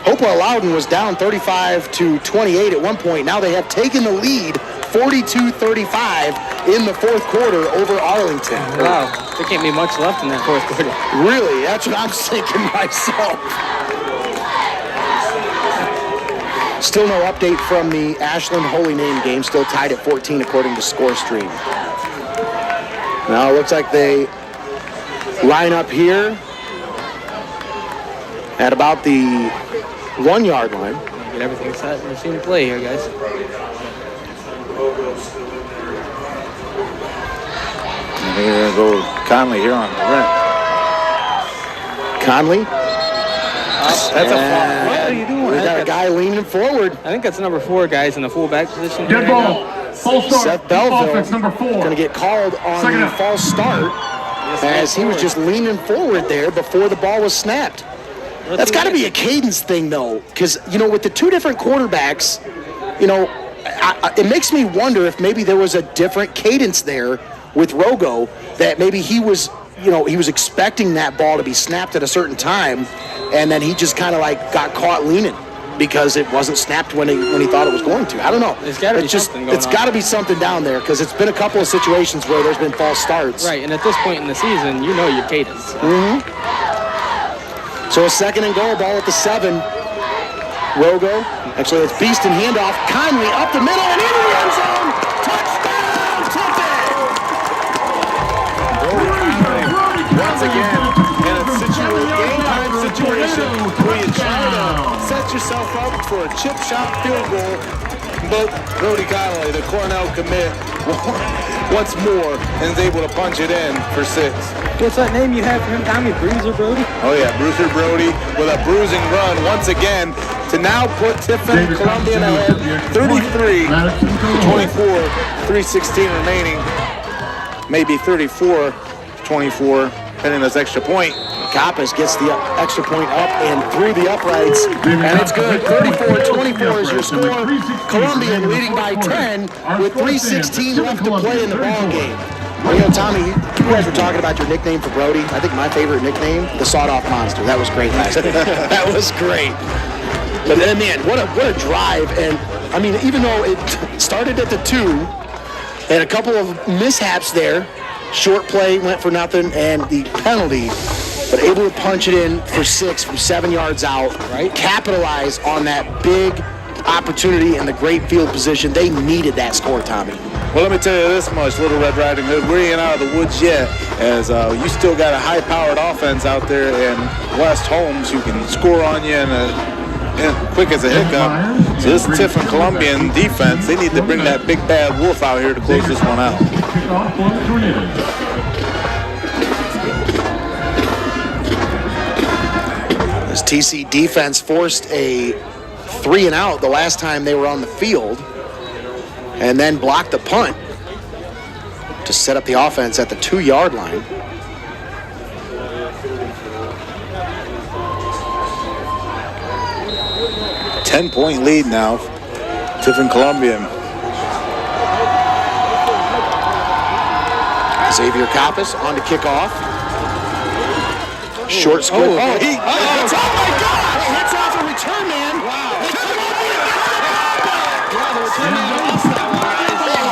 Hopewell Loudon was down 35-28 at one point. Now they have taken the lead 42-35 in the fourth quarter over Arlington. Wow, there can't be much left in that fourth quarter. Really, that's what I'm thinking myself. Still no update from the Ashland Holy Name game. Still tied at 14 according to ScoreStream. Now it looks like they line up here at about the 1-yard line. Get everything set and machine play here, guys. And they're going to go Conley here on the right. Conley. That's a far. What are you doing? We got a guy leaning forward. I think that's number 4, guys, in the fullback position. Dead ball. False start. Seth Belleville, Offense number 4. going to get called on the false start as he was just leaning forward there before the ball was snapped. That's got to be a cadence thing, though, because, you know, with the two different quarterbacks, you know, it makes me wonder if maybe there was a different cadence there with Rogo, that maybe he was, you know, he was expecting that ball to be snapped at a certain time, and then he just kind of like got caught leaning because it wasn't snapped when he thought it was going to. I don't know. There's got to be something going on. It's got to be something down there, because it's been a couple of situations where there's been false starts. Right, and at this point in the season, you know your cadence. Mm-hmm. So a 2nd and goal, ball at the 7. Rogo, actually it's Beeston handoff. Conley up the middle and into the end zone. Touchdown, Tiffin! Once again, in a game time situation where you try to set yourself up for a chip shot field goal, but Brody Conley, the Cornell commit, once more and is able to punch it in for 6. What's that name you have for him, Tommy? Bruiser Brody? Oh yeah, Bruiser Brody with a bruising run once again to now put Tiffin Columbian ahead 33-24, 3:16 remaining, maybe 34-24, pending this extra point. Kappas gets the extra point up and through the uprights, and it's good. 34-24 is your score. Columbian leading by 10 with 3:16 left to play in the ball game. Well, you know, Tommy, you guys were talking about your nickname for Brody. I think my favorite nickname, the Sawed-Off Monster. That was great last night. That was great. But then, man, what a drive. And, I mean, even though it started at the 2, and a couple of mishaps there, short play went for nothing, and the penalty, but able to punch it in for 6 from 7 yards out, right? Capitalize on that big opportunity and the great field position. They needed that score, Tommy. Well, let me tell you this much, Little Red Riding Hood, we ain't out of the woods yet, as you still got a high-powered offense out there in West Holmes who can score on you in quick as a hiccup. So this Tiffin Columbian defense, they need to bring that big bad wolf out here to close this one out. This TC defense forced a 3 and out the last time they were on the field, and then blocked the punt to set up the offense at the 2-yard line. A 10-point lead now. Tiffin Columbian. Xavier Kappas on to kick off. Short split. Oh, my God! Hits off a return man. Wow. Yeah, the return man lost that one.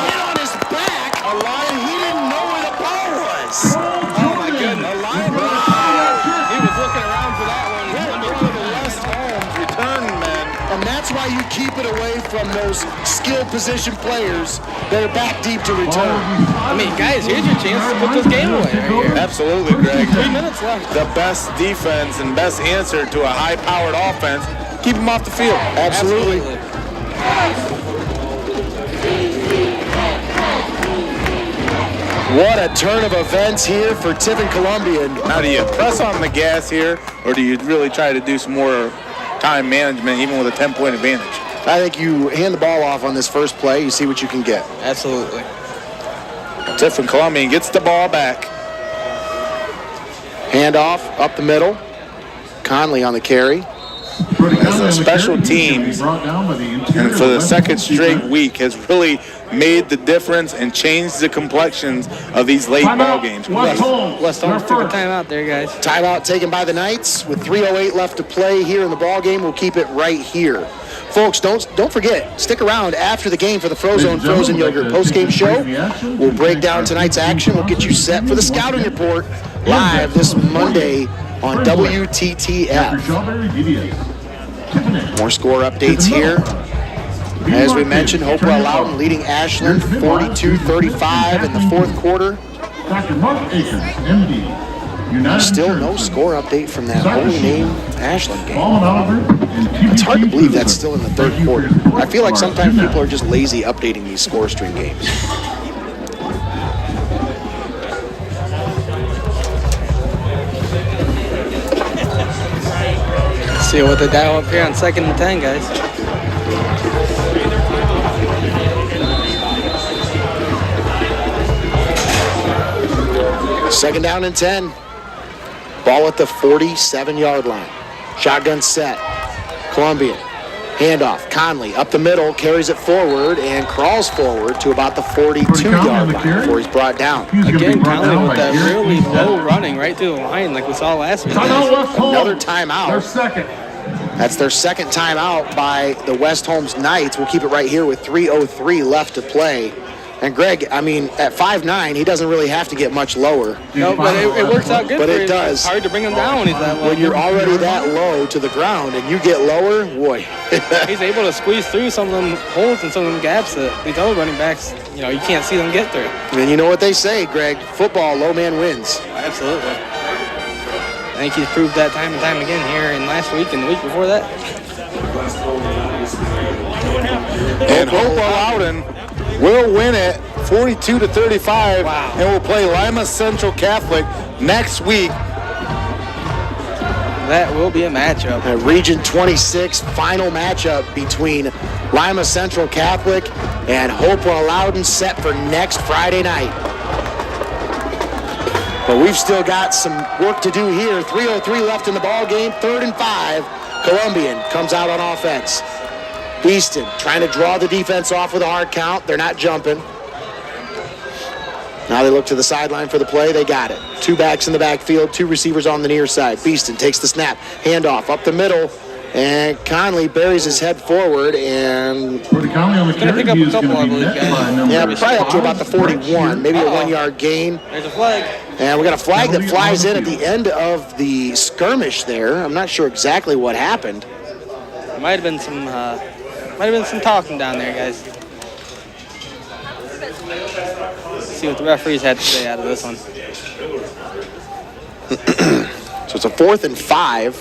Hit on his back. And he didn't know where the ball was. Oh my goodness. He was looking around for that one. West Holmes return man. And that's why you keep it away from those skill position players that are back deep to return. I mean, guys, here's your chance to put this game away right here. Absolutely, Greg. 3 minutes left. The best defense and best answer to a high-powered offense, keep them off the field. Absolutely. What a turn of events here for Tiffin Columbian. Now, do you press on the gas here, or do you really try to do some more time management, even with a 10-point advantage? I think you hand the ball off on this first play. You see what you can get. Absolutely. Tiffin Columbian gets the ball back. Handoff up the middle. Conley on the carry. As a special teams, and for the second straight week, has really made the difference and changed the complexions of these late ball games. West Holmes took a timeout there, guys. Timeout taken by the Knights with 3:08 left to play here in the ball game. We'll keep it right here. Folks, don't forget, stick around after the game for the Frozone Frozen Yogurt postgame show. We'll break down tonight's action. We'll get you set for the scouting report live this Monday on WTTF. More score updates here. As we mentioned, Hopewell Loudon leading Ashland 42-35 in the fourth quarter. Dr. Mark Akins, MD. Still no score update from that holy name Ashland game. It's hard to believe that's still in the third quarter. I feel like sometimes people are just lazy updating these score string games. Let's see what they dial up here on 2nd and 10, guys. Second down and 10. Ball at the 47-yard line. Shotgun set. Columbian. Handoff. Conley up the middle, carries it forward, and crawls forward to about the 42-yard line before he's brought down. Again, Conley with that really low running right through the line like we saw last week. Another timeout. Their second. That's their second timeout by the West Holmes Knights. We'll keep it right here with 3:03 left to play. And Greg, I mean, at 5'9", he doesn't really have to get much lower. No, but it works out good but for it him. does. It's hard to bring him down when he's that low. When you're already that low to the ground and you get lower, boy. He's able to squeeze through some of them holes and some of them gaps that these other running backs, you can't see them get through. And you know what they say, Greg, football, low man wins. Absolutely. I think he's proved that time and time again here in last week and the week before that. And Hopewell Loudon will win it 42-35, and will play Lima Central Catholic next week. That will be a matchup. Region 26 final matchup between Lima Central Catholic and Hopewell Loudon set for next Friday night. But we've still got some work to do here. 3:03 left in the ball game. 3rd and 5. Columbian comes out on offense. Beeston trying to draw the defense off with a hard count. They're not jumping. Now they look to the sideline for the play. They got it. 2 backs in the backfield, 2 receivers on the near side. Beeston takes the snap. Handoff up the middle. And Conley buries his head forward and Conley on the gonna pick up a couple, I believe, guys. probably up to about the 41, maybe a 1-yard gain. There's a flag. And we got a flag that flies in at the end of the skirmish there. I'm not sure exactly what happened. There might have been some talking down there, guys. Let's see what the referees had to say out of this one. So it's a 4th and 5,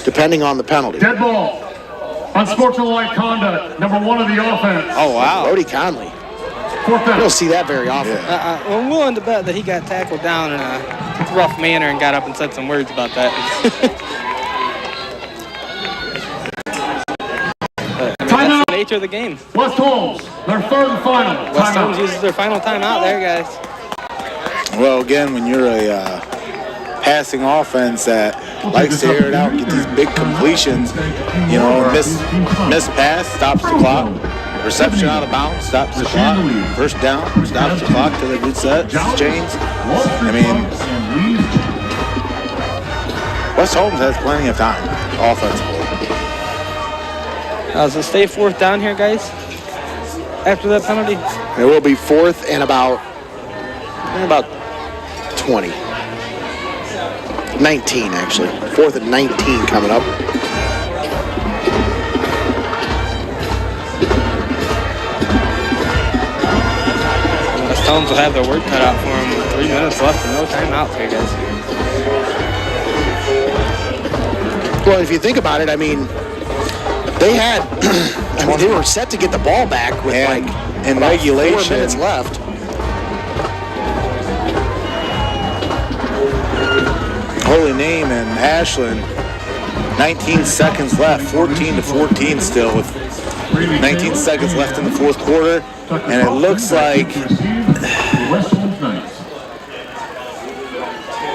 depending on the penalty. Dead ball. Unsportsmanlike conduct. Number 1 of the offense. Oh, wow. Brody Conley. 4th You down. don't see that very often. Well, I'm willing to bet that he got tackled down in a rough manner and got up and said some words about that. nature of the game. West Holmes, their third and final. West Timeout. Holmes uses their final timeout there, guys. Well, again, when you're a passing offense that likes to air it out, get these big completions, miss pass, stops the clock. Reception out of bounds, stops the clock. First down, stops the clock till they reset, change. I mean, West Holmes has plenty of time offensively. So stay fourth down here, guys, after that penalty. It will be fourth and about 20. 19, actually. Fourth and 19 coming up. West Holmes will have their work cut out for them with 3 minutes left and no timeouts here, guys. Well, if you think about it, I mean, they had, they were set to get the ball back with in about regulation, 4 minutes left. Holy Name and Ashland, 19 seconds left, 14-14 still with 19 seconds left in the fourth quarter, and it looks like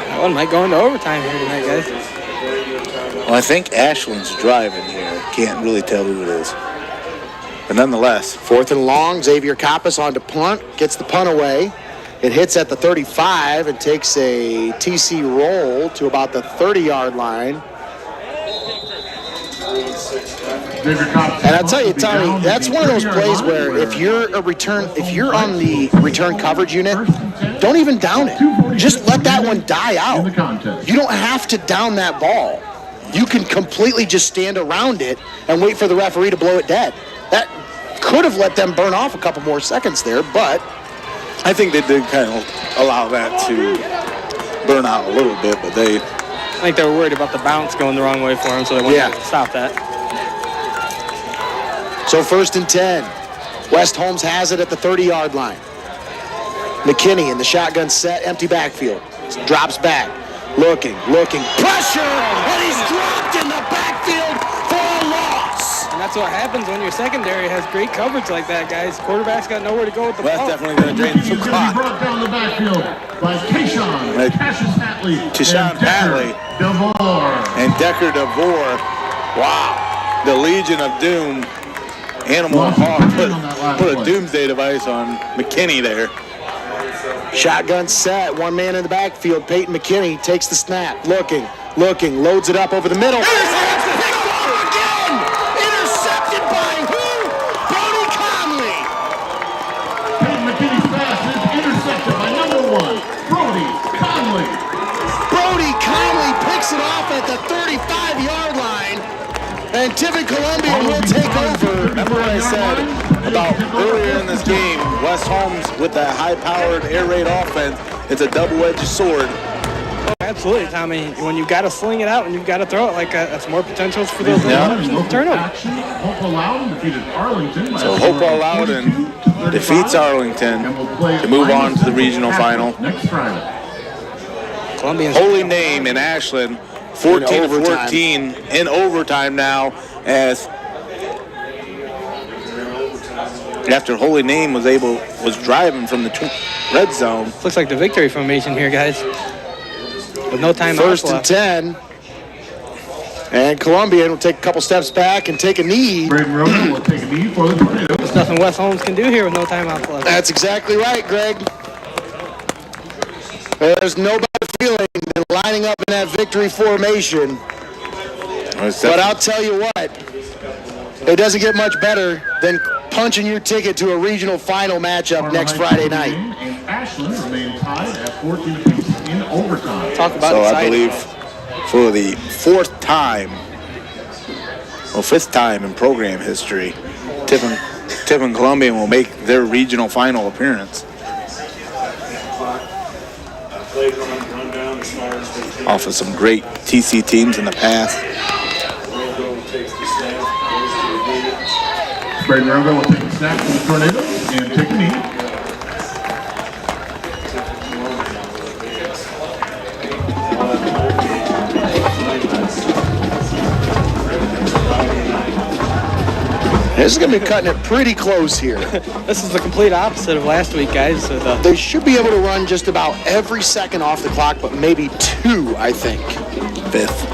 That one might go into overtime here tonight, guys. well, I think Ashland's driving here. Can't really tell who it is, but nonetheless, Fourth and long, Xavier Kappas on to punt, gets the punt away. It hits at the 35 and takes a TC roll to about the 30-yard line. And I'll tell you, Tommy, that's one of those plays where if you're on the return coverage unit, don't even down it. Just let that one die out. You don't have to down that ball. You can completely just stand around it and wait for the referee to blow it dead. That could have let them burn off a couple more seconds there, but I think they did kind of allow that to burn out a little bit, but I think they were worried about the bounce going the wrong way for them, so they wanted to stop that. So first and 10. West Holmes has it at the 30-yard line. McKinney in the shotgun set, empty backfield. Drops back, looking, pressure, and he's dropped in the backfield for a loss. And that's what happens when your secondary has great coverage like that, guys. Quarterback's got nowhere to go with the that's ball. definitely going to drain some clock. Brought down the backfield by Tayshawn, Cassius Hatley, Tayshawn Hatley, DeVore. and Decker DeVore. Wow, the Legion of Doom. Animal Hawk put a doomsday device on McKinney there. Shotgun set, one man in the backfield. Peyton McKinney takes the snap, looking, loads it up over the middle. Again! Intercepted by who? Brody Conley. Peyton McKinney's pass is intercepted by number 1, Brody Conley. Brody Conley picks it off at the 35-yard line, and Tiffin Columbian will take over. Remember what I said about earlier in this game, West Holmes with that high-powered air raid offense, it's a double-edged sword. Oh, absolutely, Tommy. When you've got to sling it out and you've got to throw it like that, that's more potentials for those turnovers. Hopewell Loudon defeated Arlington. So Hopewell Loudon defeats Arlington to move on to the regional final. Next Friday. Columbian's Holy Name in Ashland, 14-14 in overtime now, as after Holy Name was driving from the red zone. looks like the victory formation here, guys. With no time First left. and 10. And Columbian will take a couple steps back and take a knee. Braden Rosen will take a knee for the tornado. There's nothing West Holmes can do here with no timeouts left. That's exactly right, Greg. There's no better feeling than lining up in that victory formation. But I'll tell you what, it doesn't get much better than punching your ticket to a regional final matchup next Friday night. And Ashland remain tied at 14 apiece in overtime. Talk about So I exciting. believe for the fifth time in program history, Tiffin Columbian will make their regional final appearance. Off of some great TC teams in the past. Braden Rosen will take a snap for the tornado and take a knee. This is going to be cutting it pretty close here. This is the complete opposite of last week, guys. So They should be able to run just about every second off the clock, but maybe 2, I think. 5th.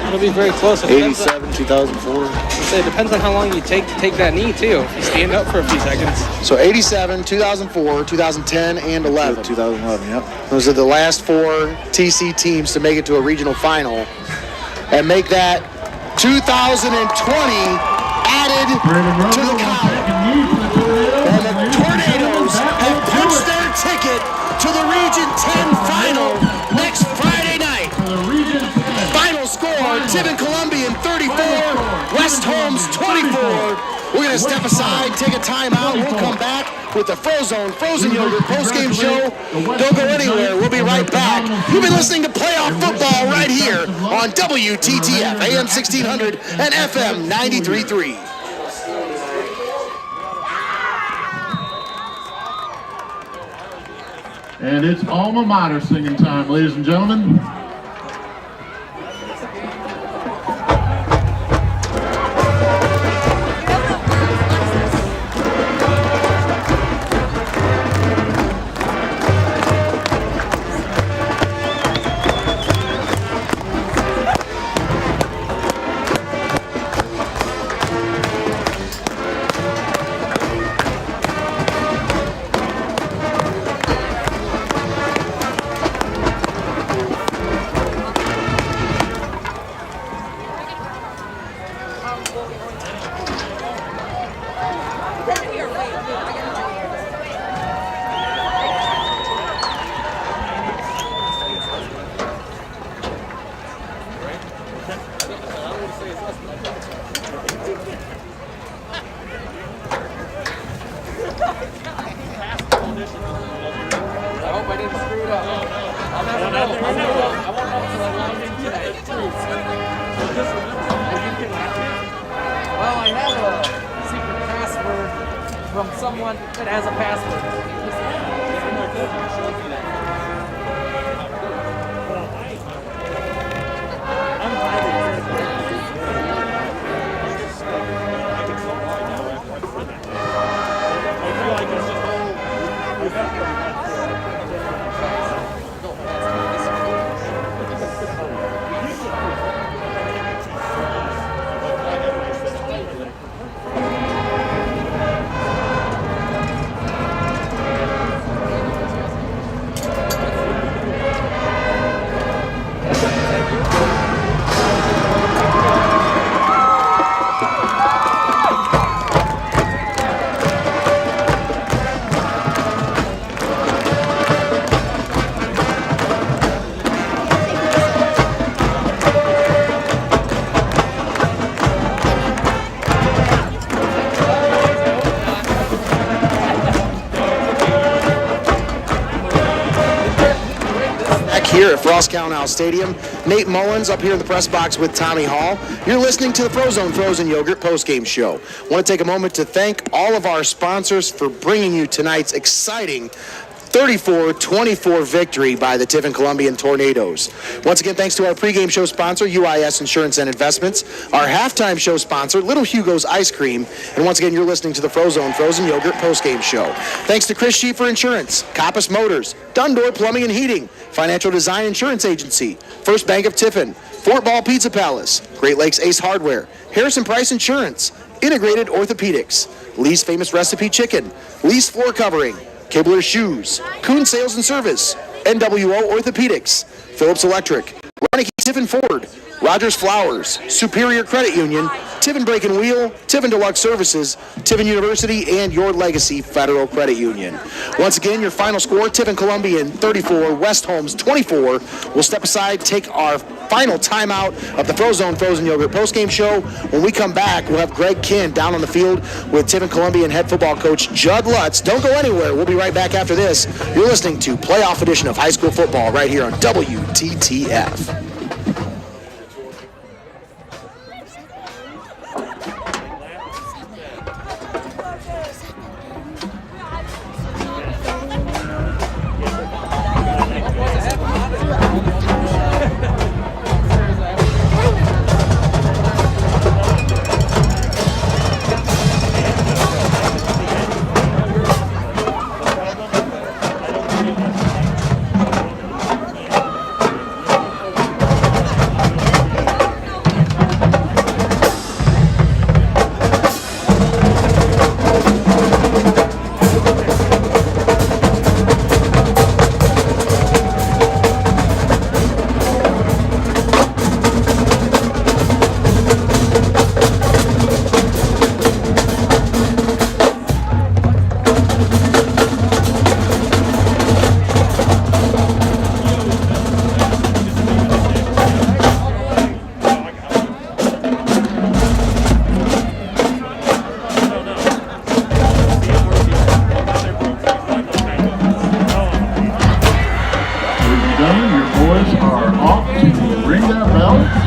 it'll be very close. 87, 2004. It depends on how long you take to take that knee, too. If you stand up for a few seconds. So 87, 2004, 2010, and 11. 2011, yep. Those are the last 4 TC teams to make it to a regional final and make that 2020 added to the column. And the Tornadoes have punched their ticket to the Region 10 final next Friday night. Final score, Tiffin Columbian 34, West Holmes 24. We're going to step aside, take a timeout. We'll come back with the Frozone Frozen Yogurt postgame show. Don't go anywhere. We'll be right back. You've been listening to Playoff Football right here on WTTF, AM 1600 and FM 93.3. And it's alma mater singing time, ladies and gentlemen. Here at Frost-Kalnow Stadium, Nate Mullins up here in the press box with Tommy Hall. You're listening to the Frozone Frozen Yogurt postgame show. I want to take a moment to thank all of our sponsors for bringing you tonight's exciting 34-24 victory by the Tiffin Columbian Tornadoes. Once again, thanks to our pregame show sponsor, UIS Insurance and Investments, our halftime show sponsor, Little Hugo's Ice Cream, and once again, you're listening to the Frozone Frozen Yogurt postgame show. Thanks to Chris Schieffer Insurance, Coppice Motors, Dundor Plumbing and Heating, Financial Design Insurance Agency, First Bank of Tiffin, Fort Ball Pizza Palace, Great Lakes Ace Hardware, Harrison Price Insurance, Integrated Orthopedics, Lee's Famous Recipe Chicken, Lee's Floor Covering, Kibler Shoes, Kuhn Sales and Service, NWO Orthopedics, Phillips Electric, Ronicky Tiffin Ford, Rogers Flowers, Superior Credit Union, Tiffin Brake and Wheel, Tiffin Deluxe Services, Tiffin University, and Your Legacy Federal Credit Union. Once again, your final score, Tiffin Columbian 34, West Holmes 24. We'll step aside, take our final timeout of the Frozone Frozen Yogurt postgame show. When we come back, we'll have Greg Kinn down on the field with Tiffin Columbian head football coach Judd Lutz. Don't go anywhere. We'll be right back after this. You're listening to Playoff Edition of High School Football right here on WTTF.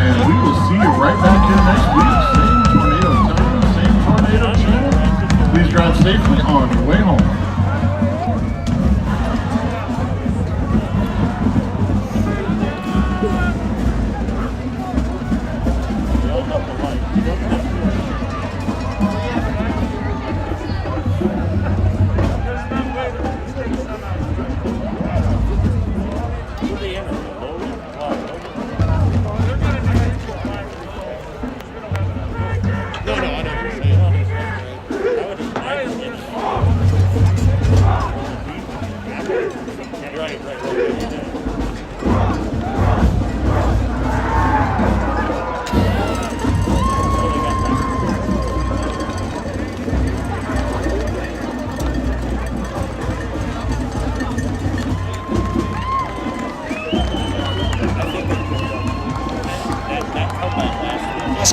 and we will see you right back here next week. Same tornado time, same tornado channel. Please drive safely on your way home.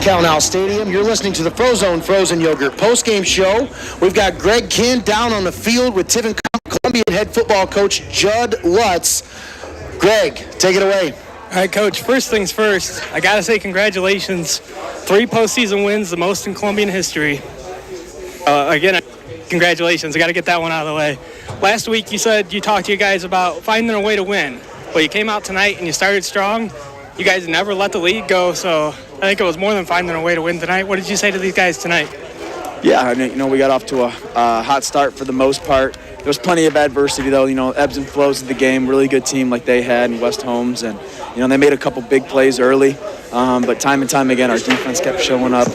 Frost-Kalnow Stadium. You're listening to the Frozone Frozen Yogurt postgame show. We've got Greg Kinn down on the field with Tiffin Columbian head football coach Judd Lutz. Greg, take it away. All right, Coach, first things first, I got to say congratulations. 3 postseason wins, the most in Columbian history. Again, congratulations. I got to get that one out of the way. Last week you said you talked to you guys about finding a way to win. Well, you came out tonight and you started strong. You guys never let the lead go, so I think it was more than finding a way to win tonight. What did you say to these guys tonight? Yeah, I mean, we got off to a hot start for the most part. There was plenty of adversity, though, ebbs and flows of the game. Really good team like they had in West Holmes, and, they made a couple big plays early. But time and time again, our defense kept showing up,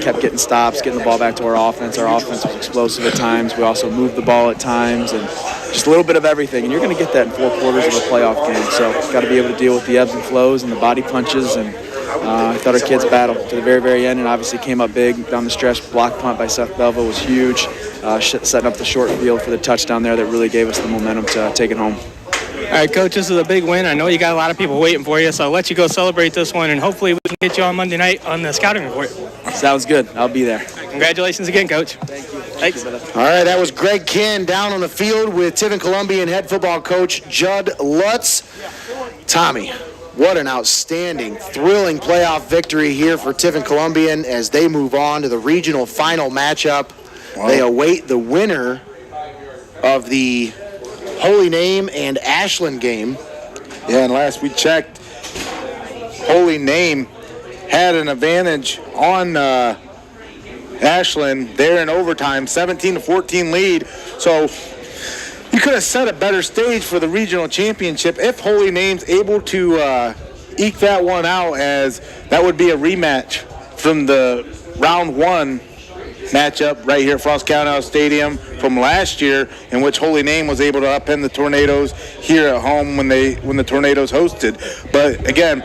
kept getting stops, getting the ball back to our offense. Our offense was explosive at times. We also moved the ball at times, and just a little bit of everything. And you're going to get that in 4 quarters of a playoff game. So got to be able to deal with the ebbs and flows and the body punches. And I thought our kids battled to the very, very end, and obviously came up big down the stretch. Block punt by Seth Belva was huge, setting up the short field for the touchdown there that really gave us the momentum to take it home. All right, Coach, this is a big win. I know you got a lot of people waiting for you, so I'll let you go celebrate this one, and hopefully we can get you on Monday night on the scouting report. Sounds good. I'll be there. Congratulations again, Coach. Thank you. Thanks. All right, that was Greg Kinn down on the field with Tiffin Columbian head football coach Judd Lutz. Tommy, what an outstanding, thrilling playoff victory here for Tiffin Columbian as they move on to the regional final matchup. Wow. They await the winner of the Holy Name and Ashland game. Yeah, and last we checked, Holy Name had an advantage on Ashland there in overtime, 17-14 lead. So you could have set a better stage for the regional championship if Holy Name's able to eke that one out, as that would be a rematch from the round 1 matchup right here at Frost-Kalnow Stadium from last year, in which Holy Name was able to upend the Tornadoes here at home when the Tornadoes hosted. But again,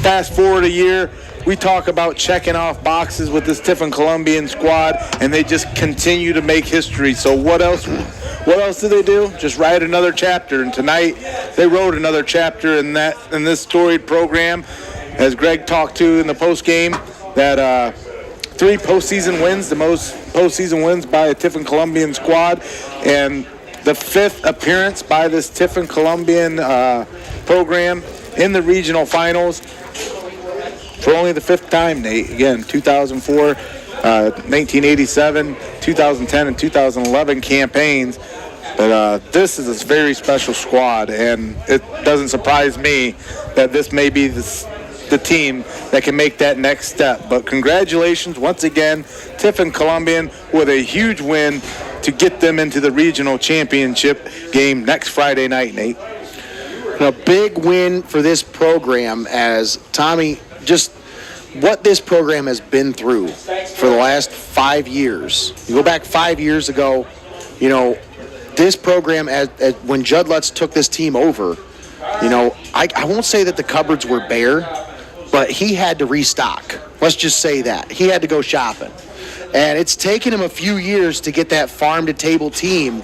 fast forward a year, we talk about checking off boxes with this Tiffin Columbian squad, and they just continue to make history. So what else do they do? Just write another chapter. And tonight they wrote another chapter in this storied program, as Greg talked to in the post game, that 3 postseason wins, the most postseason wins by a Tiffin Columbian squad, and the 5th appearance by this Tiffin Columbian program in the regional finals for only the 5th time, Nate. Again, 2004, 1987, 2010, and 2011 campaigns. But this is a very special squad, and it doesn't surprise me that this may be the team that can make that next step. But congratulations once again, Tiffin Columbian, with a huge win to get them into the regional championship game next Friday night, Nate. A big win for this program, as Tommy, just what this program has been through for the last 5 years. You go back 5 years ago, this program, when Judd Lutz took this team over, I won't say that the cupboards were bare, but he had to restock. Let's just say that. He had to go shopping. And it's taken him a few years to get that farm-to-table team.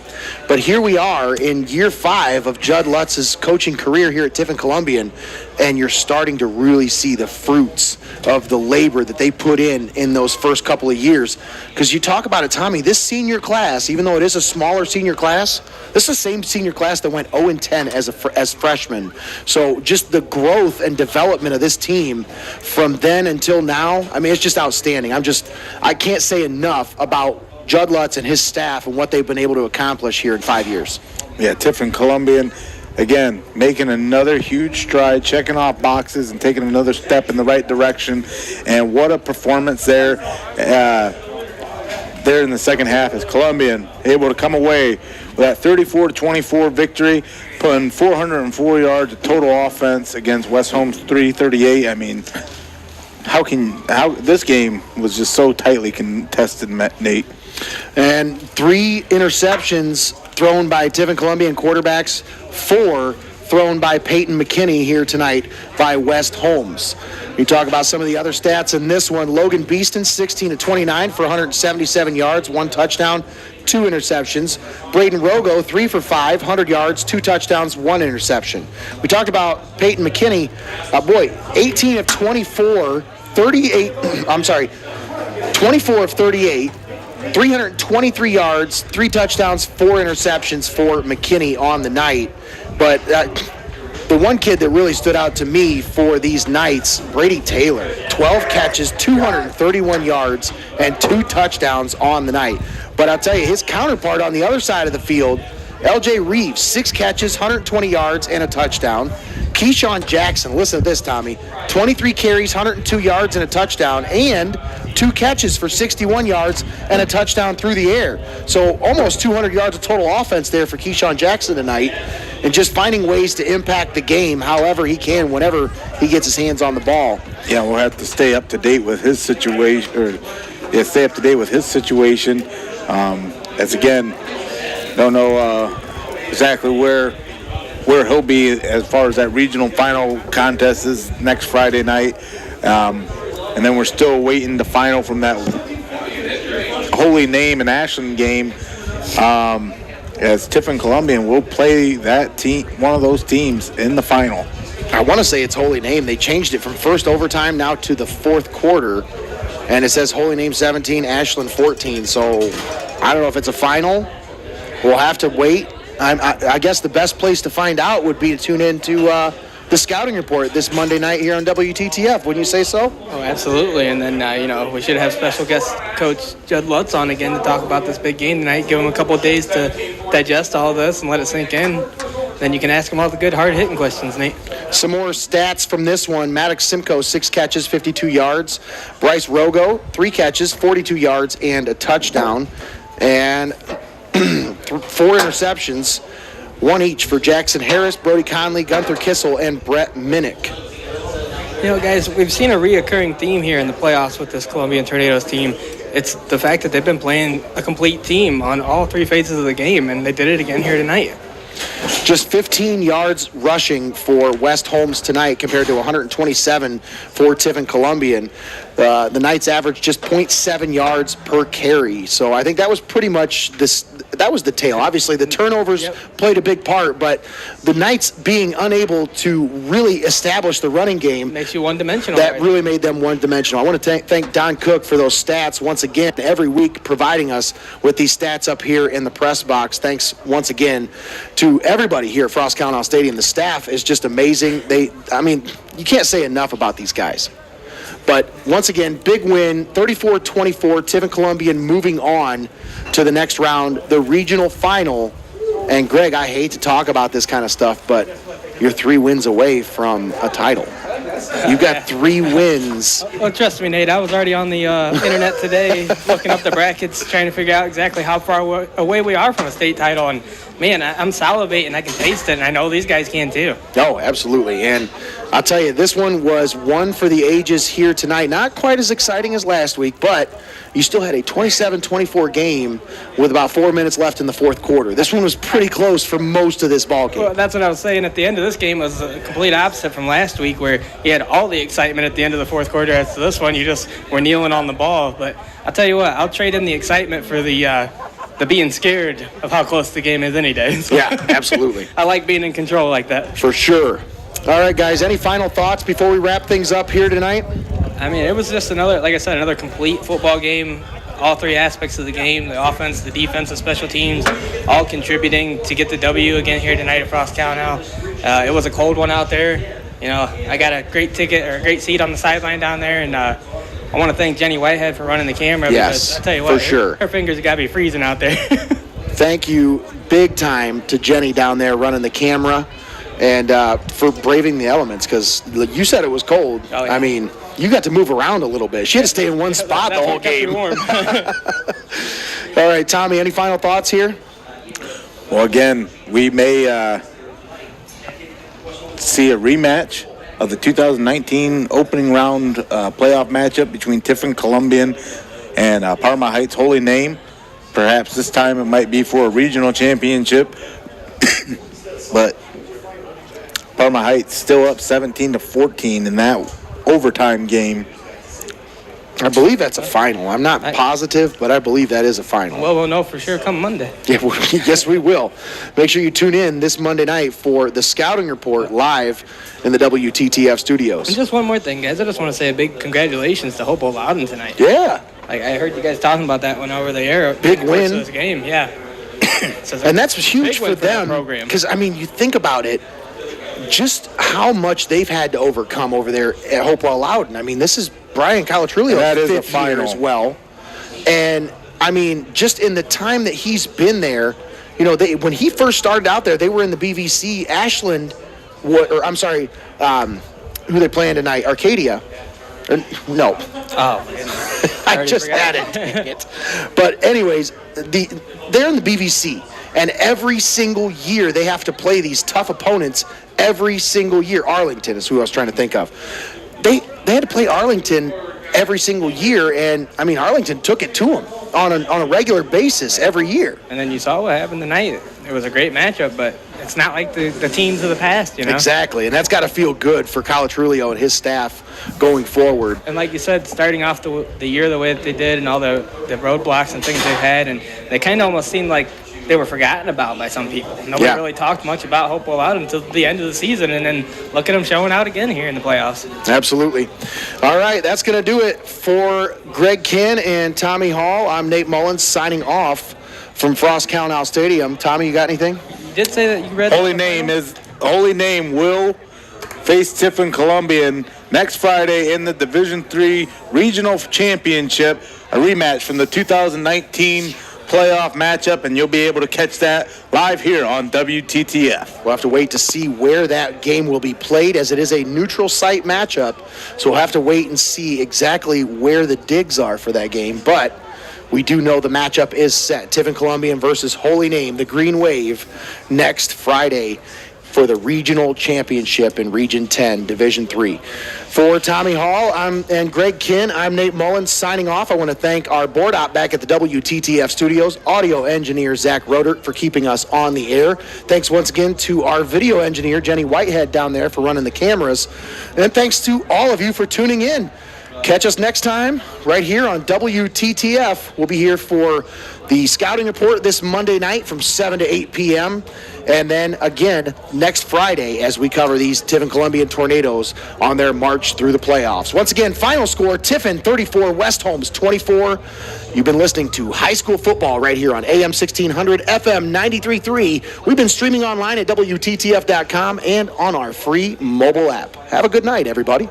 But here we are in year 5 of Judd Lutz's coaching career here at Tiffin Columbian, and you're starting to really see the fruits of the labor that they put in those first couple of years. Because you talk about it, Tommy, this senior class, even though it is a smaller senior class, this is the same senior class that went 0-10 as freshmen. So just the growth and development of this team from then until now, I mean, it's just outstanding. I can't say enough about Judd Lutz and his staff and what they've been able to accomplish here in 5 years. Yeah, Tiffin Columbian, again, making another huge stride, checking off boxes and taking another step in the right direction. And what a performance there in the second half as Columbian able to come away with that 34-24 victory, putting 404 yards of total offense against West Holmes 338. I mean, how this game was just so tightly contested, Nate. And 3 interceptions thrown by Tiffin Columbian quarterbacks, 4 thrown by Peyton McKinney here tonight by West Holmes. You talk about some of the other stats in this one. Logan Beeston, 16-29 for 177 yards, 1 touchdown, 2 interceptions. Braden Rogo, 3 for 5, 100 yards, 2 touchdowns, 1 interception. We talked about Peyton McKinney. 18 of 24, 24 of 38, 323 yards, 3 touchdowns, 4 interceptions for McKinney on the night. But the one kid that really stood out to me for these nights, Brady Taylor, 12 catches, 231 yards, and 2 touchdowns on the night. But I'll tell you, his counterpart on the other side of the field, LJ Reeves, 6 catches, 120 yards, and a touchdown. Keyshawn Jackson, listen to this, Tommy, 23 carries, 102 yards, and a touchdown, and 2 catches for 61 yards and a touchdown through the air. So almost 200 yards of total offense there for Keyshawn Jackson tonight, and just finding ways to impact the game however he can whenever he gets his hands on the ball. Yeah, we'll have to stay up to date with his situation, as again, don't know exactly where he'll be as far as that regional final contest is next Friday night. And then we're still waiting the final from that Holy Name and Ashland game, as Tiffin Columbian will play that team, one of those teams, in the final. I want to say it's Holy Name. They changed it from first overtime now to the 4th quarter, and it says Holy Name 17, Ashland 14. So I don't know if it's a final. We'll have to wait. I guess the best place to find out would be to tune into the scouting report this Monday night here on WTTF. Wouldn't you say so? Oh, absolutely. And then, we should have special guest coach Judd Lutz on again to talk about this big game tonight. Give him a couple of days to digest all this and let it sink in. Then you can ask him all the good, hard-hitting questions, Nate. Some more stats from this one. Maddox Simcoe, 6 catches, 52 yards. Bryce Rogo, 3 catches, 42 yards, and a touchdown. And 4 interceptions, 1 each for Jackson Harris, Brody Conley, Gunther Kissel, and Brett Minnick. Guys, we've seen a reoccurring theme here in the playoffs with this Columbian Tornadoes team. It's the fact that they've been playing a complete team on all 3 phases of the game, and they did it again here tonight. Just 15 yards rushing for West Holmes tonight compared to 127 for Tiffin Columbian. The Knights averaged just 0.7 yards per carry. So I think that was pretty much that was the tale. Obviously, the turnovers played a big part, but the Knights being unable to really establish the running game makes you one-dimensional. That really made them one-dimensional. I want to thank Don Cook for those stats once again, every week providing us with these stats up here in the press box. Thanks once again to everybody here at Frost-Kalnow Stadium. The staff is just amazing. You can't say enough about these guys. But once again, big win, 34-24, Tiffin Columbian moving on to the next round, the regional final. And Greg, I hate to talk about this kind of stuff, but you're 3 wins away from a title. You've got 3 wins. Well, trust me, Nate, I was already on the internet today looking up the brackets, trying to figure out exactly how far away we are from a state title. And, man, I'm salivating. I can taste it, and I know these guys can too. Oh, absolutely. And I'll tell you, this one was one for the ages here tonight. Not quite as exciting as last week, but you still had a 27-24 game with about 4 minutes left in the fourth quarter. This one was pretty close for most of this ball game. Well, that's what I was saying. At the end of this game was a complete opposite from last week, where you had all the excitement at the end of the fourth quarter. As to this one, you just were kneeling on the ball. But I'll tell you what, I'll trade in the excitement for the being scared of how close the game is any day. So Yeah, absolutely. I like being in control like that. For sure. All right, guys, any final thoughts before we wrap things up here tonight? I mean, it was just another, like I said, another complete football game. All three aspects of the game, the offense, the defense, the special teams, all contributing to get the W again here tonight at Frost-Kalnow. It was a cold one out there. You know, I got a great ticket or a great seat on the sideline down there, and I want to thank Jenny Whitehead for running the camera. Yes, because I tell you what, for sure. Her fingers have got to be freezing out there. Thank you big time to Jenny down there running the camera and for braving the elements, because you said it was cold. Oh, yeah. I mean, you got to move around a little bit. She had to stay in one spot the whole game. Warm. All right, Tommy, any final thoughts here? Well, again, we may see a rematch of the 2019 opening round playoff matchup between Tiffin Columbian and Parma Heights Holy Name. Perhaps this time it might be for a regional championship, but Parma Heights still up 17-14 in that overtime game. I believe that's a final. I'm not positive, but I believe that is a final. Well, we'll know for sure come Monday. Yeah, yes, we will. Make sure you tune in this Monday night for the Scouting Report live in the WTTF studios. And just one more thing, guys. I just want to say a big congratulations to Hope Loudon tonight. Yeah. I heard you guys talking about that one over the air. Big win. This game, yeah. And that's huge for them. Program. Because, I mean, you think about it, just how much they've had to overcome over there at Hopewell Loudon. I mean, this is Brian Calatrulio's fifth year as well. And, I mean, just in the time that he's been there, you know, when he first started out there, they were in the BVC. Ashland, who they playing tonight? Arcadia. No. Oh, I just had it, dang it. But anyways, they're in the BVC, and every single year they have to play these tough opponents every single year. Arlington is who I was trying to think of. They had to play Arlington every single year, and, I mean, Arlington took it to them on a regular basis every year. And then you saw what happened tonight. It was a great matchup, but it's not like the teams of the past, you know? Exactly, and that's got to feel good for Calatrulio and his staff going forward. And like you said, starting off the year the way that they did and all the roadblocks and things they had, and they kind of almost seemed like they were forgotten about by some people. Nobody really talked much about Hopewell out until the end of the season, and then look at them showing out again here in the playoffs. Absolutely. All right, that's going to do it for Greg Kinn and Tommy Hall. I'm Nate Mullins signing off from Frost-Kalnow Stadium. Tommy, you got anything? You did say that you read Holy Name will face Tiffin Columbian next Friday in the Division III Regional Championship, a rematch from the 2019 playoff matchup, and you'll be able to catch that live here on WTTF. We'll have to wait to see where that game will be played, as it is a neutral site matchup, so we'll have to wait and see exactly where the digs are for that game, but we do know the matchup is set. Tiffin Columbian versus Holy Name, the Green Wave, next Friday for the regional championship in Region 10, Division 3. For Tommy Hall and Greg Kinn, I'm Nate Mullins signing off. I want to thank our board op back at the WTTF studios, audio engineer Zach Rodert, for keeping us on the air. Thanks once again to our video engineer Jenny Whitehead down there for running the cameras. And thanks to all of you for tuning in. Catch us next time right here on WTTF. We'll be here for the Scouting Report this Monday night from 7 to 8 p.m. And then again next Friday as we cover these Tiffin Columbian Tornadoes on their march through the playoffs. Once again, final score, Tiffin 34, West Holmes 24. You've been listening to high school football right here on AM 1600, FM 93.3. We've been streaming online at WTTF.com and on our free mobile app. Have a good night, everybody.